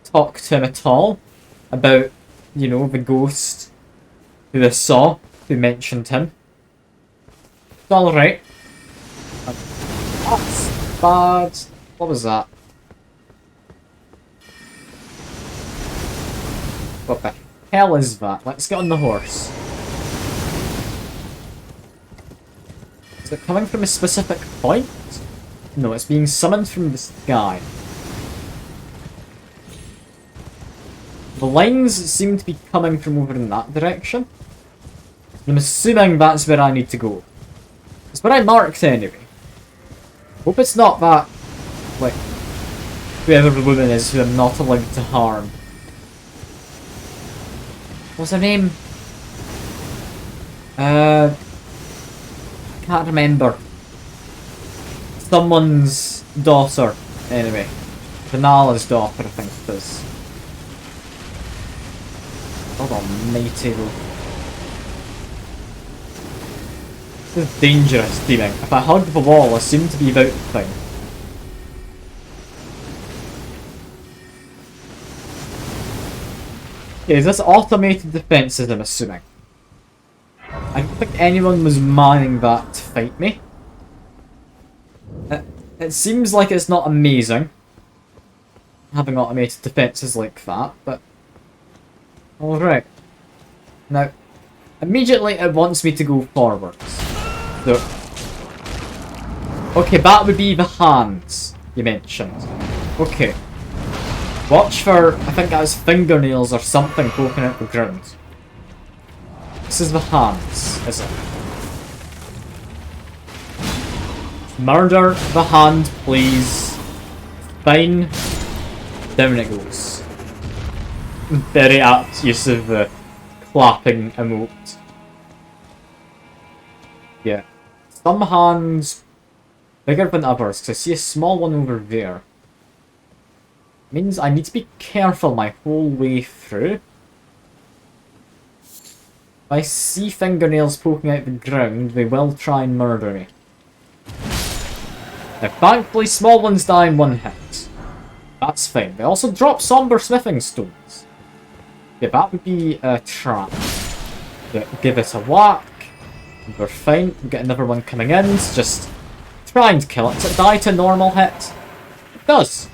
talk to him at all about, you know, the ghost who I saw, who mentioned him. It's alright. That's bad. What was that? What the hell is that? Let's get on the horse. Is it coming from a specific point? No, it's being summoned from the sky. The lines seem to be coming from over in that direction. I'm assuming that's where I need to go. It's where I marked anyway. Hope it's not that, like, whoever the woman is who I'm not allowed to harm. What's her name? Can't remember. Someone's daughter, anyway. Vanala's daughter, I think it is. God almighty though. This is dangerous teaming. If I hug the wall, I seem to be about the thing. Okay, is this automated defences, I'm assuming? I don't think anyone was manning that to fight me. It seems like it's not amazing, having automated defences like that, but... Alright. Now, immediately it wants me to go forwards. So... Okay, that would be the hands you mentioned. Okay. Watch for, I think that was fingernails or something poking out the ground. This is the hands, is it? Murder the hand, please. Fine. Down it goes. Very apt use of the clapping emote. Yeah. Some hands bigger than others, because I see a small one over there. Means I need to be careful my whole way through. If I see fingernails poking out the ground, they will try and murder me. Now, thankfully, small ones die in one hit. That's fine. They also drop somber smithing stones. Yeah, that would be a trap. Yeah, give it a whack. We're fine. We get another one coming in. Just try and kill it. Does it die to normal hit? It does.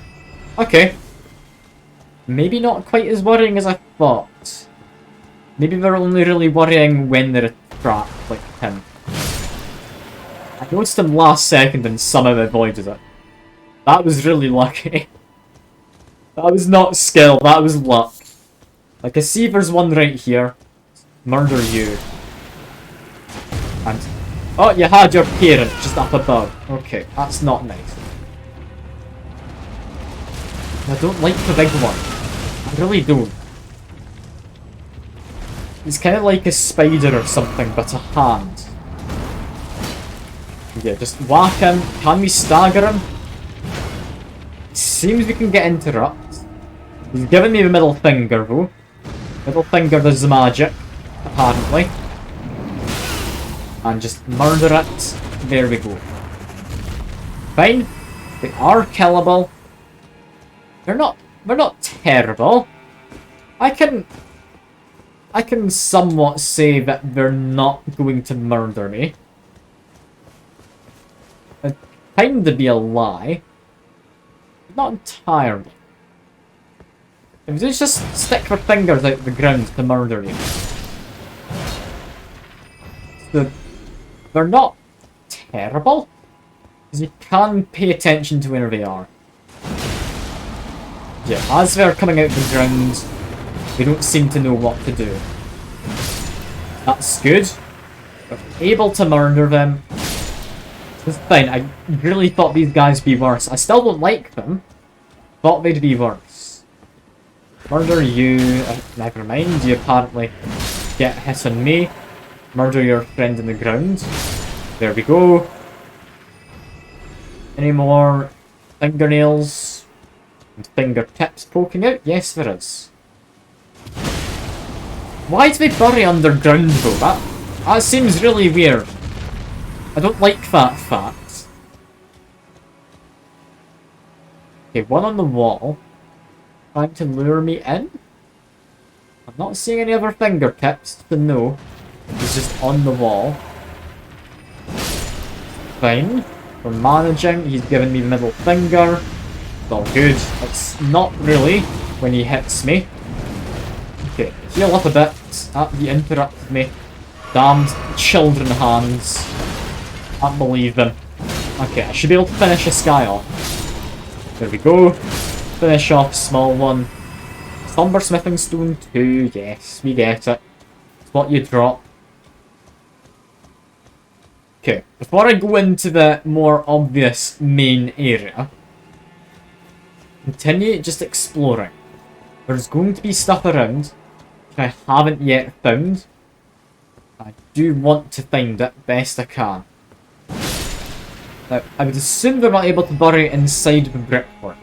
Okay. Maybe not quite as worrying as I thought. Maybe they're only really worrying when they're trapped, like him. I noticed him last second and somehow avoided it. That was really lucky. That was not skill, that was luck. Like, I see there's one right here. Murder you. And... oh, you had your parent just up above. Okay, that's not nice. I don't like the big one. I really don't. He's kind of like a spider or something, but a hand. Yeah, just whack him. Can we stagger him? Seems we can get interrupt. He's giving me the middle finger though. Middle finger does the magic, apparently. And just murder it. There we go. Fine. They are killable. They're not terrible. I can somewhat say that they're not going to murder me. It'd kinda be a lie. Not entirely. If they just stick their fingers out the ground to murder you. So, they're not terrible. Because you can pay attention to where they are. Yeah, as they're coming out the ground, they don't seem to know what to do. That's good. We're able to murder them. It's fine, I really thought these guys would be worse. I still don't like them. Thought they'd be worse. Murder you. Never mind, you apparently get hit on me. Murder your friend in the ground. There we go. Any more fingernails and fingertips poking out? Yes, there is. Why do they bury underground though? That seems really weird. I don't like that fact. Okay, one on the wall. Trying to lure me in? I'm not seeing any other fingertips to know. He's just on the wall. Fine. We're managing. He's giving me the middle finger. It's all good. It's not really when he hits me. Okay, heal up a bit. He interrupted me. Damned children hands. Can't believe them. Okay, I should be able to finish this guy off. There we go. Finish off small one. Somber smithing stone 2. Yes, we get it. It's what you drop. Okay, before I go into the more obvious main area, continue just exploring. There's going to be stuff around which I haven't yet found. I do want to find it best I can. Now, I would assume they're not able to bury it inside the brickwork.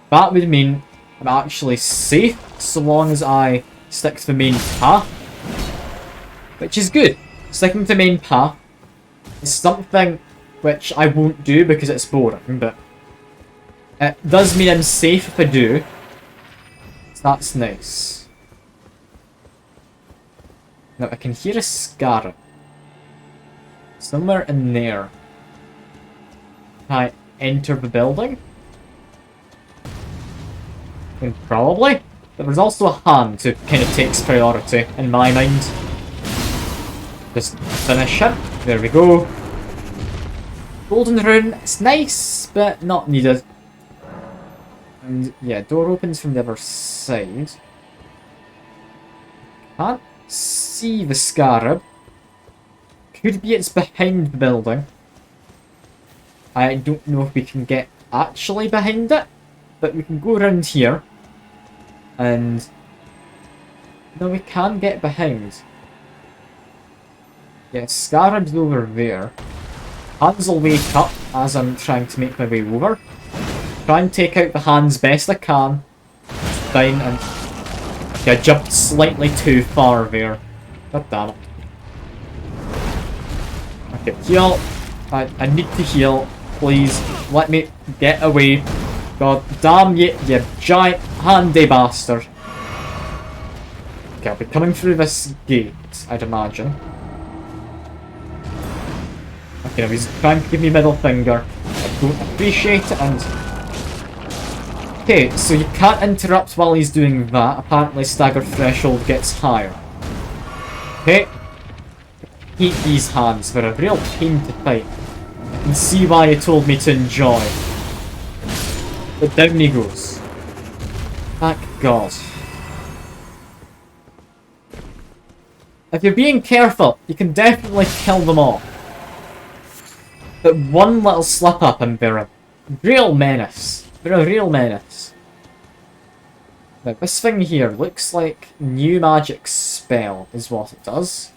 That would mean I'm actually safe so long as I stick to the main path. Which is good. Sticking to the main path is something which I won't do because it's boring, but it does mean I'm safe if I do. So that's nice. Now I can hear a scarab. Somewhere in there. Can I enter the building? And probably. But there's also a hand who kind of takes priority in my mind. Just finish it. There we go. Golden rune. It's nice, but not needed. And yeah, door opens from the other side. Can't see the scarab. Could be it's behind the building. I don't know if we can get actually behind it, but we can go around here. And no, we can get behind. Yeah, Scarab's over there. Hans will wake up as I'm trying to make my way over. Try and take out the Hans best I can. It's fine, and yeah, I jumped slightly too far there. God damn it. Okay, heal. I need to heal. Please, let me get away. God damn you, you giant handy bastard. Okay, I'll be coming through this gate, I'd imagine. Okay, now he's trying to give me middle finger. I don't appreciate it, and... Okay, so you can't interrupt while he's doing that. Apparently stagger threshold gets higher. Okay. Hate these hands, they're a real pain to fight. I can see why you told me to enjoy. But down he goes. Thank God. If you're being careful, you can definitely kill them all. But one little slip up and they're a real menace. They're a real menace. Now this thing here looks like new magic spell is what it does.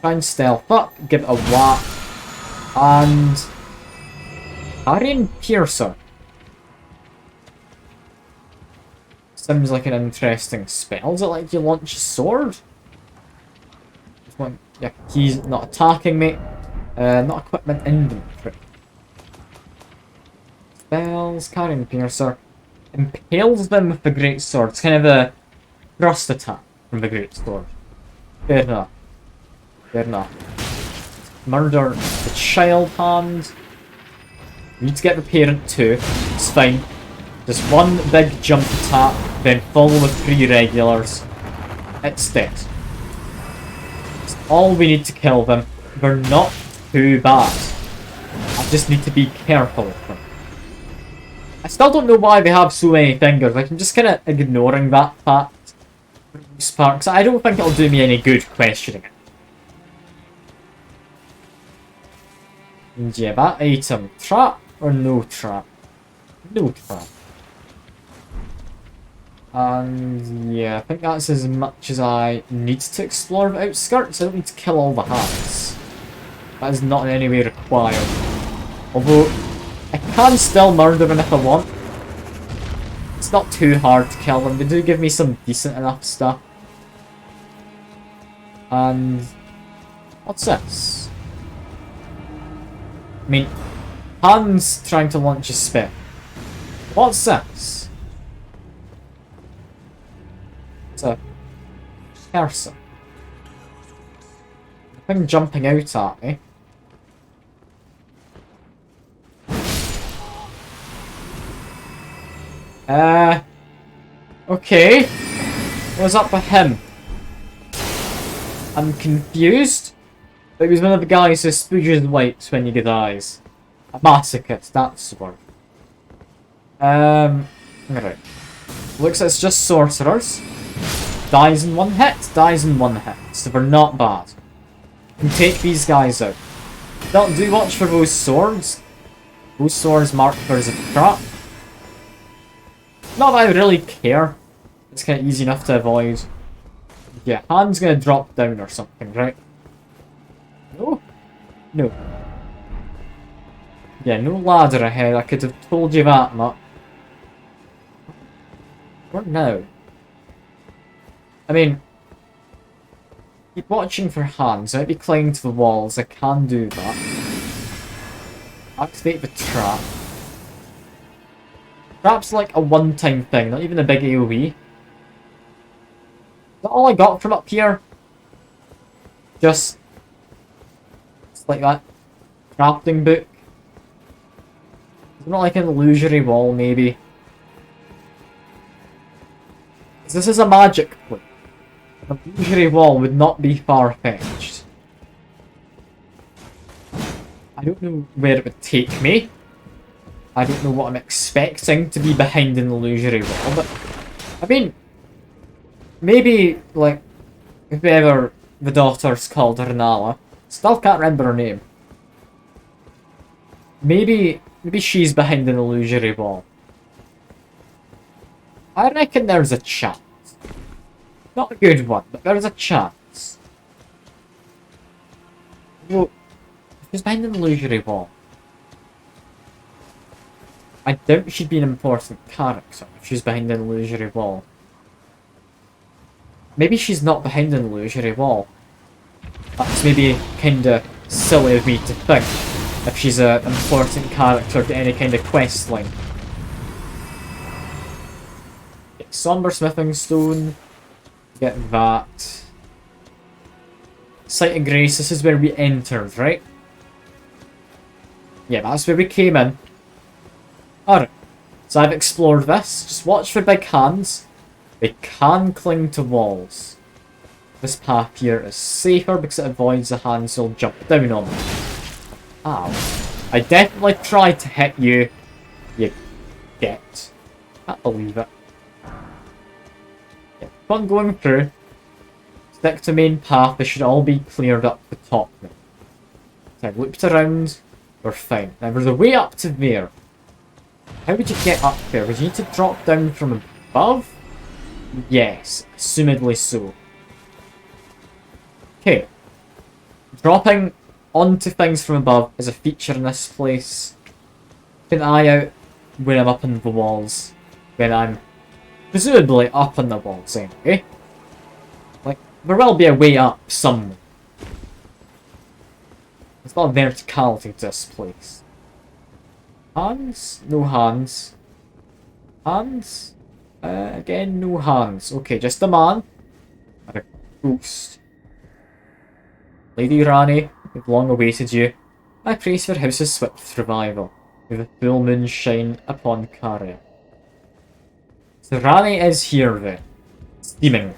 Try and stealth up, give it a whack. And... Carrion Piercer. Seems like an interesting spell. Is it like you launch a sword? Yeah, he's not attacking me. Not equipment inventory. Spells, Carrion Piercer. Impales them with the great sword. It's kind of a thrust attack from the great sword. Fair enough. Fair enough. Murder the child hand. You need to get the parent too. It's fine. Just one big jump attack, then follow with 3 regulars. It's dead. It's all we need to kill them. They're not too bad. I just need to be careful with them. I still don't know why they have so many fingers. Like, I'm just kind of ignoring that fact for the most part, because I don't think it'll do me any good questioning it. And yeah, that item. Trap or no trap? No trap. And yeah, I think that's as much as I need to explore the outskirts. I don't need to kill all the hands. That is not in any way required. Although, I can still murder them if I want. It's not too hard to kill them. They do give me some decent enough stuff. And... what's this? I mean, Hans trying to launch a spell. What's this? It's a person. The thing jumping out at me. Okay. What's up with him? I'm confused. But he was one of the guys who spooges wipes when you get eyes. A masochist, that's the word. Right. Looks like it's just sorcerers. Dies in 1 hit, dies in 1 hit. So they're not bad. You can take these guys out. Do watch for those swords. Those swords marked for as a trap. Not that I really care. It's kind of easy enough to avoid. Yeah, hand's gonna drop down or something, right? No? No. Yeah, no ladder ahead. I could have told you that much. What now? I mean, keep watching for hands. I might be climbing to the walls. I can do that. Activate the trap. Trap's like a one-time thing, not even a big AoE. Is that all I got from up here? Just like that crafting book. It's not like an illusory wall, maybe. This is a magic plate. An illusory wall would not be far-fetched. I don't know where it would take me. I don't know what I'm expecting to be behind an illusory wall, but... I mean... Maybe, like... whoever the daughter's called her Nala. Still can't remember her name. Maybe she's behind an illusory wall. I reckon there's a chance. Not a good one, but there's a chance. Well, she's behind the illusory wall. I doubt she'd be an important character if she's behind an illusory wall. Maybe she's not behind an illusory wall. That's maybe kinda silly of me to think, if she's an important character to any kind of quest line. Get Somber Smithing Stone. Get that. Sight of Grace, this is where we entered, right? Yeah, that's where we came in. Alright, so I've explored this. Just watch for big hands. They can cling to walls. This path here is safer because it avoids the hands will jump down on them. Ow. I definitely tried to hit you. You get. Can't believe it. Yeah, keep on going through. Stick to main path, they should all be cleared up the top now. So I've looped around, we're fine. Now there's a way up to there. How would you get up there? Would you need to drop down from above? Yes, assumedly so. Okay. Dropping onto things from above is a feature in this place. Keep an eye out when I'm up on the walls. When I'm presumably up on the walls anyway. Like, there will be a way up somewhere. There's not a verticality to this place. Hands? No hands. Hands? Again, no hands. Okay, just a man. And a ghost. Lady Rani, we've long awaited you. I praise your house's swift revival. With a full moon shine upon Caria. So Rani is here then. Steaming.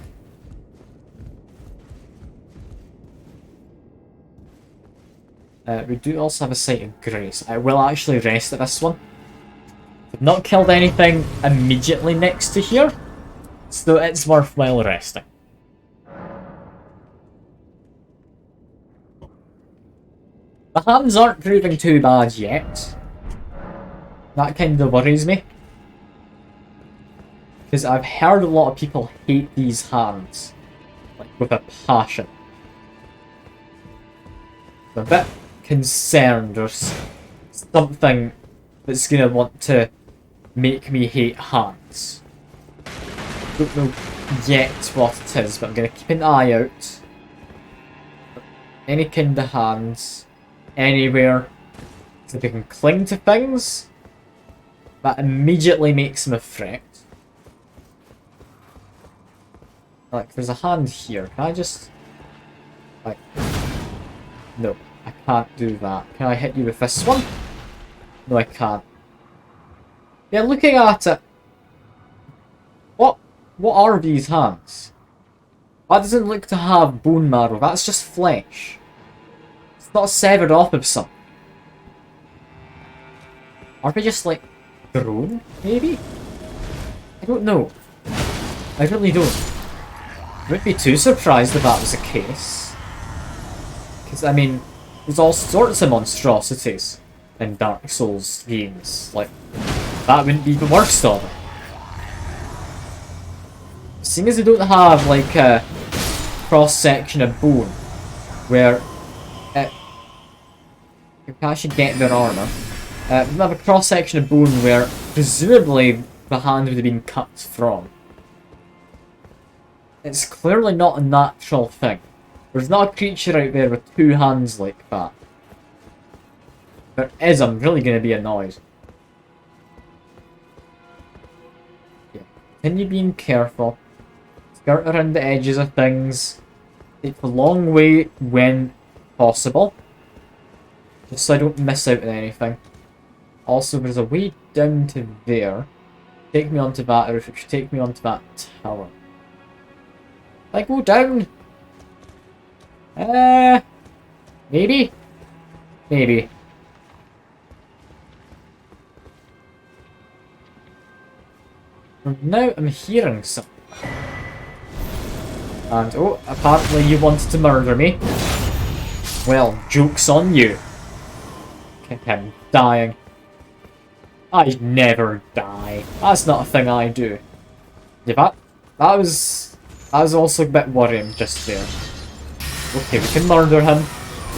We do also have a Sight of Grace. I will actually rest at this one. I've not killed anything immediately next to here, so it's worthwhile resting. The hands aren't proving too bad yet. That kind of worries me. Because I've heard a lot of people hate these hands. Like, with a passion. I'm a bit concerned there's something that's gonna want to make me hate hands. Don't know yet what it is, but I'm gonna keep an eye out. Any kind of hands, anywhere, so they can cling to things. That immediately makes them a threat. Like, there's a hand here. Can I just... like... no, I can't do that. Can I hit you with this one? No, I can't. Yeah, looking at it... What are these hands? That doesn't look to have bone marrow. That's just flesh. It's not severed off of something. Are they just, like, grown, maybe? I don't know. I really don't. I wouldn't be too surprised if that was the case. Because, I mean, there's all sorts of monstrosities in Dark Souls games. Like, that wouldn't be the worst of it. Seeing as they don't have, like, a cross-section of bone, where you can actually get their armour. They don't have a cross-section of bone where, presumably, the hand would have been cut from. It's clearly not a natural thing. There's not a creature out there with two hands like that. If there is, I'm really going to be annoyed. Yeah. Continue being careful. Skirt around the edges of things. Take the long way when possible. Just so I don't miss out on anything. Also, there's a way down to there. Take me onto that, or if it should take me onto that tower. If I go down... maybe? Maybe. Now I'm hearing something. And, oh, apparently you wanted to murder me. Well, joke's on you. I'm dying. I never die. That's not a thing I do. Yeah, that was also a bit worrying just there. Okay, we can murder him.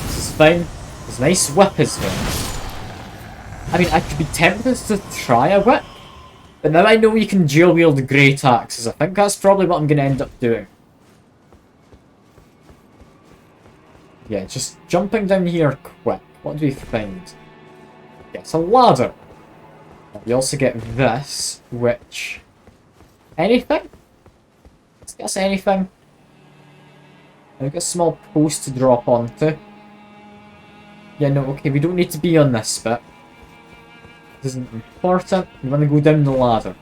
This is fine. His nice whip is there. I mean, I could be tempted to try a whip, but now I know you can dual wield great axes. I think that's probably what I'm going to end up doing. Yeah, just jumping down here quick. What do we find? Yes, a ladder. We also get this, which... Anything? Let's guess anything. I've got a small post to drop onto. Yeah, no, okay, we don't need to be on this bit. This isn't important. We want to go down the ladder.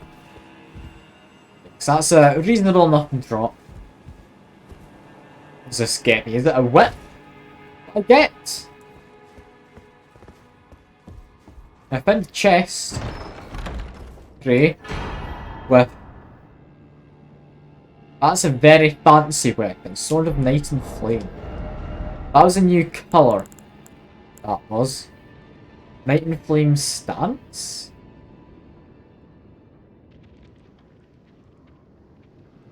So that's a reasonable enough drop. What does this get me? Is it a whip? I get? I found a chest. Grey. With... That's a very fancy weapon. Sword of Night and Flame. That was a new colour. That was. Night and Flame stance?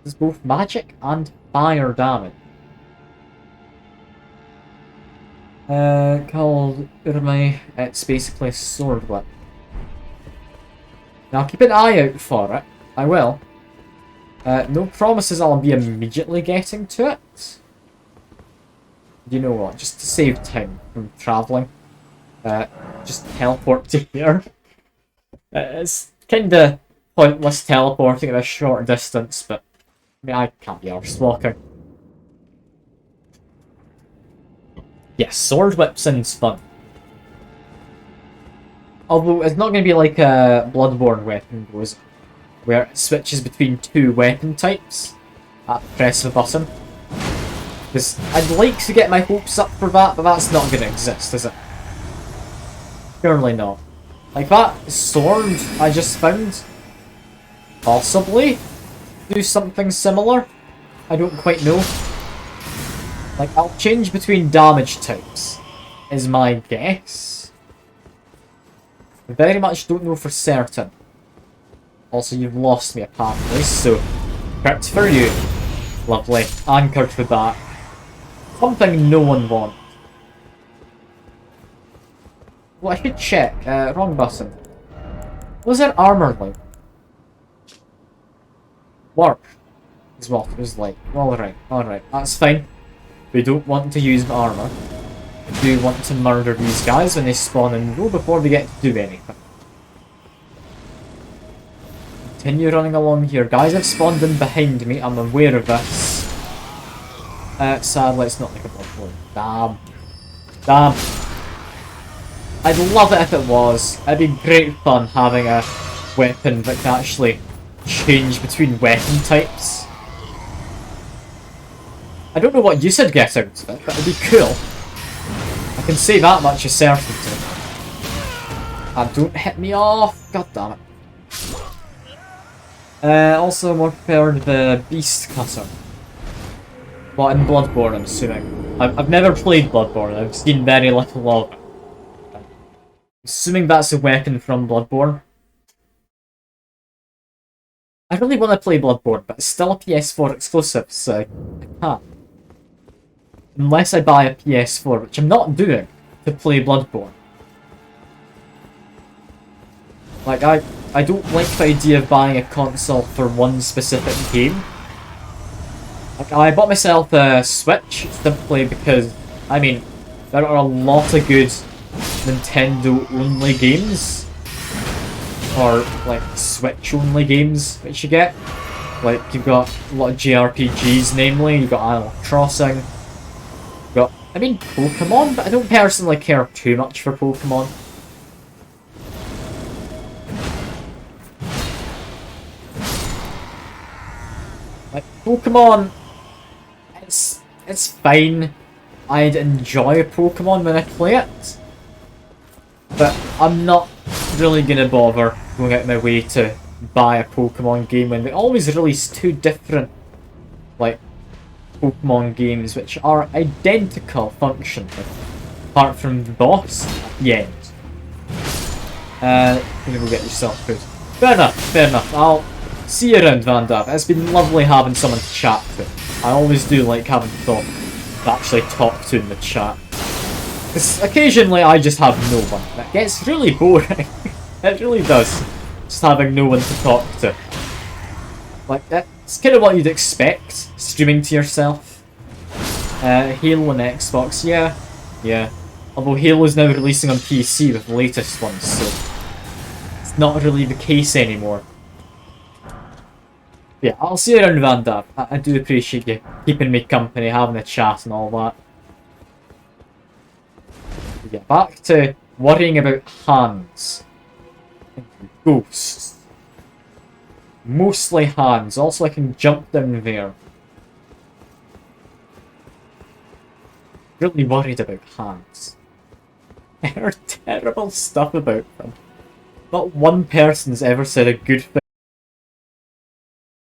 It's both magic and fire damage. Called Urmai. It's basically a sword whip. Now keep an eye out for it. I will. No promises I'll be immediately getting to it. You know what? Just to save time from travelling. Just teleport to here. It's kinda pointless teleporting at a short distance, but I mean, I can't be arsed walking. Yes, sword whip sounds fun. Although it's not going to be like a Bloodborne weapon goes, where it switches between two weapon types at the press of a button. Because I'd like to get my hopes up for that, but that's not going to exist, is it? Surely not. Like that sword I just found, possibly do something similar. I don't quite know. Like, I'll change between damage types, is my guess. I very much don't know for certain. Also, you've lost me apparently, so crypt for you. Lovely. Anchored for that. Something no one wants. Well, I should check. Wrong button. What was their armor like? Work is what it was like. Alright, that's fine. We don't want to use armor. We do want to murder these guys when they spawn in row before they get to do anything. Continue running along here. Guys have spawned in behind me. I'm aware of this. Sadly, it's not like a Bloodborne. Damn. I'd love it if it was. It'd be great fun having a weapon that can actually change between weapon types. I don't know what use I'd get out of it, but it'd be cool. I can say that much as certainty. And don't hit me off! God damn it. Also more prepared the Beast Cutter. Well, in Bloodborne, I'm assuming. I've never played Bloodborne, I've seen very little of it. Assuming that's a weapon from Bloodborne. I really want to play Bloodborne, but it's still a PS4 exclusive, so I can't. Unless I buy a PS4, which I'm not doing, to play Bloodborne. Like, I don't like the idea of buying a console for one specific game. Like, I bought myself a Switch simply because, I mean, there are a lot of good Nintendo-only games. Or, like, Switch-only games, which you get. Like, you've got a lot of JRPGs, namely. You've got Animal Crossing. You've got, I mean, Pokemon, but I don't personally care too much for Pokemon. Like, Pokemon, it's fine. I'd enjoy Pokemon when I play it. But I'm not really gonna bother going out of my way to buy a Pokemon game when they always release two different, like, Pokemon games which are identical functionally, apart from the boss at the end. You're gonna go get yourself food. Fair enough, see you around, Van Dav. It's been lovely having someone to chat to. I always do like having to actually talk to in the chat. Because occasionally I just have no one. That gets really boring. It really does. Just having no one to talk to. Like, that's kind of what you'd expect, streaming to yourself. Halo on Xbox, yeah. Although Halo's now releasing on PC with the latest ones, so it's not really the case anymore. Yeah, I'll see you around, Van Dav. I do appreciate you keeping me company, having a chat and all that. Yeah, back to worrying about hands. Ghosts. Mostly hands. Also, I can jump down there. Really worried about hands. I heard terrible stuff about them. Not one person's ever said a good thing